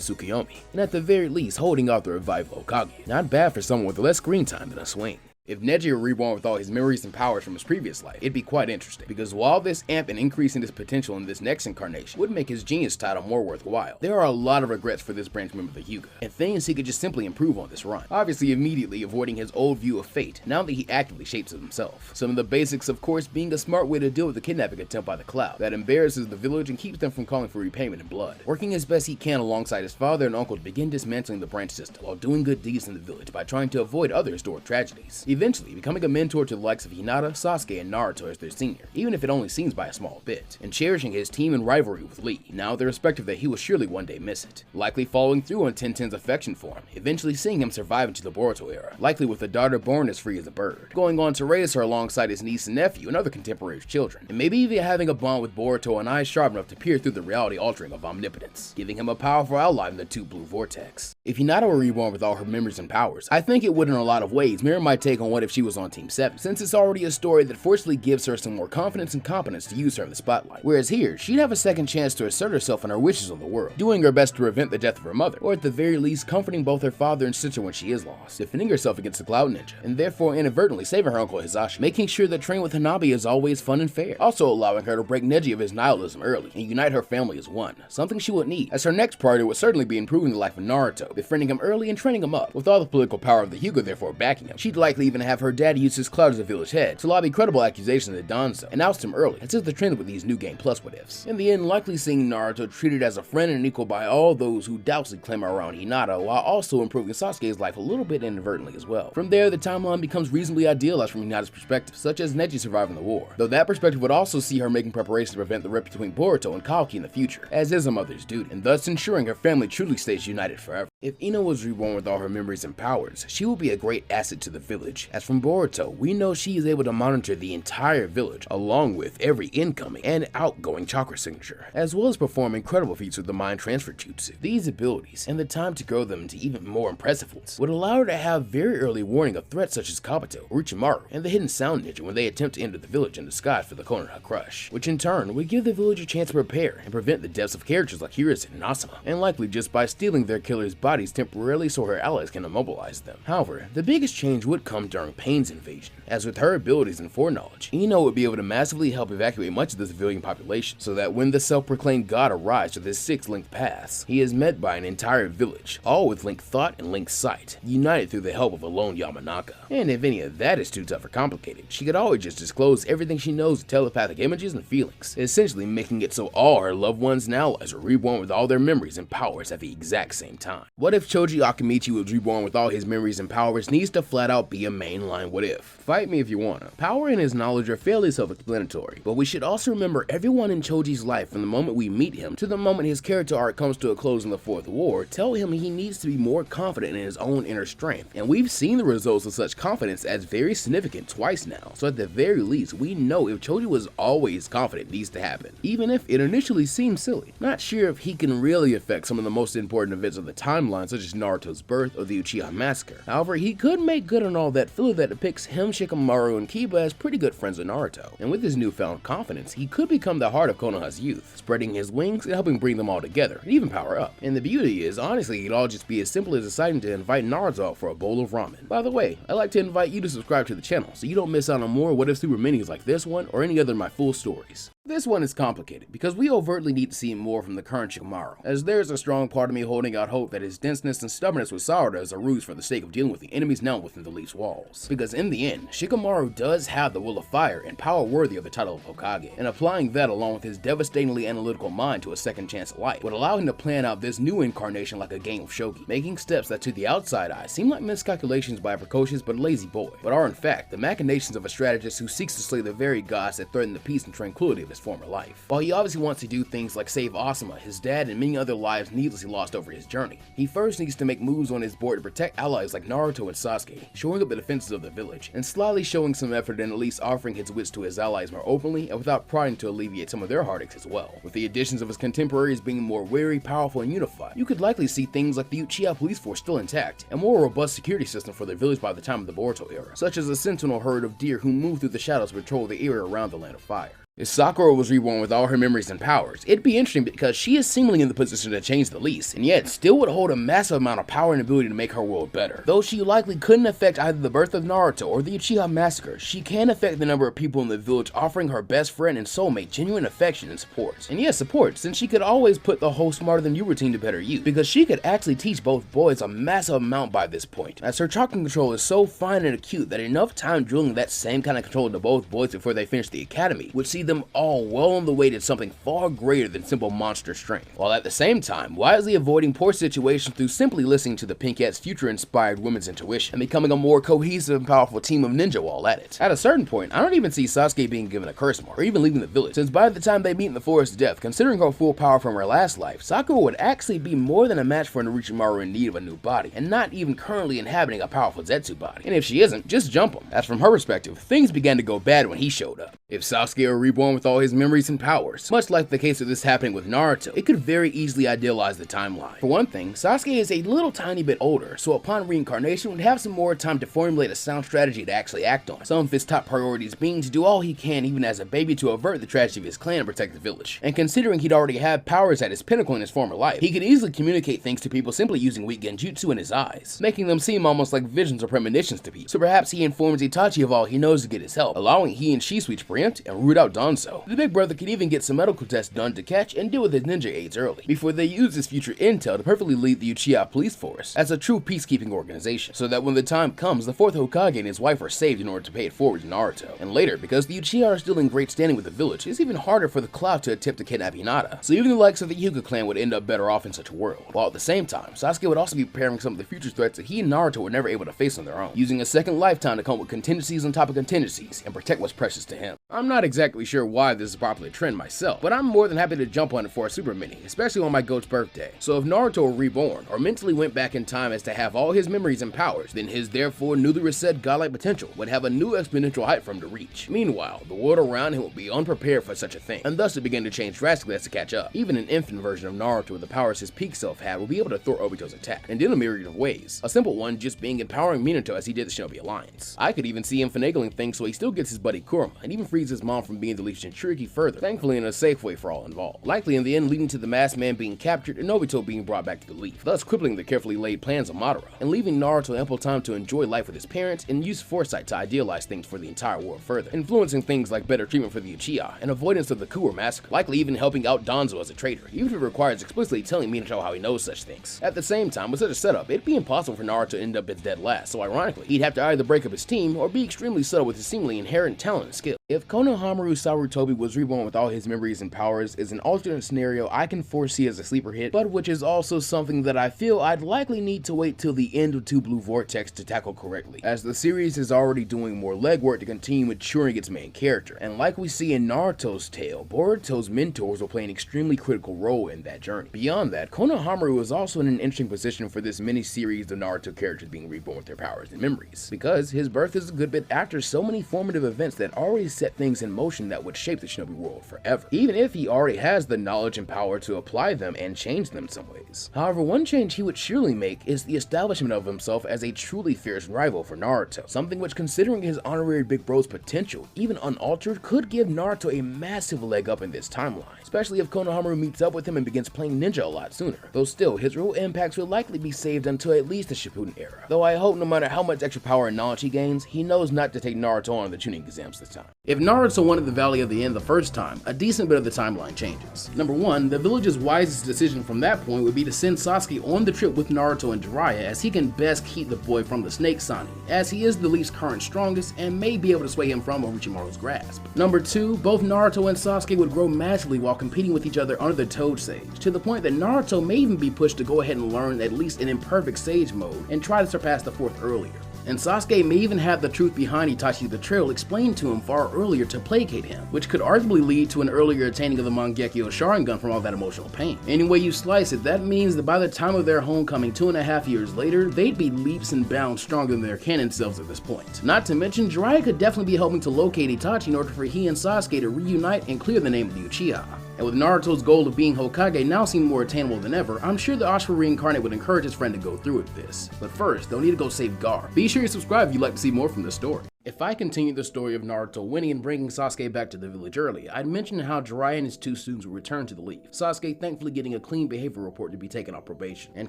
Tsukuyomi, and at the very least holding off the revival Hokage. Not bad for someone with less screen time than a swing. If Neji were reborn with all his memories and powers from his previous life, it'd be quite interesting, because while this amp and increasing his potential in this next incarnation would make his genius title more worthwhile, there are a lot of regrets for this branch member of the Hyuga, and things he could just simply improve on this run, obviously immediately avoiding his old view of fate now that he actively shapes it himself. Some of the basics of course being a smart way to deal with the kidnapping attempt by the Cloud that embarrasses the village and keeps them from calling for repayment in blood, working as best he can alongside his father and uncle to begin dismantling the branch system while doing good deeds in the village by trying to avoid other historic tragedies, eventually becoming a mentor to the likes of Hinata, Sasuke, and Naruto as their senior, even if it only seems by a small bit, and cherishing his team and rivalry with Lee, now the respective that he will surely one day miss it, likely following through on Tintin's affection for him, eventually seeing him survive into the Boruto era, likely with a daughter born as free as a bird, going on to raise her alongside his niece and nephew and other contemporary children, and maybe even having a bond with Boruto and eyes sharp enough to peer through the reality altering of omnipotence, giving him a powerful ally in the 2 blue vortex. If Hinata were reborn with all her memories and powers, I think it would in a lot of ways mirror my take on on what if she was on Team 7, since it's already a story that fortunately gives her some more confidence and competence to use her in the spotlight. Whereas here, she'd have a second chance to assert herself and her wishes on the world, doing her best to prevent the death of her mother, or at the very least comforting both her father and sister when she is lost, defending herself against the Cloud Ninja, and therefore inadvertently saving her uncle Hisashi, making sure that training with Hanabi is always fun and fair, also allowing her to break Neji of his nihilism early and unite her family as one, something she would need, as her next priority would certainly be improving the life of Naruto, befriending him early and training him up. With all the political power of the Hyuga therefore backing him, she'd likely even have her dad use his clout as a village head to lobby credible accusations at Danzo and oust him early, as is the trend with these new game plus what ifs. In the end, likely seeing Naruto treated as a friend and equal by all those who doubtlessly claim her around Hinata, while also improving Sasuke's life a little bit inadvertently as well. From there, the timeline becomes reasonably idealized from Hinata's perspective, such as Neji surviving the war, though that perspective would also see her making preparations to prevent the rift between Boruto and Kaoki in the future, as is a mother's duty, and thus ensuring her family truly stays united forever. If Ino was reborn with all her memories and powers, she will be a great asset to the village, as from Boruto, we know she is able to monitor the entire village, along with every incoming and outgoing chakra signature, as well as perform incredible feats with the mind transfer jutsu. These abilities, and the time to grow them into even more impressive ones, would allow her to have very early warning of threats such as Kabuto, Orochimaru, and the hidden sound ninja when they attempt to enter the village in disguise for the Konoha Crush, which in turn would give the village a chance to prepare and prevent the deaths of characters like Hiruzen and Asuma, and likely just by stealing their killers' bodies temporarily so her allies can immobilize them. However, the biggest change would come during Pain's invasion, as with her abilities and foreknowledge, Ino would be able to massively help evacuate much of the civilian population, so that when the self-proclaimed god arrives with his 6 linked paths, he is met by an entire village, all with linked thought and linked sight, united through the help of a lone Yamanaka. And if any of that is too tough or complicated, she could always just disclose everything she knows with telepathic images and feelings, essentially making it so all her loved ones and allies are reborn with all their memories and powers at the exact same time. What if Choji Akimichi was reborn with all his memories and powers needs to flat out be a mainline what if. Fight me if you wanna. Power and his knowledge are fairly self-explanatory, but we should also remember everyone in Choji's life from the moment we meet him to the moment his character arc comes to a close in the 4th war tell him he needs to be more confident in his own inner strength, and we've seen the results of such confidence as very significant twice now, so at the very least we know if Choji was always confident needs to happen, even if it initially seems silly. Not sure if he can really affect some of the most important events of the timeline such as Naruto's birth or the Uchiha massacre. However, he could make good on all that filler that depicts him, Shikamaru, and Kiba as pretty good friends with Naruto, and with his newfound confidence, he could become the heart of Konoha's youth, spreading his wings and helping bring them all together, and even power up. And the beauty is, honestly, it'd all just be as simple as deciding to invite Naruto out for a bowl of ramen. By the way, I'd like to invite you to subscribe to the channel so you don't miss out on more What If Super Minis like this one or any other of my full stories. This one is complicated because we overtly need to see more from the current Shikamaru, as there's a strong part of me holding out hope that his denseness and stubbornness with Sarada is a ruse for the sake of dealing with the enemies now within the Leaf's walls. Because in the end, Shikamaru does have the will of fire and power worthy of the title of Hokage, and applying that along with his devastatingly analytical mind to a second chance at life would allow him to plan out this new incarnation like a game of shogi, making steps that to the outside eye seem like miscalculations by a precocious but lazy boy, but are in fact the machinations of a strategist who seeks to slay the very gods that threaten the peace and tranquility of his former life. While he obviously wants to do things like save Asuma, his dad, and many other lives needlessly lost over his journey, he first needs to make moves on his board to protect allies like Naruto and Sasuke, shoring up the defenses of the village, and slyly showing some effort in at least offering his wits to his allies more openly and without prying to alleviate some of their heartaches as well. With the additions of his contemporaries being more wary, powerful, and unified, you could likely see things like the Uchiha police force still intact, and more robust security system for the village by the time of the Boruto era, such as a sentinel herd of deer who move through the shadows to patrol the area around the Land of Fire. If Sakura was reborn with all her memories and powers, it'd be interesting because she is seemingly in the position to change the least, and yet still would hold a massive amount of power and ability to make her world better. Though she likely couldn't affect either the birth of Naruto or the Uchiha massacre, she can affect the number of people in the village, offering her best friend and soulmate genuine affection and support. And yes, support, since she could always put the whole smarter than you routine to better use, because she could actually teach both boys a massive amount by this point, as her chakra control is so fine and acute that enough time drilling that same kind of control into both boys before they finish the academy would see them all well on the way to something far greater than simple monster strength, while at the same time wisely avoiding poor situations through simply listening to the Pinkette's future-inspired women's intuition and becoming a more cohesive and powerful team of ninja while at it. At a certain point, I don't even see Sasuke being given a curse mark or even leaving the village, since by the time they meet in the Forest of Death, considering her full power from her last life, Sakura would actually be more than a match for an Orochimaru in need of a new body, and not even currently inhabiting a powerful Zetsu body. And if she isn't, just jump him, as from her perspective, things began to go bad when he showed up. If Sasuke were reborn with all his memories and powers. Much like the case of this happening with Naruto, it could very easily idealize the timeline. For one thing, Sasuke is a little tiny bit older, so upon reincarnation would have some more time to formulate a sound strategy to actually act on. Some of his top priorities being to do all he can even as a baby to avert the tragedy of his clan and protect the village. And considering he'd already had powers at his pinnacle in his former life, he could easily communicate things to people simply using weak genjutsu in his eyes, making them seem almost like visions or premonitions to people. So perhaps he informs Itachi of all he knows to get his help, allowing he and Shisui to preempt and root out Danzo. The big brother could even get some medical tests done to catch and deal with his ninja aids early, before they use his future intel to perfectly lead the Uchiha police force as a true peacekeeping organization, so that when the time comes, the 4th Hokage and his wife are saved in order to pay it forward to Naruto. And later, because the Uchiha are still in great standing with the village, it's even harder for the Cloud to attempt to kidnap Hinata, so even the likes of the Hyuga clan would end up better off in such a world. While at the same time, Sasuke would also be preparing some of the future threats that he and Naruto were never able to face on their own, using a second lifetime to come up with contingencies on top of contingencies and protect what's precious to him. I'm not exactly sure why this is a popular trend myself, but I'm more than happy to jump on it for a Super Mini, especially on my goat's birthday. So if Naruto were reborn, or mentally went back in time as to have all his memories and powers, then his therefore newly reset godlike potential would have a new exponential height for him to reach. Meanwhile, the world around him would be unprepared for such a thing, and thus it began to change drastically as to catch up. Even an infant version of Naruto with the powers his peak self had will be able to thwart Obito's attack, and in a myriad of ways. A simple one just being empowering Minato as he did the Shinobi Alliance. I could even see him finagling things so he still gets his buddy Kurama, and even frees his mom from being the lead Jinchuriki further, thankfully in a safe way for all involved. Likely in the end leading to the masked man being captured and Obito being brought back to the Leaf, thus crippling the carefully laid plans of Madara, and leaving Naruto ample time to enjoy life with his parents and use foresight to idealize things for the entire world further, influencing things like better treatment for the Uchiha and avoidance of the Kuwa massacre, likely even helping out Danzo as a traitor, even if it requires explicitly telling Minato how he knows such things. At the same time, with such a setup, it'd be impossible for Naruto to end up as dead last, so ironically, he'd have to either break up his team or be extremely subtle with his seemingly inherent talent and skill. If Konohamaru Sarutobi was reborn with all his memories and powers is an alternate scenario I can foresee as a sleeper hit, but which is also something that I feel I'd likely need to wait till the end of Two Blue Vortex to tackle correctly, as the series is already doing more legwork to continue maturing its main character, and like we see in Naruto's tale, Boruto's mentors will play an extremely critical role in that journey. Beyond that, Konohamaru is also in an interesting position for this mini-series of Naruto characters being reborn with their powers and memories, because his birth is a good bit after so many formative events that already set things in motion that would shape the Shinobi world forever, even if he already has the knowledge and power to apply them and change them in some ways. However, one change he would surely make is the establishment of himself as a truly fierce rival for Naruto, something which, considering his honorary big bro's potential, even unaltered, could give Naruto a massive leg up in this timeline, especially if Konohamaru meets up with him and begins playing ninja a lot sooner, though still, his real impacts will likely be saved until at least the Shippuden era, though I hope no matter how much extra power and knowledge he gains, he knows not to take Naruto on the tuning exams this time. If Naruto wanted the Valley of the End the first time, a decent bit of the timeline changes. Number one, the village's wisest decision from that point would be to send Sasuke on the trip with Naruto and Jiraiya, as he can best keep the boy from the Snake Sani, as he is the least current strongest and may be able to sway him from Orochimaru's grasp. Number two, both Naruto and Sasuke would grow massively while competing with each other under the Toad Sage, to the point that Naruto may even be pushed to go ahead and learn at least an imperfect Sage mode and try to surpass the fourth earlier. And Sasuke may even have the truth behind Itachi the Trail explained to him far earlier to placate him, which could arguably lead to an earlier attaining of the Mangekyo Sharingan from all that emotional pain. Any way you slice it, that means that by the time of their homecoming 2.5 years later, they'd be leaps and bounds stronger than their canon selves at this point. Not to mention, Jiraiya could definitely be helping to locate Itachi in order for he and Sasuke to reunite and clear the name of the Uchiha. And with Naruto's goal of being Hokage now seeming more attainable than ever, I'm sure the Ashura Reincarnate would encourage his friend to go through with this. But first, they'll need to go save Gaara. Be sure you subscribe if you'd like to see more from this story. If I continue the story of Naruto winning and bringing Sasuke back to the village early, I'd mention how Jiraiya and his two students will return to the Leaf, Sasuke thankfully getting a clean behavior report to be taken off probation, and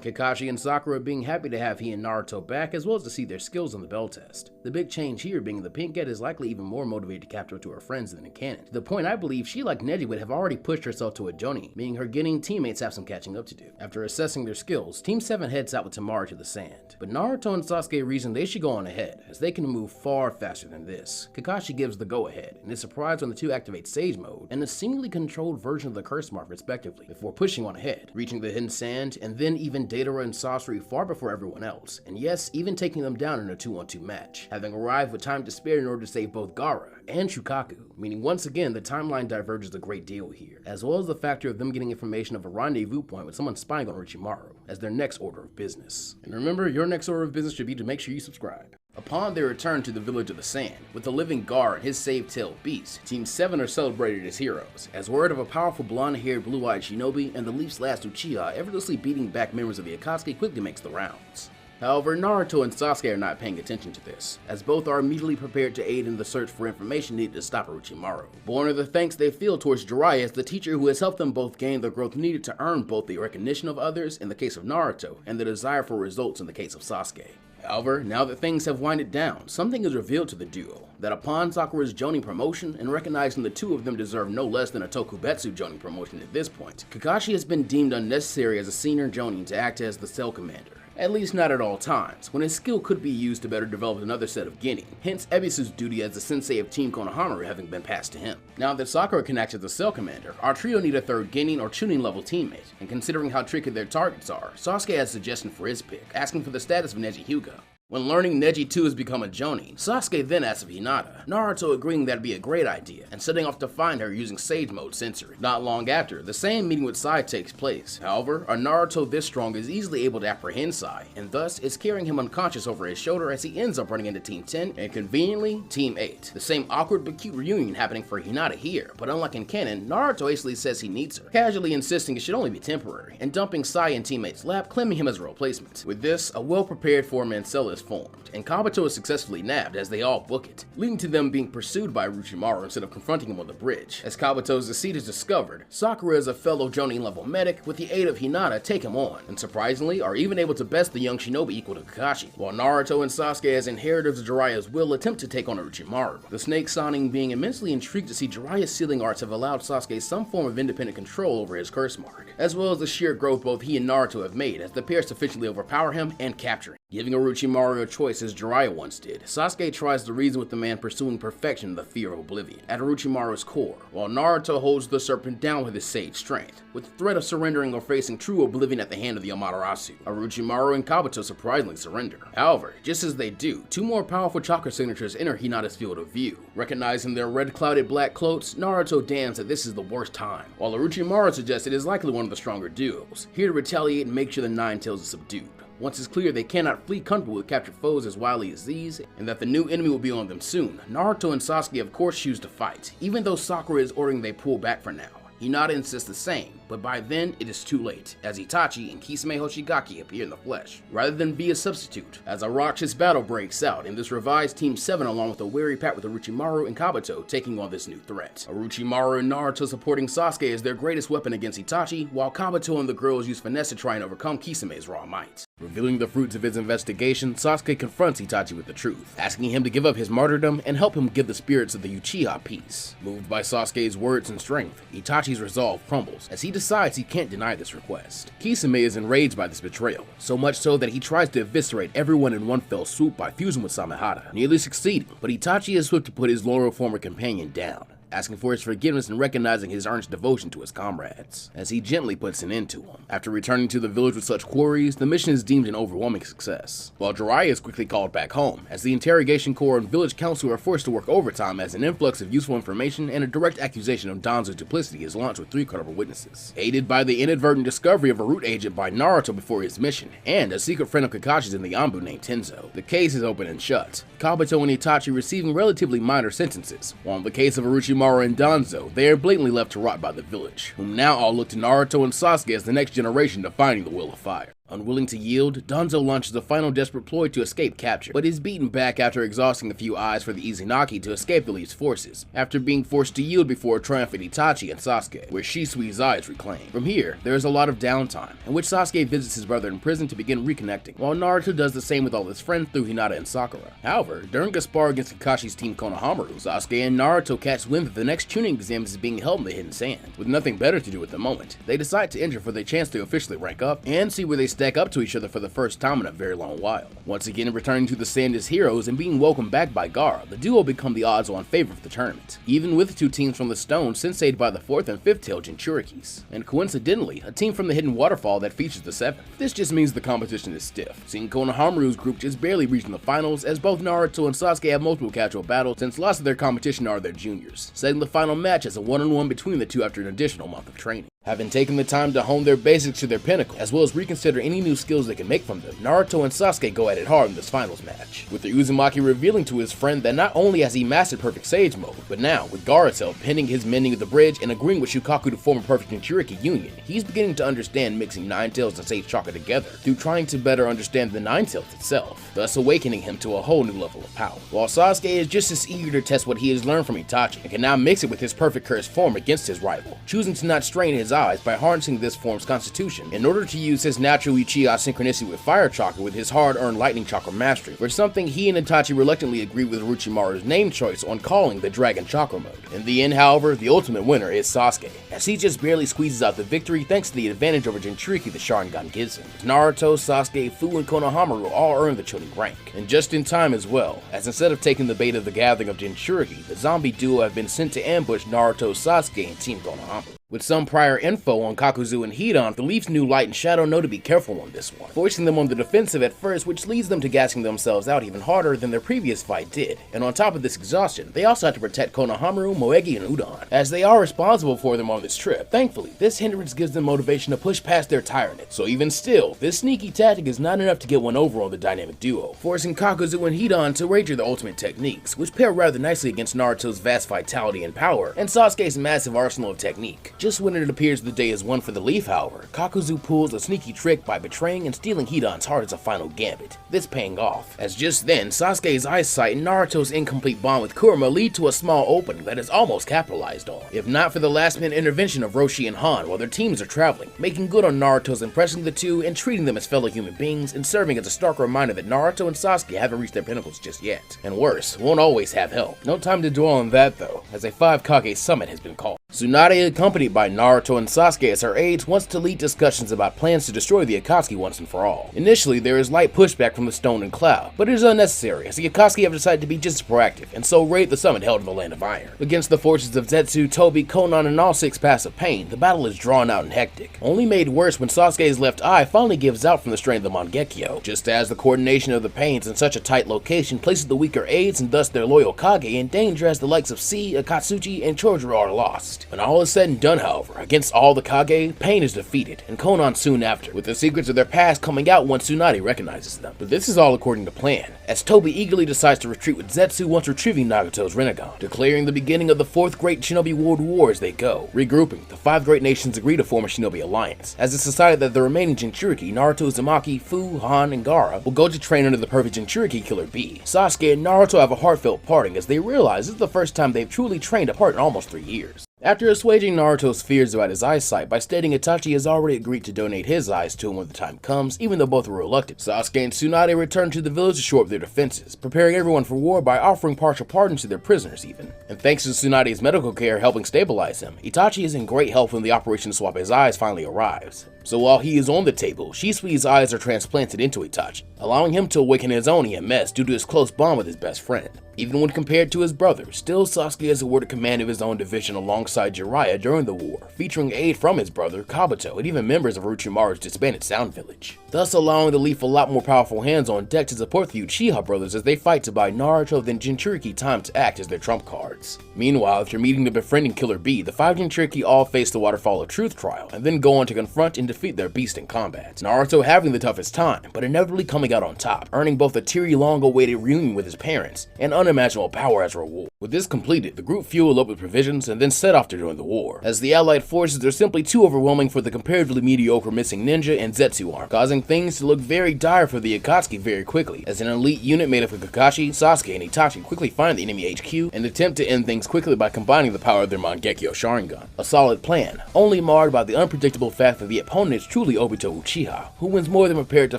Kakashi and Sakura being happy to have he and Naruto back as well as to see their skills on the bell test. The big change here being the Pink Cat is likely even more motivated to capture to her friends than in canon, to the point I believe she, like Neji, would have already pushed herself to a Jonin, meaning her getting teammates have some catching up to do. After assessing their skills, Team 7 heads out with Temari to the sand, but Naruto and Sasuke reason they should go on ahead, as they can move far faster than this. Kakashi gives the go-ahead, and is surprised when the two activate Sage Mode and a seemingly controlled version of the Curse Mark respectively, before pushing on ahead, reaching the Hidden Sand, and then even Datara and Sasori far before everyone else, and yes, even taking them down in a 2-on-2 match, having arrived with time to spare in order to save both Gaara and Shukaku, meaning once again the timeline diverges a great deal here, as well as the factor of them getting information of a rendezvous point with someone spying on Orochimaru as their next order of business. And remember, your next order of business should be to make sure you subscribe. Upon their return to the Village of the Sand, with the living guard and his save-tailed beast, Team 7 are celebrated as heroes, as word of a powerful blonde-haired, blue-eyed shinobi and the Leaf's last Uchiha effortlessly beating back members of the Akatsuki quickly makes the rounds. However, Naruto and Sasuke are not paying attention to this, as both are immediately prepared to aid in the search for information needed to stop Orochimaru. Born of the thanks they feel towards Jiraiya as the teacher who has helped them both gain the growth needed to earn both the recognition of others in the case of Naruto and the desire for results in the case of Sasuke. However, now that things have winded down, something is revealed to the duo, that upon Sakura's Jonin promotion and recognizing the two of them deserve no less than a Tokubetsu Jonin promotion at this point, Kakashi has been deemed unnecessary as a senior Jonin to act as the cell commander. At least not at all times, when his skill could be used to better develop another set of Genin, hence Ebisu's duty as the sensei of Team Konohamaru having been passed to him. Now that Sakura can act as the cell commander, our trio need a third Genin or Chunin level teammate, and considering how tricky their targets are, Sasuke has a suggestion for his pick, asking for the status of Neji Hyuga. When learning Neji too has become a Jonin, Sasuke then asks of Hinata, Naruto agreeing that'd be a great idea, and setting off to find her using Sage Mode sensory. Not long after, the same meeting with Sai takes place. However, a Naruto this strong is easily able to apprehend Sai, and thus is carrying him unconscious over his shoulder as he ends up running into Team 10, and conveniently, Team 8. The same awkward but cute reunion happening for Hinata here, but unlike in canon, Naruto hastily says he needs her, casually insisting it should only be temporary, and dumping Sai in Team 8's lap, claiming him as a replacement. With this, a well-prepared four-man cell is formed, and Kabuto is successfully nabbed as they all book it, leading to them being pursued by Orochimaru instead of confronting him on the bridge. As Kabuto's deceit is discovered, Sakura as a fellow Jonin level medic with the aid of Hinata take him on, and surprisingly are even able to best the young shinobi equal to Kakashi, while Naruto and Sasuke as inheritors of Jiraiya's will attempt to take on Orochimaru. The Snake Sonin being immensely intrigued to see Jiraiya's sealing arts have allowed Sasuke some form of independent control over his curse mark, as well as the sheer growth both he and Naruto have made as the pair sufficiently overpower him and capture him. Giving Orochimaru a choice as Jiraiya once did, Sasuke tries to reason with the man pursuing perfection and the fear of oblivion at Orochimaru's core, while Naruto holds the serpent down with his sage strength, with the threat of surrendering or facing true oblivion at the hand of the Amaterasu. Orochimaru and Kabuto surprisingly surrender. However, just as they do, two more powerful chakra signatures enter Hinata's field of view. Recognizing their red-clouded black cloaks, Naruto damns that this is the worst time, while Orochimaru suggests it is likely one of the stronger duos, here to retaliate and make sure the Nine Tails is subdued. Once it's clear they cannot flee comfortable with captured foes as wildly as these, and that the new enemy will be on them soon, Naruto and Sasuke of course choose to fight, even though Sakura is ordering they pull back for now. Hinata insists the same, but by then it is too late, as Itachi and Kisame Hoshigaki appear in the flesh, rather than be a substitute, as a raucous battle breaks out in this revised Team 7 along with a wary pack with Orochimaru and Kabuto taking on this new threat. Orochimaru and Naruto supporting Sasuke as their greatest weapon against Itachi, while Kabuto and the girls use finesse to try and overcome Kisame's raw might. Revealing the fruits of his investigation, Sasuke confronts Itachi with the truth, asking him to give up his martyrdom and help him give the spirits of the Uchiha peace. Moved by Sasuke's words and strength, Itachi's resolve crumbles as he decides he can't deny this request. Kisame is enraged by this betrayal, so much so that he tries to eviscerate everyone in one fell swoop by fusing with Samehada, nearly succeeding, but Itachi is swift to put his loyal former companion down, asking for his forgiveness and recognizing his earnest devotion to his comrades, as he gently puts an end to him. After returning to the village with such queries, the mission is deemed an overwhelming success, while Jiraiya is quickly called back home, as the interrogation corps and village council are forced to work overtime as an influx of useful information and a direct accusation of Danzo's duplicity is launched with 3 credible witnesses. Aided by the inadvertent discovery of a root agent by Naruto before his mission, and a secret friend of Kakashi's in the Anbu named Tenzo, the case is open and shut, Kabuto and Itachi receiving relatively minor sentences, while in the case of Orochimaru and Danzo, they are blatantly left to rot by the village, whom now all look to Naruto and Sasuke as the next generation defining the will of fire. Unwilling to yield, Danzo launches a final desperate ploy to escape capture, but is beaten back after exhausting a few eyes for the Izanagi to escape the Leaf's forces, after being forced to yield before a triumphant Itachi and Sasuke, where Shisui's eye is reclaimed. From here, there is a lot of downtime, in which Sasuke visits his brother in prison to begin reconnecting, while Naruto does the same with all his friends through Hinata and Sakura. However, during a spar against Kakashi's team Konohamaru, Sasuke and Naruto catch wind that the next tuning exam is being held in the Hidden Sand. With nothing better to do at the moment, they decide to enter for the chance to officially rank up, and see where they stack up to each other for the first time in a very long while. Once again returning to the sand as heroes and being welcomed back by Gaara, the duo become the odds-on favorite of the tournament, even with 2 teams from the stone sensei'd by the 4th and 5th tailed Jinchurikis, and coincidentally, a team from the hidden waterfall that features the 7th. This just means the competition is stiff, seeing Konohamaru's group just barely reaching the finals, as both Naruto and Sasuke have multiple casual battles since lots of their competition are their juniors, setting the final match as a one-on-one between the two after an additional month of training. Having taken the time to hone their basics to their pinnacle, as well as reconsider any new skills they can make from them, Naruto and Sasuke go at it hard in this finals match, with the Uzumaki revealing to his friend that not only has he mastered Perfect Sage mode, but now, with Gaara's help pinning his mending of the bridge and agreeing with Shukaku to form a perfect Jinchuriki union, he's beginning to understand mixing Nine Tails and Sage Chakra together through trying to better understand the Nine Tails itself, thus awakening him to a whole new level of power. While Sasuke is just as eager to test what he has learned from Itachi and can now mix it with his perfect cursed form against his rival, choosing to not strain his eyes by harnessing this form's constitution in order to use his natural Uchiha synchronicity with Fire Chakra with his hard-earned Lightning Chakra mastery, for something he and Itachi reluctantly agreed with Orochimaru's name choice on calling the Dragon Chakra mode. In the end, however, the ultimate winner is Sasuke, as he just barely squeezes out the victory thanks to the advantage over Jinchuriki the Sharingan gives him. Naruto, Sasuke, Fu, and Konohamaru all earned the Chunin rank, and just in time as well, as instead of taking the bait of the gathering of Jinchuriki, the zombie duo have been sent to ambush Naruto, Sasuke, and Team Konohamaru. With some prior info on Kakuzu and Hidan, the Leaf's new Light and Shadow know to be careful on this one, forcing them on the defensive at first, which leads them to gassing themselves out even harder than their previous fight did. And on top of this exhaustion, they also have to protect Konohamaru, Moegi, and Udon, as they are responsible for them on this trip. Thankfully, this hindrance gives them motivation to push past their tiredness. So even still, this sneaky tactic is not enough to get one over on the dynamic duo, forcing Kakuzu and Hidan to wager their ultimate techniques, which pair rather nicely against Naruto's vast vitality and power, and Sasuke's massive arsenal of technique. Just when it appears the day is won for the Leaf, however, Kakuzu pulls a sneaky trick by betraying and stealing Hidan's heart as a final gambit, this paying off, as just then, Sasuke's eyesight and Naruto's incomplete bond with Kurama lead to a small opening that is almost capitalized on, if not for the last-minute intervention of Roshi and Han while their teams are traveling, making good on Naruto's impressing the two and treating them as fellow human beings, and serving as a stark reminder that Naruto and Sasuke haven't reached their pinnacles just yet, and worse, won't always have help. No time to dwell on that though, as a 5 Kage summit has been called. Tsunade, accompanied by Naruto and Sasuke as her aides, wants to lead discussions about plans to destroy the Akatsuki once and for all. Initially, there is light pushback from the Stone and Cloud, but it is unnecessary as the Akatsuki have decided to be just as proactive, and so raid the summit held in the Land of Iron. Against the forces of Zetsu, Tobi, Konan, and all 6 Paths of Pain, the battle is drawn out and hectic, only made worse when Sasuke's left eye finally gives out from the strain of the Mangekyo, just as the coordination of the Pains in such a tight location places the weaker aides and thus their loyal Kage in danger as the likes of C, Akatsuchi, and Chojuro are lost. When all is said and done, however, against all the Kage, Pain is defeated, and Konan soon after, with the secrets of their past coming out once Tsunade recognizes them. But this is all according to plan, as Tobi eagerly decides to retreat with Zetsu once retrieving Nagato's Rinnegan, declaring the beginning of the 4th Great Shinobi World War as they go. Regrouping, the 5 great nations agree to form a Shinobi alliance, as it's decided that the remaining Jinchuriki, Naruto, Uzumaki, Fu, Han, and Gaara, will go to train under the perfect Jinchuriki Killer Bee. Sasuke and Naruto have a heartfelt parting as they realize this is the first time they've truly trained apart in almost 3 years. After assuaging Naruto's fears about his eyesight by stating Itachi has already agreed to donate his eyes to him when the time comes, even though both were reluctant, Sasuke and Tsunade return to the village to shore up their defenses, preparing everyone for war by offering partial pardons to their prisoners even. And thanks to Tsunade's medical care helping stabilize him, Itachi is in great health when the operation to swap his eyes finally arrives. So while he is on the table, Shisui's eyes are transplanted into Itachi, allowing him to awaken his own EMS due to his close bond with his best friend. Even when compared to his brother, still Sasuke is awarded command of his own division alongside Jiraiya during the war, featuring aid from his brother, Kabuto, and even members of Orochimaru's disbanded Sound Village, thus allowing the Leaf a lot more powerful hands on deck to support the Uchiha brothers as they fight to buy Naruto then Jinchuriki time to act as their trump cards. Meanwhile, after meeting the befriending Killer Bee, the 5 Jinchuriki all face the Waterfall of Truth trial, and then go on to confront and defeat their beast in combat, Naruto having the toughest time, but inevitably coming out on top, earning both a teary long-awaited reunion with his parents, and unimaginable power as a reward. With this completed, the group fuel up with provisions and then set off to join the war, as the allied forces are simply too overwhelming for the comparatively mediocre missing ninja and Zetsu arm, causing things to look very dire for the Akatsuki very quickly, as an elite unit made up of Kakashi, Sasuke, and Itachi quickly find the enemy HQ and attempt to end things quickly by combining the power of their Mangekyo Sharingan. A solid plan, only marred by the unpredictable fact that the opponent is truly Obito Uchiha, who was more than prepared to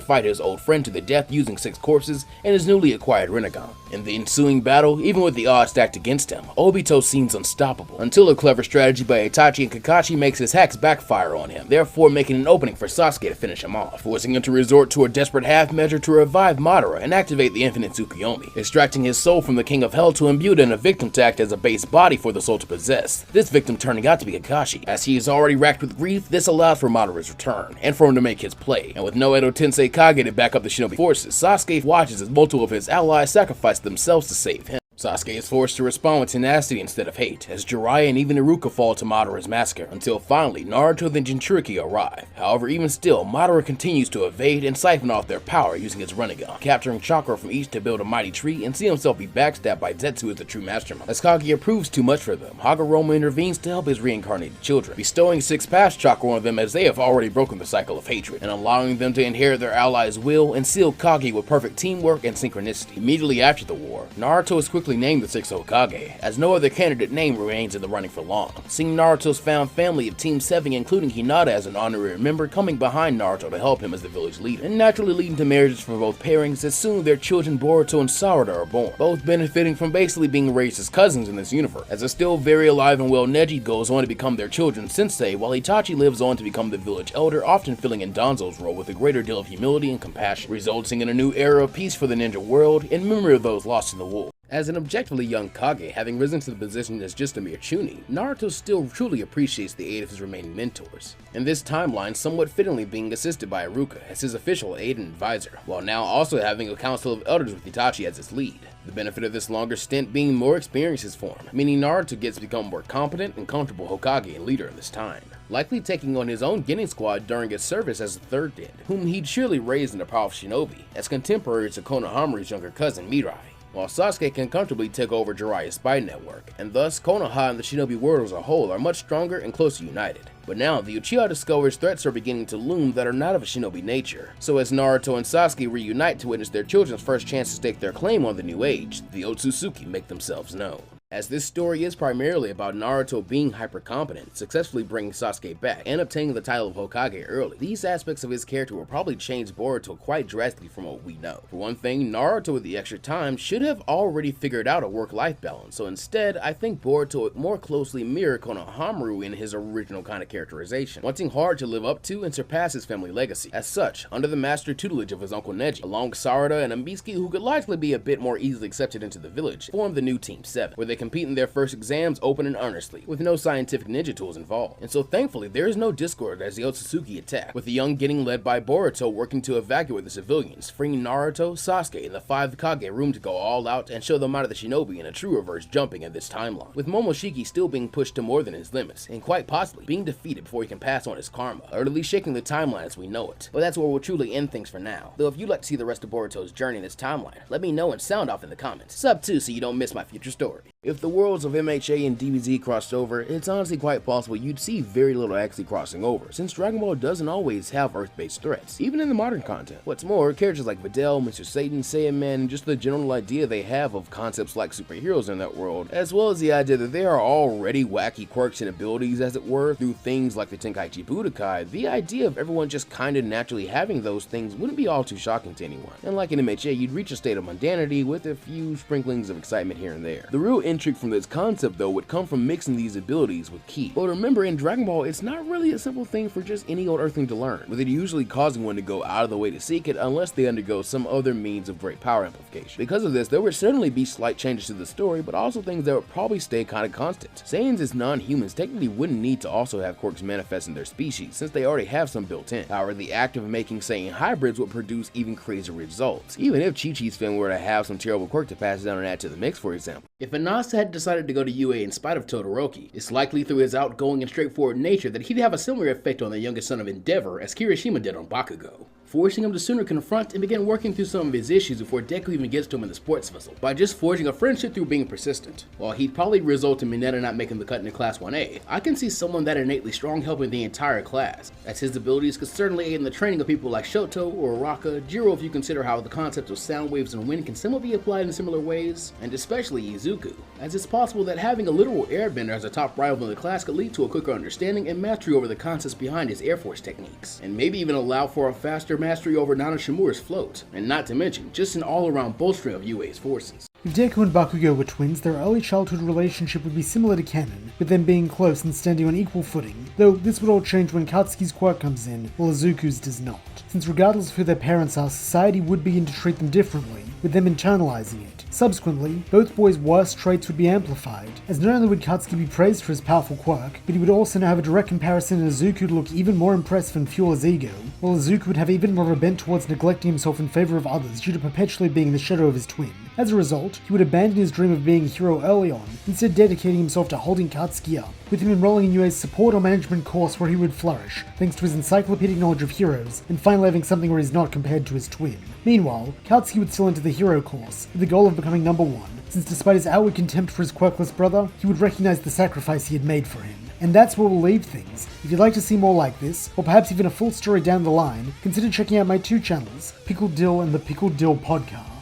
fight his old friend to the death using 6 corpses and his newly acquired Rinnegan. In the ensuing battle, even with the odds stacked against him, Obito seems unstoppable, until a clever strategy by Itachi and Kakashi makes his hacks backfire on him, therefore making an opening for Sasuke to finish him off, forcing him to resort to a desperate half measure to revive Madara and activate the infinite Tsukuyomi, extracting his soul from the King of Hell to imbue it in a victim to act as a base body for the soul to possess, this victim turning out to be Kakashi. As he is already racked with grief, this allowed for Madara's return, and for him to make his play, and with no Edo Tensei Kage to back up the shinobi forces, Sasuke watches as multiple of his allies sacrifice themselves to save him. Sasuke is forced to respond with tenacity instead of hate, as Jiraiya and even Iruka fall to Madara's massacre, until finally Naruto and Jinchuriki arrive. However, even still, Madara continues to evade and siphon off their power using his Rinnegan, capturing chakra from each to build a mighty tree and see himself be backstabbed by Zetsu as the true mastermind. As Kaguya proves too much for them, Hagoromo intervenes to help his reincarnated children, bestowing 6 past chakra on them as they have already broken the cycle of hatred, and allowing them to inherit their allies' will and seal Kage with perfect teamwork and synchronicity. Immediately after the war, Naruto is quickly named the 6th Hokage, as no other candidate name remains in the running for long, seeing Naruto's found family of Team 7 including Hinata as an honorary member coming behind Naruto to help him as the village leader, and naturally leading to marriages for both pairings as soon their children Boruto and Sarada are born, both benefiting from basically being raised as cousins in this universe, as a still very alive and well Neji goes on to become their children's sensei, while Itachi lives on to become the village elder, often filling in Danzo's role with a greater deal of humility and compassion, resulting in a new era of peace for the ninja world in memory of those lost in the war. As an objectively young Kage, having risen to the position as just a mere Chunin, Naruto still truly appreciates the aid of his remaining mentors, in this timeline somewhat fittingly being assisted by Iruka as his official aid and advisor, while now also having a council of elders with Itachi as its lead. The benefit of this longer stint being more experiences for him, meaning Naruto gets to become more competent and comfortable Hokage and leader in this time, likely taking on his own Genin squad during his service as the third did, whom he'd surely raised in a powerful shinobi, as contemporary to Konohamaru's younger cousin Mirai, while Sasuke can comfortably take over Jiraiya's spy network, and thus Konoha and the shinobi world as a whole are much stronger and closer united. But now, the Uchiha discovers threats are beginning to loom that are not of a shinobi nature, so as Naruto and Sasuke reunite to witness their children's first chance to stake their claim on the new age, the Otsutsuki make themselves known. As this story is primarily about Naruto being hyper-competent, successfully bringing Sasuke back, and obtaining the title of Hokage early, these aspects of his character will probably change Boruto quite drastically from what we know. For one thing, Naruto with the extra time should have already figured out a work-life balance, so instead, I think Boruto would more closely mirror Konohamaru in his original kind of characterization, wanting hard to live up to and surpass his family legacy. As such, under the master tutelage of his uncle Neji, along with Sarada and Ambisuke, who could likely be a bit more easily accepted into the village, formed the new Team 7, where they compete in their first exams open and earnestly, with no scientific ninja tools involved. And so thankfully, there is no discord as the Otsutsuki attack, with the young getting led by Boruto working to evacuate the civilians, freeing Naruto, Sasuke, and the 5 Kage room to go all out and show the might of the shinobi in a true reverse jumping in this timeline, with Momoshiki still being pushed to more than his limits, and quite possibly being defeated before he can pass on his karma, utterly shaking the timeline as we know it. But that's where we'll truly end things for now, though if you'd like to see the rest of Boruto's journey in this timeline, let me know and sound off in the comments. Sub 2 so you don't miss my future story. If the worlds of MHA and DBZ crossed over, it's honestly quite possible you'd see very little actually crossing over, since Dragon Ball doesn't always have Earth-based threats, even in the modern content. What's more, characters like Videl, Mr. Satan, Saiyaman, and just the general idea they have of concepts like superheroes in that world, as well as the idea that there are already wacky quirks and abilities as it were, through things like the Tenkaichi Budokai, the idea of everyone just kinda naturally having those things wouldn't be all too shocking to anyone. And like in MHA, you'd reach a state of mundanity with a few sprinklings of excitement here and there. The real intrigue from this concept though would come from mixing these abilities with ki. But remember, in Dragon Ball, it's not really a simple thing for just any old earthling to learn, with it usually causing one to go out of the way to seek it unless they undergo some other means of great power amplification. Because of this, there would certainly be slight changes to the story, but also things that would probably stay kinda constant. Saiyans as non-humans technically wouldn't need to also have quirks manifest in their species, since they already have some built in. However, the act of making Saiyan hybrids would produce even crazier results, even if Chi-Chi's fin were to have some terrible quirk to pass down and add to the mix, for example. If Inasa had decided to go to UA in spite of Todoroki, it's likely through his outgoing and straightforward nature that he'd have a similar effect on the youngest son of Endeavor as Kirishima did on Bakugo, forcing him to sooner confront and begin working through some of his issues before Deku even gets to him in the sports vessel, by just forging a friendship through being persistent. While he'd probably result in Mineta not making the cut into Class 1A, I can see someone that innately strong helping the entire class, as his abilities could certainly aid in the training of people like Shoto or Araka, Jiro if you consider how the concept of sound waves and wind can somewhat be applied in similar ways, and especially Izuku, as it's possible that having a literal airbender as a top rival in the class could lead to a quicker understanding and mastery over the concepts behind his Air Force techniques, and maybe even allow for a faster mastery over Nana Shimura's float, and not to mention, just an all-around bolstering of UA's forces. If Deku and Bakugo were twins, their early childhood relationship would be similar to canon, with them being close and standing on equal footing, though this would all change when Katsuki's quirk comes in, while Izuku's does not, since regardless of who their parents are, society would begin to treat them differently, with them internalizing it. Subsequently, both boys' worst traits would be amplified, as not only would Katsuki be praised for his powerful quirk, but he would also now have a direct comparison in Izuku to look even more impressive and fuel his ego, while Izuku would have even more of a bent towards neglecting himself in favor of others due to perpetually being the shadow of his twin. As a result, he would abandon his dream of being a hero early on, instead dedicating himself to holding Katsuki up, with him enrolling in UA's support or management course where he would flourish, thanks to his encyclopedic knowledge of heroes, and finally having something where he's not compared to his twin. Meanwhile, Katsuki would still enter the hero course, with the goal of becoming number 1, since despite his outward contempt for his quirkless brother, he would recognize the sacrifice he had made for him. And that's where we'll leave things. If you'd like to see more like this, or perhaps even a full story down the line, consider checking out my 2 channels, Pickled Dill and the Pickled Dill Podcast.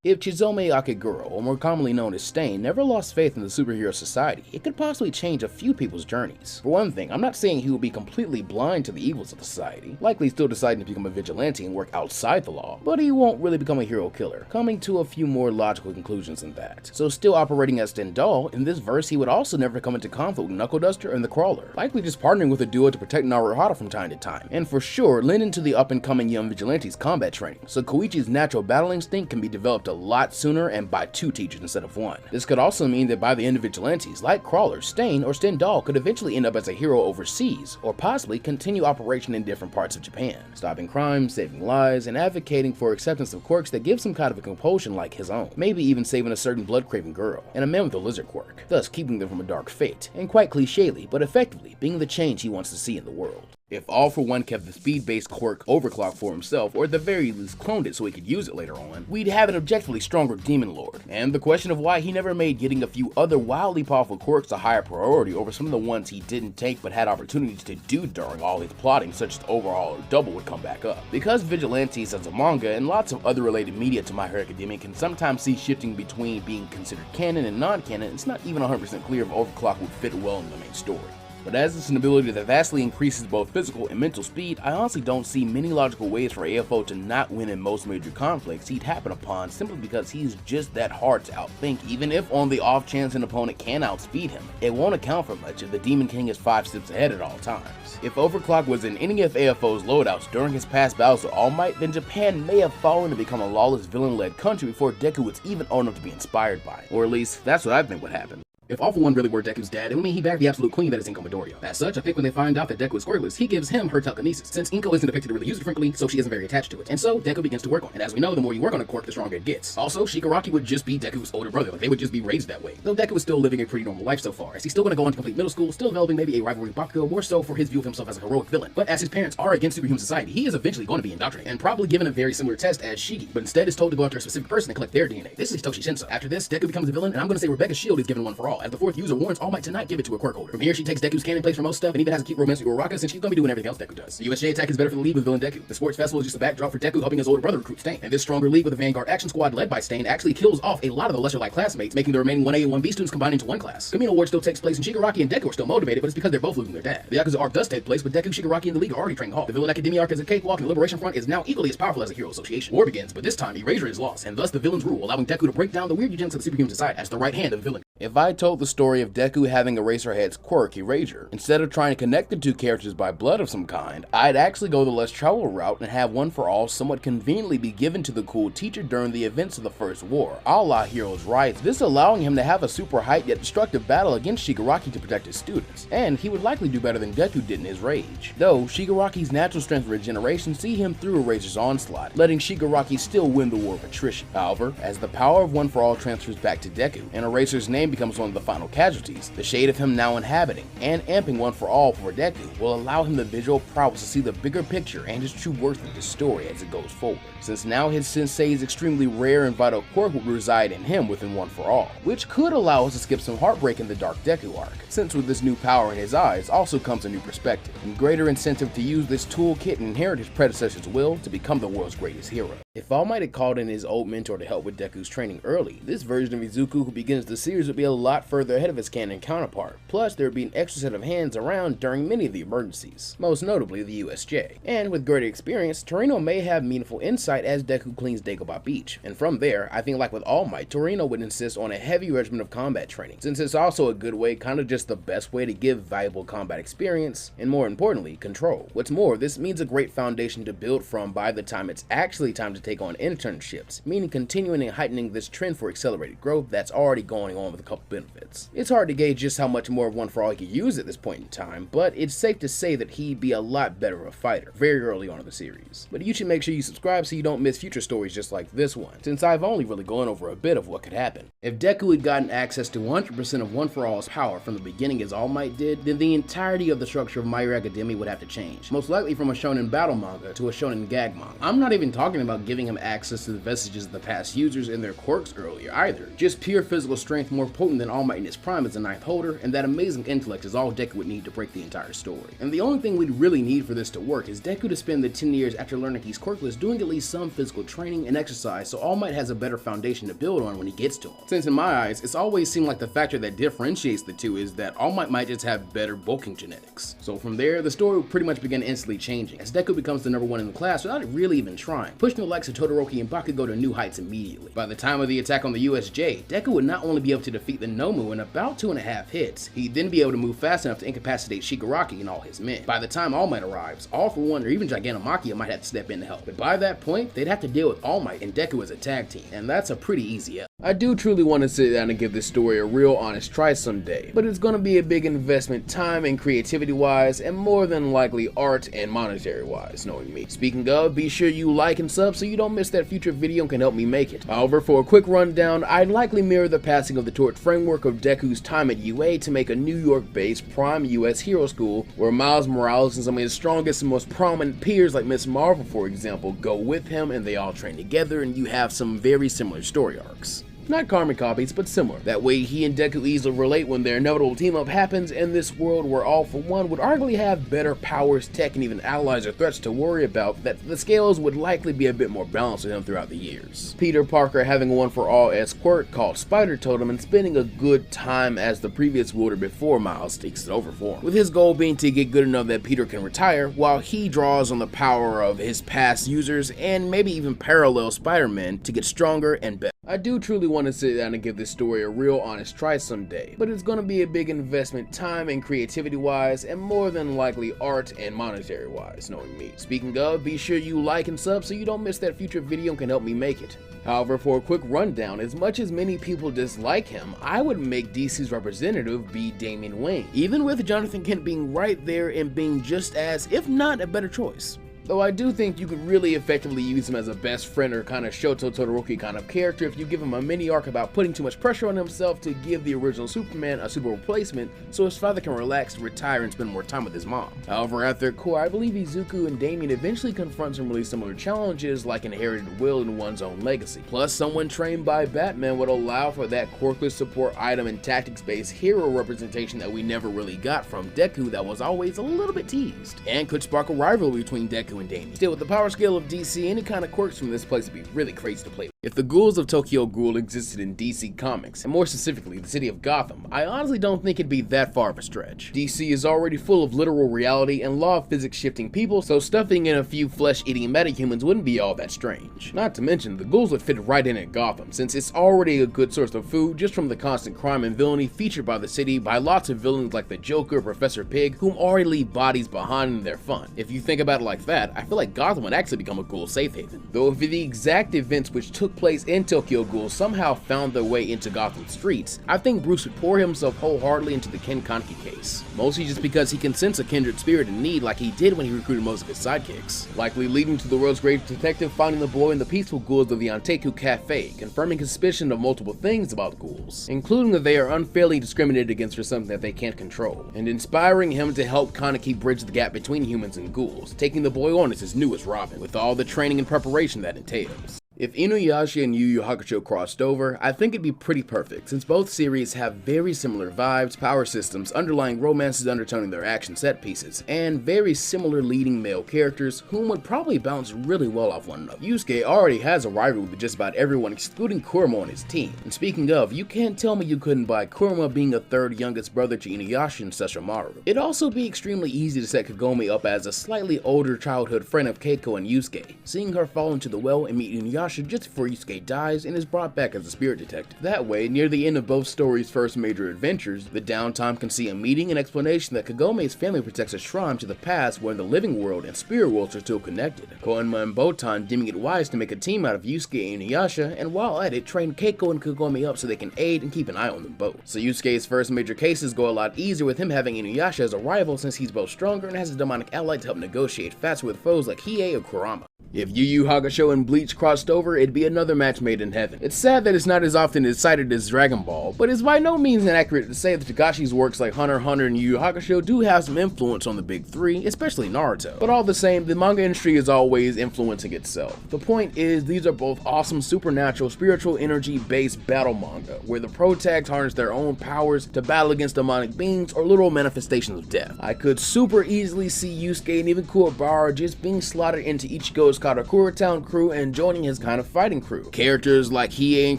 If Chizome Akeguro, or more commonly known as Stain, never lost faith in the superhero society, it could possibly change a few people's journeys. For one thing, I'm not saying he will be completely blind to the evils of the society, likely still deciding to become a vigilante and work outside the law, but he won't really become a hero killer, coming to a few more logical conclusions than that. So still operating as Stendhal, in this verse he would also never come into conflict with Knuckle Duster and the Crawler, likely just partnering with a duo to protect Naruto from time to time, and for sure lending to the up-and-coming young vigilante's combat training, so Koichi's natural battle instinct can be developed a lot sooner and by 2 teachers instead of 1. This could also mean that by the end of Vigilantes, like Crawler, Stain, or Stendhal could eventually end up as a hero overseas, or possibly continue operation in different parts of Japan, stopping crime, saving lives, and advocating for acceptance of quirks that give some kind of a compulsion like his own, maybe even saving a certain blood-craving girl, and a man with a lizard quirk, thus keeping them from a dark fate, and quite clichély, but effectively, being the change he wants to see in the world. If All For One kept the speed-based quirk Overclock for himself, or at the very least cloned it so he could use it later on, we'd have an objectively stronger Demon Lord. And the question of why he never made getting a few other wildly powerful quirks a higher priority over some of the ones he didn't take but had opportunities to do during all his plotting, such as Overhaul or Double, would come back up. Because Vigilantes as a manga and lots of other related media to My Hero Academia can sometimes see shifting between being considered canon and non-canon, it's not even 100% clear if Overclock would fit well in the main story. But as it's an ability that vastly increases both physical and mental speed, I honestly don't see many logical ways for AFO to not win in most major conflicts he'd happen upon, simply because he's just that hard to outthink. Even if on the off chance an opponent can outspeed him, it won't account for much if the Demon King is 5 steps ahead at all times. If Overclock was in any of AFO's loadouts during his past battles with All Might, then Japan may have fallen to become a lawless villain-led country before Deku was even old enough to be inspired by it. Or at least, that's what I think would happen. If All For One really were Deku's dad, it would mean he backed the absolute queen that is Inko Midoriya. As such, I think when they find out that Deku is quirkless, he gives him her telekinesis, since Inko isn't depicted to really use it frequently, so she isn't very attached to it. And so, Deku begins to work on it. And as we know, the more you work on a quirk, the stronger it gets. Also, Shigaraki would just be Deku's older brother, like they would just be raised that way. Though Deku is still living a pretty normal life so far, as he's still going to go on to complete middle school, still developing maybe a rivalry with Bakugo, more so for his view of himself as a heroic villain. But as his parents are against superhuman society, he is eventually going to be indoctrinated, and probably given a very similar test as Shigi, but instead is told to go after a specific person and collect their DNA. This is Hitoshi Shinso. After this, Deku becomes a villain, and I'm going to say Rebecca's shield is given one for all, as the 4th user warns All Might to not give it to a quirk holder. From here, she takes Deku's canon place for most stuff, and even has a cute romance with Uraraka, since she's gonna be doing everything else Deku does. The USJ attack is better for the league with villain Deku. The sports festival is just a backdrop for Deku helping his older brother recruit Stain. And this stronger league with the Vanguard Action Squad led by Stain actually kills off a lot of the lesser-like classmates, making the remaining 1A and 1B students combine into one class. Communal War still takes place, and Shigaraki and Deku are still motivated, but it's because they're both losing their dad. The Yakuza arc does take place, but Deku, Shigaraki, and the league are already training hard. The Villain Academia arc is a cakewalk, and the Liberation Front is now equally as powerful as a hero association. War begins, but this time Erasure is lost, and thus the villains rule, allowing Deku to break down the weird eugenics of the superhuman society as the right hand of the villain. If I told the story of Deku having Eraserhead's quirk, Erasure, instead of trying to connect the 2 characters by blood of some kind, I'd actually go the less traveled route and have One For All somewhat conveniently be given to the cool teacher during the events of the First War, a la Heroes Rise, this allowing him to have a super hype yet destructive battle against Shigaraki to protect his students, and he would likely do better than Deku did in his rage. Though, Shigaraki's natural strength and regeneration see him through Eraser's onslaught, letting Shigaraki still win the war of attrition. However, as the power of One For All transfers back to Deku, and Eraser's name becomes one of the final casualties, the shade of him now inhabiting and amping One For All for Deku will allow him the visual prowess to see the bigger picture and his true worth of the story as it goes forward, since now his sensei's extremely rare and vital quirk will reside in him within One For All, which could allow us to skip some heartbreak in the Dark Deku arc, since with this new power in his eyes also comes a new perspective, and greater incentive to use this toolkit and inherit his predecessor's will to become the world's greatest hero. If All Might had called in his old mentor to help with Deku's training early, this version of Izuku who begins the series would be a lot further ahead of his canon counterpart, plus there would be an extra set of hands around during many of the emergencies, most notably the USJ. And with greater experience, Torino may have meaningful insight as Deku cleans Dagobah Beach, and from there, I think like with All Might, Torino would insist on a heavy regimen of combat training, since it's also a good way, kinda just the best way to give valuable combat experience, and more importantly, control. What's more, this means a great foundation to build from by the time it's actually time to take on internships, meaning continuing and heightening this trend for accelerated growth that's already going on with a couple benefits. It's hard to gauge just how much more of One For All he could use at this point in time, but it's safe to say that he'd be a lot better of a fighter very early on in the series. But you should make sure you subscribe so you don't miss future stories just like this one, since I've only really gone over a bit of what could happen. If Deku had gotten access to 100% of One For All's power from the beginning as All Might did, then the entirety of the structure of My Hero Academia would have to change, most likely from a shonen battle manga to a shonen gag manga. I'm not even talking about giving him access to the vestiges of the past users and their quirks earlier either. Just pure physical strength more potent than All Might in his prime as a ninth holder, and that amazing intellect is all Deku would need to break the entire story. And the only thing we'd really need for this to work is Deku to spend the 10 years after learning he's quirkless doing at least some physical training and exercise so All Might has a better foundation to build on when he gets to him. Since in my eyes, it's always seemed like the factor that differentiates the two is that All Might just have better bulking genetics. So from there, the story will pretty much begin instantly changing, as Deku becomes the number one in the class without it really even trying, pushing the likes of Todoroki and Bakugo to new heights immediately. By the time of the attack on the USJ, Deku would not only be able to defeat the Nomu in about 2.5 hits, he'd then be able to move fast enough to incapacitate Shigaraki and all his men. By the time All Might arrives, All For One or even Gigantamakia might have to step in to help, but by that point, they'd have to deal with All Might and Deku as a tag team, and that's a pretty easy L. I do truly want to sit down and give this story a real honest try someday, but it's going to be a big investment time and creativity wise, and more than likely art and monetary wise, knowing me. Speaking of, be sure you like and sub so you don't miss that future video and can help me make it. However, for a quick rundown, I'd likely mirror the passing of the torch framework of Deku's time at UA to make a New York-based prime US hero school where Miles Morales and some of his strongest and most prominent peers like Miss Marvel, for example, go with him and they all train together and you have some very similar story arcs. Not carbon copies, but similar. That way he and Deku easily relate when their inevitable team-up happens in this world where All For One would arguably have better powers, tech, and even allies or threats to worry about, that the scales would likely be a bit more balanced with him throughout the years. Peter Parker having a One For All-esque quirk called Spider Totem and spending a good time as the previous wielder before Miles takes it over for him, with his goal being to get good enough that Peter can retire, while he draws on the power of his past users and maybe even parallel Spider-Man to get stronger and better. I do truly want to sit down and give this story a real honest try someday, but it's going to be a big investment time and creativity wise, and more than likely art and monetary wise, knowing me. Speaking of, be sure you like and sub so you don't miss that future video and can help me make it. However, for a quick rundown, as much as many people dislike him, I would make DC's representative be Damian Wayne, even with Jonathan Kent being right there and being just as, if not a better choice. Though I do think you could really effectively use him as a best friend or kind of Shoto Todoroki kind of character if you give him a mini arc about putting too much pressure on himself to give the original Superman a super replacement so his father can relax, retire, and spend more time with his mom. However, at their core, I believe Izuku and Damien eventually confront some really similar challenges like inherited will and one's own legacy. Plus, someone trained by Batman would allow for that quirkless support item and tactics-based hero representation that we never really got from Deku that was always a little bit teased, and could spark a rivalry between Deku and Damien. Still, with the power scale of DC, any kind of quirks from this place would be really crazy to play with. If the Ghouls of Tokyo Ghoul existed in DC Comics, and more specifically the city of Gotham, I honestly don't think it'd be that far of a stretch. DC is already full of literal reality and law of physics shifting people, so stuffing in a few flesh-eating metahumans wouldn't be all that strange. Not to mention, the Ghouls would fit right in at Gotham, since it's already a good source of food just from the constant crime and villainy featured by the city by lots of villains like the Joker, Professor Pig, whom already leave bodies behind in their fun. If you think about it like that, I feel like Gotham would actually become a ghoul safe haven. Though if the exact events which took place in Tokyo Ghoul somehow found their way into Gotham streets, I think Bruce would pour himself wholeheartedly into the Ken Kaneki case. Mostly just because he can sense a kindred spirit in need like he did when he recruited most of his sidekicks. Likely leading to the world's greatest detective finding the boy in the peaceful ghouls of the Anteku Cafe, confirming his suspicion of multiple things about ghouls, including that they are unfairly discriminated against for something that they can't control, and inspiring him to help Kaneki bridge the gap between humans and ghouls, taking the boy on as his newest Robin, with all the training and preparation that entails. If Inuyasha and Yu Yu Hakusho crossed over, I think it'd be pretty perfect, since both series have very similar vibes, power systems, underlying romances undertoning their action set pieces, and very similar leading male characters whom would probably bounce really well off one another. Yusuke already has a rivalry with just about everyone excluding Kurama on his team, and speaking of, you can't tell me you couldn't buy Kurama being a third youngest brother to Inuyasha and Sesshomaru. It'd also be extremely easy to set Kagome up as a slightly older childhood friend of Keiko and Yusuke, seeing her fall into the well and meet Inuyasha Inuyasha just before Yusuke dies and is brought back as a spirit detective. That way, near the end of both stories' first major adventures, the downtime can see a meeting and explanation that Kagome's family protects a shrine to the past where the living world and spirit worlds are still connected. Koenma and Botan deeming it wise to make a team out of Yusuke and Inuyasha, and while at it, train Keiko and Kagome up so they can aid and keep an eye on them both. So Yusuke's first major cases go a lot easier with him having Inuyasha as a rival since he's both stronger and has a demonic ally to help negotiate faster with foes like Hiei or Kurama. If Yu Yu Hakusho and Bleach crossed over, it'd be another match made in heaven. It's sad that it's not as often as cited as Dragon Ball, but it's by no means inaccurate to say that Tagashi's works like Hunter x Hunter and Yu Yu Hakusho do have some influence on the big three, especially Naruto. But all the same, the manga industry is always influencing itself. The point is, these are both awesome supernatural, spiritual energy-based battle manga, where the protags harness their own powers to battle against demonic beings or literal manifestations of death. I could super easily see Yusuke and even Kuwabara just being slotted into Ichigo's Karakura Town crew and joining his kind of fighting crew. Characters like Hiei and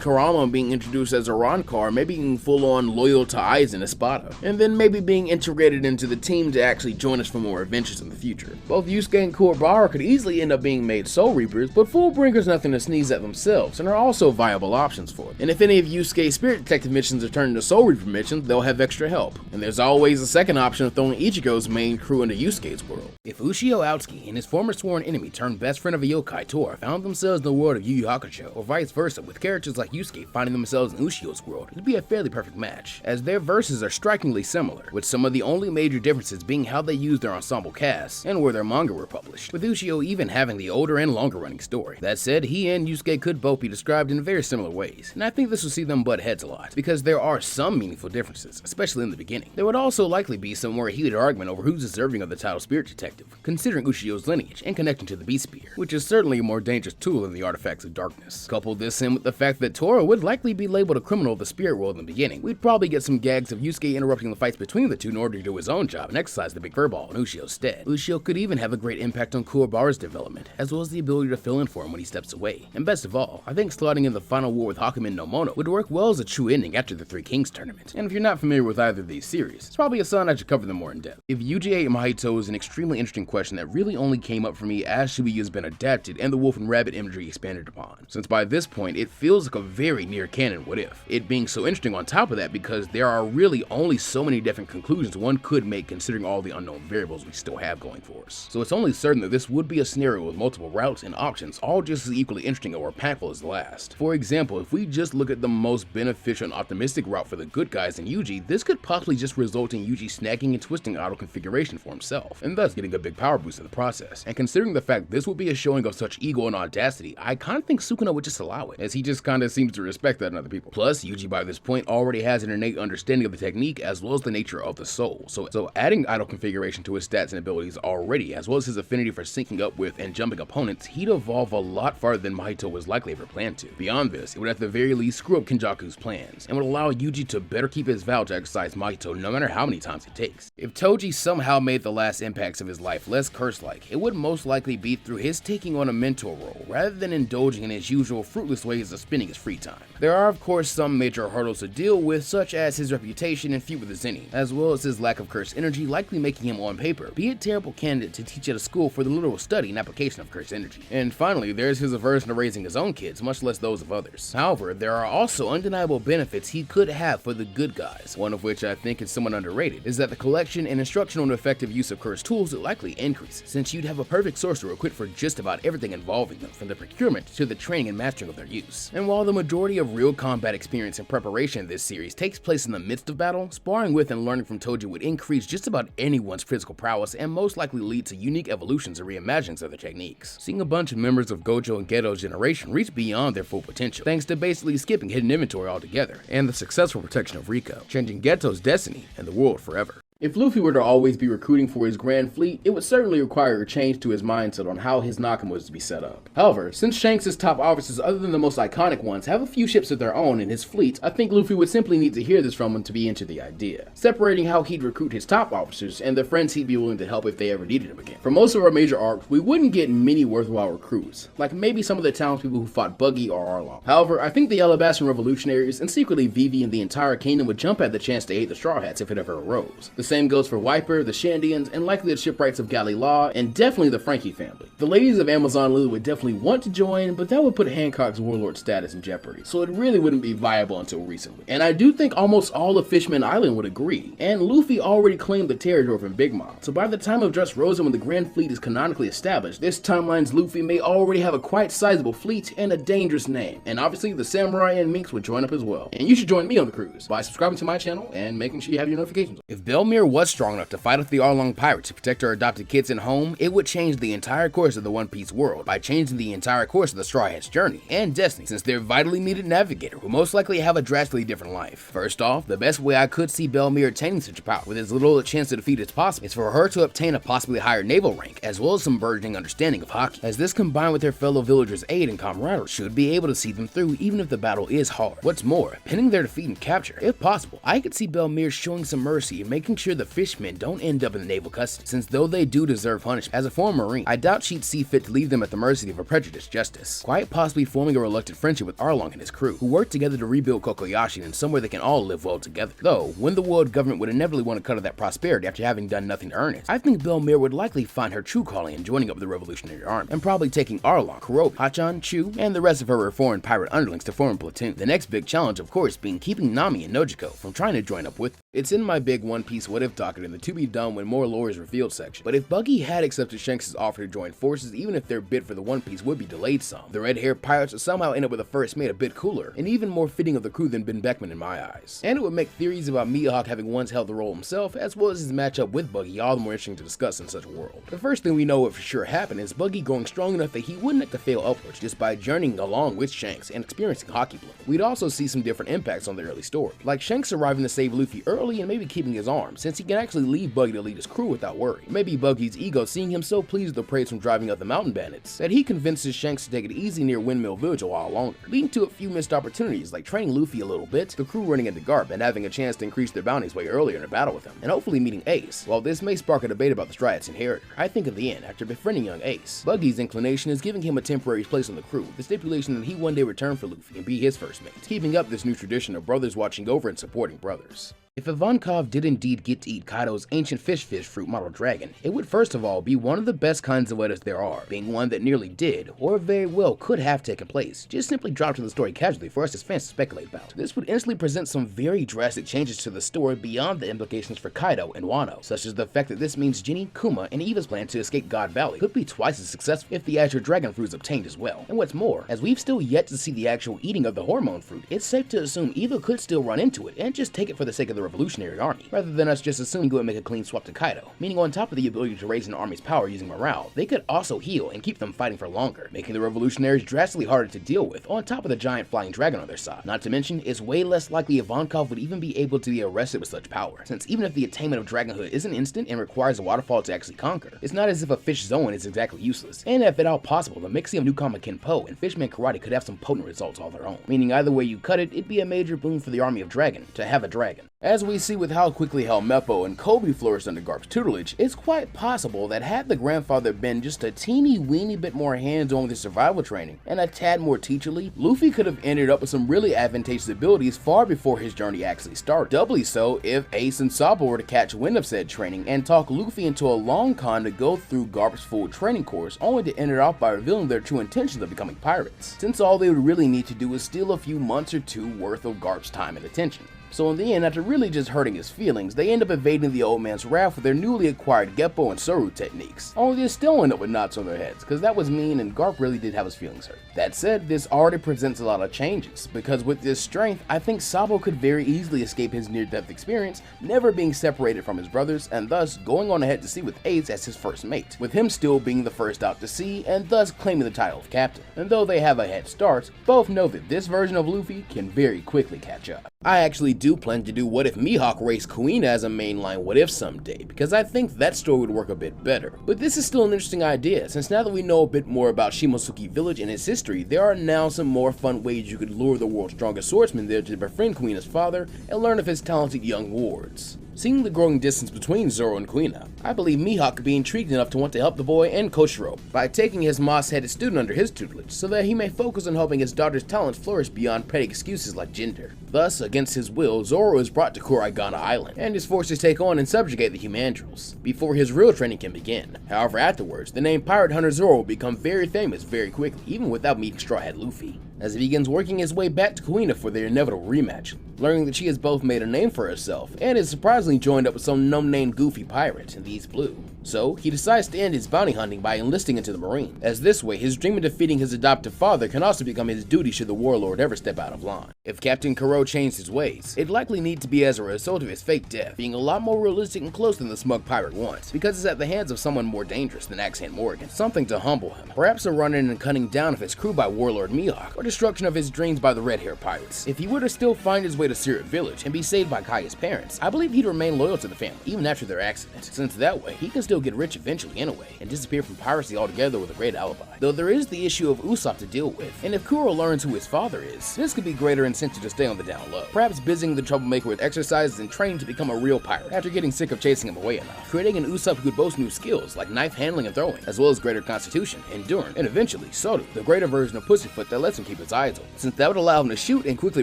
Kurama being introduced as a Rancor, maybe being full-on loyal to Aizen Espada, and then maybe being integrated into the team to actually join us for more adventures in the future. Both Yusuke and Kuwabara could easily end up being made Soul Reapers, but Fullbringer's nothing to sneeze at themselves, and are also viable options for them. And if any of Yusuke's Spirit Detective missions are turned into Soul Reaper missions, they'll have extra help. And there's always a second option of throwing Ichigo's main crew into Yusuke's world. If Ushio Aotsuki and his former sworn enemy turned best friend of a yokai, Tora, found themselves in the world of Yu Yu Hakusho, or vice versa, with characters like Yusuke finding themselves in Ushio's world, it'd be a fairly perfect match, as their verses are strikingly similar, with some of the only major differences being how they use their ensemble casts, and where their manga were published, with Ushio even having the older and longer running story. That said, he and Yusuke could both be described in very similar ways, and I think this will see them butt heads a lot, because there are some meaningful differences, especially in the beginning. There would also likely be some more heated argument over who's deserving of the title Spirit Detective, considering Ushio's lineage and connecting to the Beast Spear, which is certainly a more dangerous tool than the Artifacts of Darkness. Couple this in with the fact that Tora would likely be labeled a criminal of the spirit world in the beginning, we'd probably get some gags of Yusuke interrupting the fights between the two in order to do his own job and exercise the big furball in Ushio's stead. Ushio could even have a great impact on Kuwabara's development, as well as the ability to fill in for him when he steps away. And best of all, I think slotting in the final war with Hakumen no Mono would work well as a true ending after the Three Kings tournament. And if you're not familiar with either of these series, it's probably a sign I should cover them more in depth. If UGA Mahito is an extremely interesting question that really only came up for me as Shibuya has been adapted and the wolf and rabbit imagery expanded upon, since by this point it feels like a very near canon what if. It being so interesting on top of that because there are really only so many different conclusions one could make considering all the unknown variables we still have going for us. So it's only certain that this would be a scenario with multiple routes and options, all just as equally interesting or impactful as the last. For example, if we just look at the most beneficial and optimistic route for the good guys in Yuji, this could possibly just result in Yuji snagging and twisting auto configuration for himself, and thus getting a big power boost in the process. And considering the fact this would be a showing of such ego and audacity, I kinda think Sukuna would just allow it, as he just kinda seems to respect that in other people. Plus, Yuji by this point already has an innate understanding of the technique as well as the nature of the soul, so adding idle configuration to his stats and abilities already, as well as his affinity for syncing up with and jumping opponents, he'd evolve a lot farther than Mahito was likely ever planned to. Beyond this, it would at the very least screw up Kenjaku's plans, and would allow Yuji to better keep his vow to exercise Mahito no matter how many times it takes. If Toji somehow made the last impacts of his life less curse-like, it would most likely be through his taking on a mentor role, rather than indulging in his usual fruitless ways of spending his free time. There are of course some major hurdles to deal with, such as his reputation and feud with the Zenny, as well as his lack of curse energy likely making him on paper be a terrible candidate to teach at a school for the literal study and application of curse energy. And finally, there's his aversion to raising his own kids, much less those of others. However, there are also undeniable benefits he could have for the good guys, one of which I think is somewhat underrated, is that the collection and instruction on effective use of curse tools would likely increase, since you'd have a perfect sorcerer equipped for just about everything involving them, from the procurement to the training and mastering of their use. And while the majority of real combat experience and preparation in this series takes place in the midst of battle, sparring with and learning from Toji would increase just about anyone's physical prowess and most likely lead to unique evolutions or reimaginings of their techniques. Seeing a bunch of members of Gojo and Geto's generation reach beyond their full potential, thanks to basically skipping hidden inventory altogether, and the successful protection of Riko, changing Geto's destiny and the world forever. If Luffy were to always be recruiting for his Grand Fleet, it would certainly require a change to his mindset on how his Nakama was to be set up. However, since Shanks' top officers other than the most iconic ones have a few ships of their own in his fleet, I think Luffy would simply need to hear this from him to be into the idea, separating how he'd recruit his top officers and the friends he'd be willing to help if they ever needed him again. For most of our major arcs, we wouldn't get many worthwhile recruits, like maybe some of the townspeople who fought Buggy or Arlong. However, I think the Alabastan revolutionaries and secretly Vivi and the entire kingdom would jump at the chance to aid the Straw Hats if it ever arose. The same goes for Wiper, the Shandians, and likely the shipwrights of Galley Law, and definitely the Frankie family. The ladies of Amazon Lily would definitely want to join, but that would put Hancock's warlord status in jeopardy, so it really wouldn't be viable until recently. And I do think almost all of Fishman Island would agree, and Luffy already claimed the territory from Big Mom, so by the time of Dressrosa when the Grand Fleet is canonically established, this timeline's Luffy may already have a quite sizable fleet and a dangerous name, and obviously the Samurai and Minks would join up as well. And you should join me on the cruise by subscribing to my channel and making sure you have your notifications. If Belmere was strong enough to fight with the Arlong pirates to protect her adopted kids and home, it would change the entire course of the One Piece world by changing the entire course of the Straw Hat's journey and destiny, since their vitally needed navigator will most likely have a drastically different life. First off, the best way I could see Belmere attaining such a power with as little chance to defeat as possible is for her to obtain a possibly higher naval rank, as well as some burgeoning understanding of Haki, as this combined with her fellow villagers' aid and camaraderie should be able to see them through even if the battle is hard. What's more, pinning their defeat and capture. If possible, I could see Belmere showing some mercy and making sure the fishmen don't end up in the naval custody, since though they do deserve punishment. As a former Marine, I doubt she'd see fit to leave them at the mercy of a prejudiced justice, quite possibly forming a reluctant friendship with Arlong and his crew, who work together to rebuild Kokoyashi in somewhere they can all live well together. Though, when the world government would inevitably want to cut off that prosperity after having done nothing to earn it, I think Belmere would likely find her true calling in joining up with the Revolutionary Army, and probably taking Arlong, Kurobe, Hachan, Chu, and the rest of her reformed pirate underlings to form a platoon. The next big challenge, of course, being keeping Nami and Nojiko from trying to join up with them. It's in my big One Piece What If docket in the to be done when more lore is revealed section, but if Buggy had accepted Shanks' offer to join forces, even if their bid for the One Piece would be delayed some, the red-haired pirates would somehow end up with a first mate a bit cooler, and even more fitting of the crew than Ben Beckman in my eyes. And it would make theories about Mihawk having once held the role himself, as well as his matchup with Buggy, all the more interesting to discuss in such a world. The first thing we know would for sure happen is Buggy growing strong enough that he wouldn't have to fail upwards just by journeying along with Shanks and experiencing Haki Bloom. We'd also see some different impacts on the early story, like Shanks arriving to save Luffy early and maybe keeping his arm, since he can actually leave Buggy to lead his crew without worry. Maybe Buggy's ego seeing him so pleased with the praise from driving out the mountain bandits that he convinces Shanks to take it easy near Windmill Village a while longer, leading to a few missed opportunities like training Luffy a little bit, the crew running into Garp and having a chance to increase their bounties way earlier in a battle with him, and hopefully meeting Ace. While this may spark a debate about the Straw Hat's inheritor, I think in the end, after befriending young Ace, Buggy's inclination is giving him a temporary place on the crew, with the stipulation that he one day return for Luffy and be his first mate, keeping up this new tradition of brothers watching over and supporting brothers. If Ivankov did indeed get to eat Kaido's ancient fish fruit model dragon, it would first of all be one of the best kinds of What Ifs there are, being one that nearly did, or very well could have taken place, just simply dropped in the story casually for us as fans to speculate about. This would instantly present some very drastic changes to the story beyond the implications for Kaido and Wano, such as the fact that this means Jinny, Kuma, and Eva's plan to escape God Valley could be twice as successful if the Azure Dragon fruit is obtained as well. And what's more, as we've still yet to see the actual eating of the hormone fruit, it's safe to assume Eva could still run into it and just take it for the sake of the Revolutionary Army, rather than us just assuming go and make a clean swap to Kaido, meaning on top of the ability to raise an army's power using morale, they could also heal and keep them fighting for longer, making the revolutionaries drastically harder to deal with, on top of the giant flying dragon on their side. Not to mention, it's way less likely Ivankov would even be able to be arrested with such power, since even if the attainment of dragonhood isn't instant and requires a waterfall to actually conquer, it's not as if a fish zone is exactly useless, and if at all possible, the mixing of Newcomer Kenpo and Fishman Karate could have some potent results all their own, meaning either way you cut it, it'd be a major boon for the army of Dragon to have a dragon. As we see with how quickly Helmeppo and Kobe flourished under Garp's tutelage, it's quite possible that had the grandfather been just a teeny weeny bit more hands-on with his survival training and a tad more teacherly, Luffy could have ended up with some really advantageous abilities far before his journey actually started. Doubly so if Ace and Sabo were to catch wind of said training and talk Luffy into a long con to go through Garp's full training course, only to end it off by revealing their true intentions of becoming pirates, since all they would really need to do is steal a few months or two worth of Garp's time and attention. So in the end, after really just hurting his feelings, they end up evading the old man's wrath with their newly acquired Geppo and Soru techniques. Only they still end up with knots on their heads, cause that was mean and Garp really did have his feelings hurt. That said, this already presents a lot of changes, because with this strength, I think Sabo could very easily escape his near-death experience, never being separated from his brothers, and thus going on ahead to sea with Ace as his first mate, with him still being the first out to sea, and thus claiming the title of captain. And though they have a head start, both know that this version of Luffy can very quickly catch up. I actually do plan to do What If Mihawk raced Kuina as a mainline What If someday, because I think that story would work a bit better. But this is still an interesting idea, since now that we know a bit more about Shimosuke Village and its history, there are now some more fun ways you could lure the world's strongest swordsman there to befriend Kuina's father and learn of his talented young wards. Seeing the growing distance between Zoro and Kuina, I believe Mihawk could be intrigued enough to want to help the boy and Koshiro by taking his moss-headed student under his tutelage so that he may focus on helping his daughter's talents flourish beyond petty excuses like gender. Thus, against his will, Zoro is brought to Kuraigana Island and is forced to take on and subjugate the Humandrels before his real training can begin. However, afterwards, the name Pirate Hunter Zoro will become very famous very quickly, even without meeting Straw Hat Luffy, as he begins working his way back to Kuina for their inevitable rematch, learning that she has both made a name for herself and is surprisingly joined up with some no-name goofy pirate in the East Blue. So, he decides to end his bounty hunting by enlisting into the Marine, as this way his dream of defeating his adoptive father can also become his duty should the warlord ever step out of line. If Captain Kuro changed his ways, it'd likely need to be as a result of his fake death being a lot more realistic and close than the smug pirate wants, because it's at the hands of someone more dangerous than Axe Hand Morgan, something to humble him, perhaps a run-in and cutting down of his crew by Warlord Mihawk, or destruction of his dreams by the red-hair pirates. If he were to still find his way to Sirat Village and be saved by Kaya's parents, I believe he'd remain loyal to the family even after their accident, since that way he can still get rich eventually anyway and disappear from piracy altogether with a great alibi. Though there is the issue of Usopp to deal with, and if Kuro learns who his father is, this could be greater incentive to stay on the down low, perhaps busying the troublemaker with exercises and training to become a real pirate after getting sick of chasing him away enough, creating an Usopp who could boast new skills like knife handling and throwing, as well as greater constitution, endurance, and eventually Soru, the greater version of Pussyfoot that lets him keep his eyes open, since that would allow him to shoot and quickly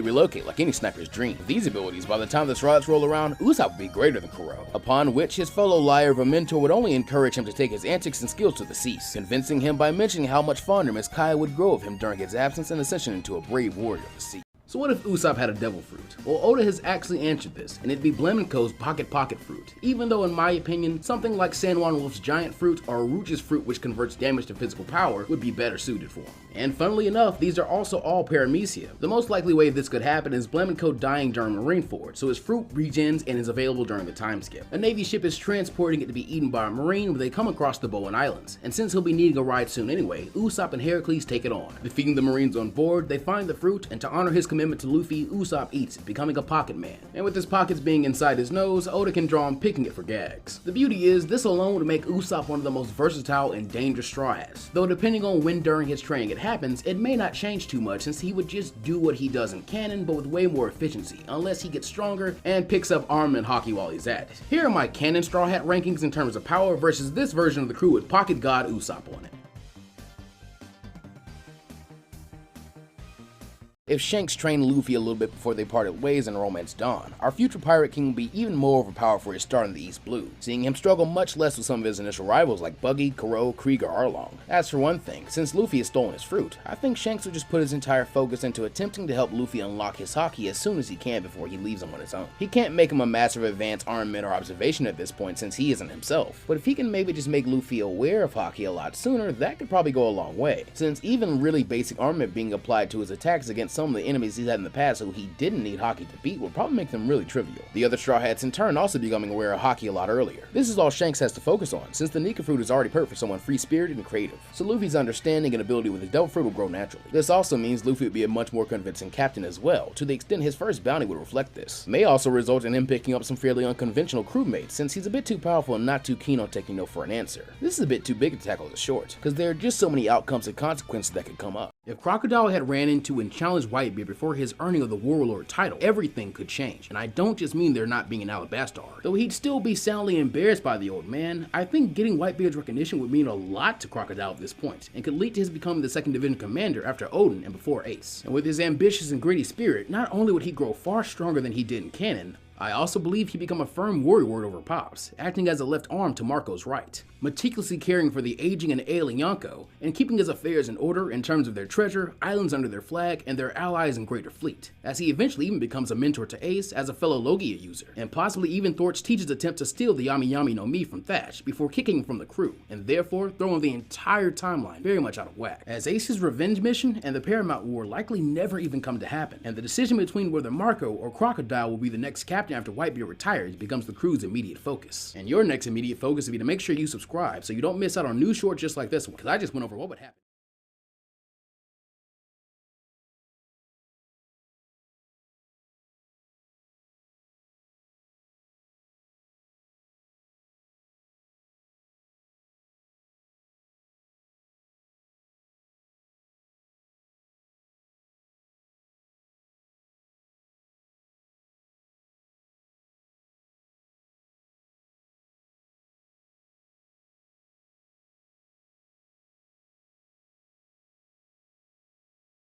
relocate like any sniper's dream. With these abilities, by the time the Straws roll around, Usopp would be greater than Kuro, upon which his fellow liar of a mentor would only encourage him to take his antics and skills to the cease, convincing him by mentioning how much fonder Miss Kaya would grow of him during his absence and ascension into a brave warrior of the sea. So what if Usopp had a devil fruit? Well, Oda has actually answered this, and it'd be Blamenko's Pocket fruit, even though in my opinion, something like Sanwan Wolf's giant fruit or Uruch's fruit which converts damage to physical power would be better suited for him. And funnily enough, these are also all paramecia. The most likely way this could happen is Blamenko dying during Marineford, so his fruit regens and is available during the time skip. A Navy ship is transporting it to be eaten by a Marine when they come across the Bowen Islands, and since he'll be needing a ride soon anyway, Usopp and Heracles take it on. Defeating the Marines on board, they find the fruit, and to honor his commitment to Luffy, Usopp eats it, becoming a pocket man. And with his pockets being inside his nose, Oda can draw him picking it for gags. The beauty is, this alone would make Usopp one of the most versatile and dangerous Straw Hats, though depending on when during his training it happens, it may not change too much since he would just do what he does in canon but with way more efficiency, unless he gets stronger and picks up armament hockey while he's at it. Here are my canon Straw Hat rankings in terms of power versus this version of the crew with Pocket God Usopp on it. If Shanks trained Luffy a little bit before they parted ways in Romance Dawn, our future Pirate King will be even more overpowered for his start in the East Blue, seeing him struggle much less with some of his initial rivals like Buggy, Kuro, Krieg, or Arlong. As for one thing, since Luffy has stolen his fruit, I think Shanks will just put his entire focus into attempting to help Luffy unlock his haki as soon as he can before he leaves him on his own. He can't make him a massive advanced armament or observation at this point since he isn't himself, but if he can maybe just make Luffy aware of haki a lot sooner, that could probably go a long way, since even really basic armament being applied to his attacks against some of the enemies he's had in the past who he didn't need haki to beat would probably make them really trivial. The other Straw Hats in turn also becoming aware of haki a lot earlier. This is all Shanks has to focus on, since the Nika fruit is already perfect for someone free-spirited and creative, so Luffy's understanding and ability with his devil fruit will grow naturally. This also means Luffy would be a much more convincing captain as well, to the extent his first bounty would reflect this. May also result in him picking up some fairly unconventional crewmates, since he's a bit too powerful and not too keen on taking no for an answer. This is a bit too big to tackle as a short, because there are just so many outcomes and consequences that could come up. If Crocodile had ran into and challenged Whitebeard before his earning of the Warlord title, everything could change, and I don't just mean there not being an Alabastar. Though he'd still be soundly embarrassed by the old man, I think getting Whitebeard's recognition would mean a lot to Crocodile at this point, and could lead to his becoming the 2nd Division commander after Odin and before Ace. And with his ambitious and gritty spirit, not only would he grow far stronger than he did in canon, I also believe he'd become a firm warrior over Pops, acting as a left arm to Marco's right, meticulously caring for the aging and ailing Yonko, and keeping his affairs in order in terms of their treasure, islands under their flag, and their allies in Greater Fleet, as he eventually even becomes a mentor to Ace as a fellow Logia user, and possibly even thwarts Teach's attempt to steal the Yami Yami no Mi from Thatch before kicking him from the crew, and therefore throwing the entire timeline very much out of whack, as Ace's revenge mission and the Paramount War likely never even come to happen, and the decision between whether Marco or Crocodile will be the next captain after Whitebeard retires becomes the crew's immediate focus. And your next immediate focus will be to make sure you subscribe so you don't miss out on new shorts just like this one, because I just went over what would happen.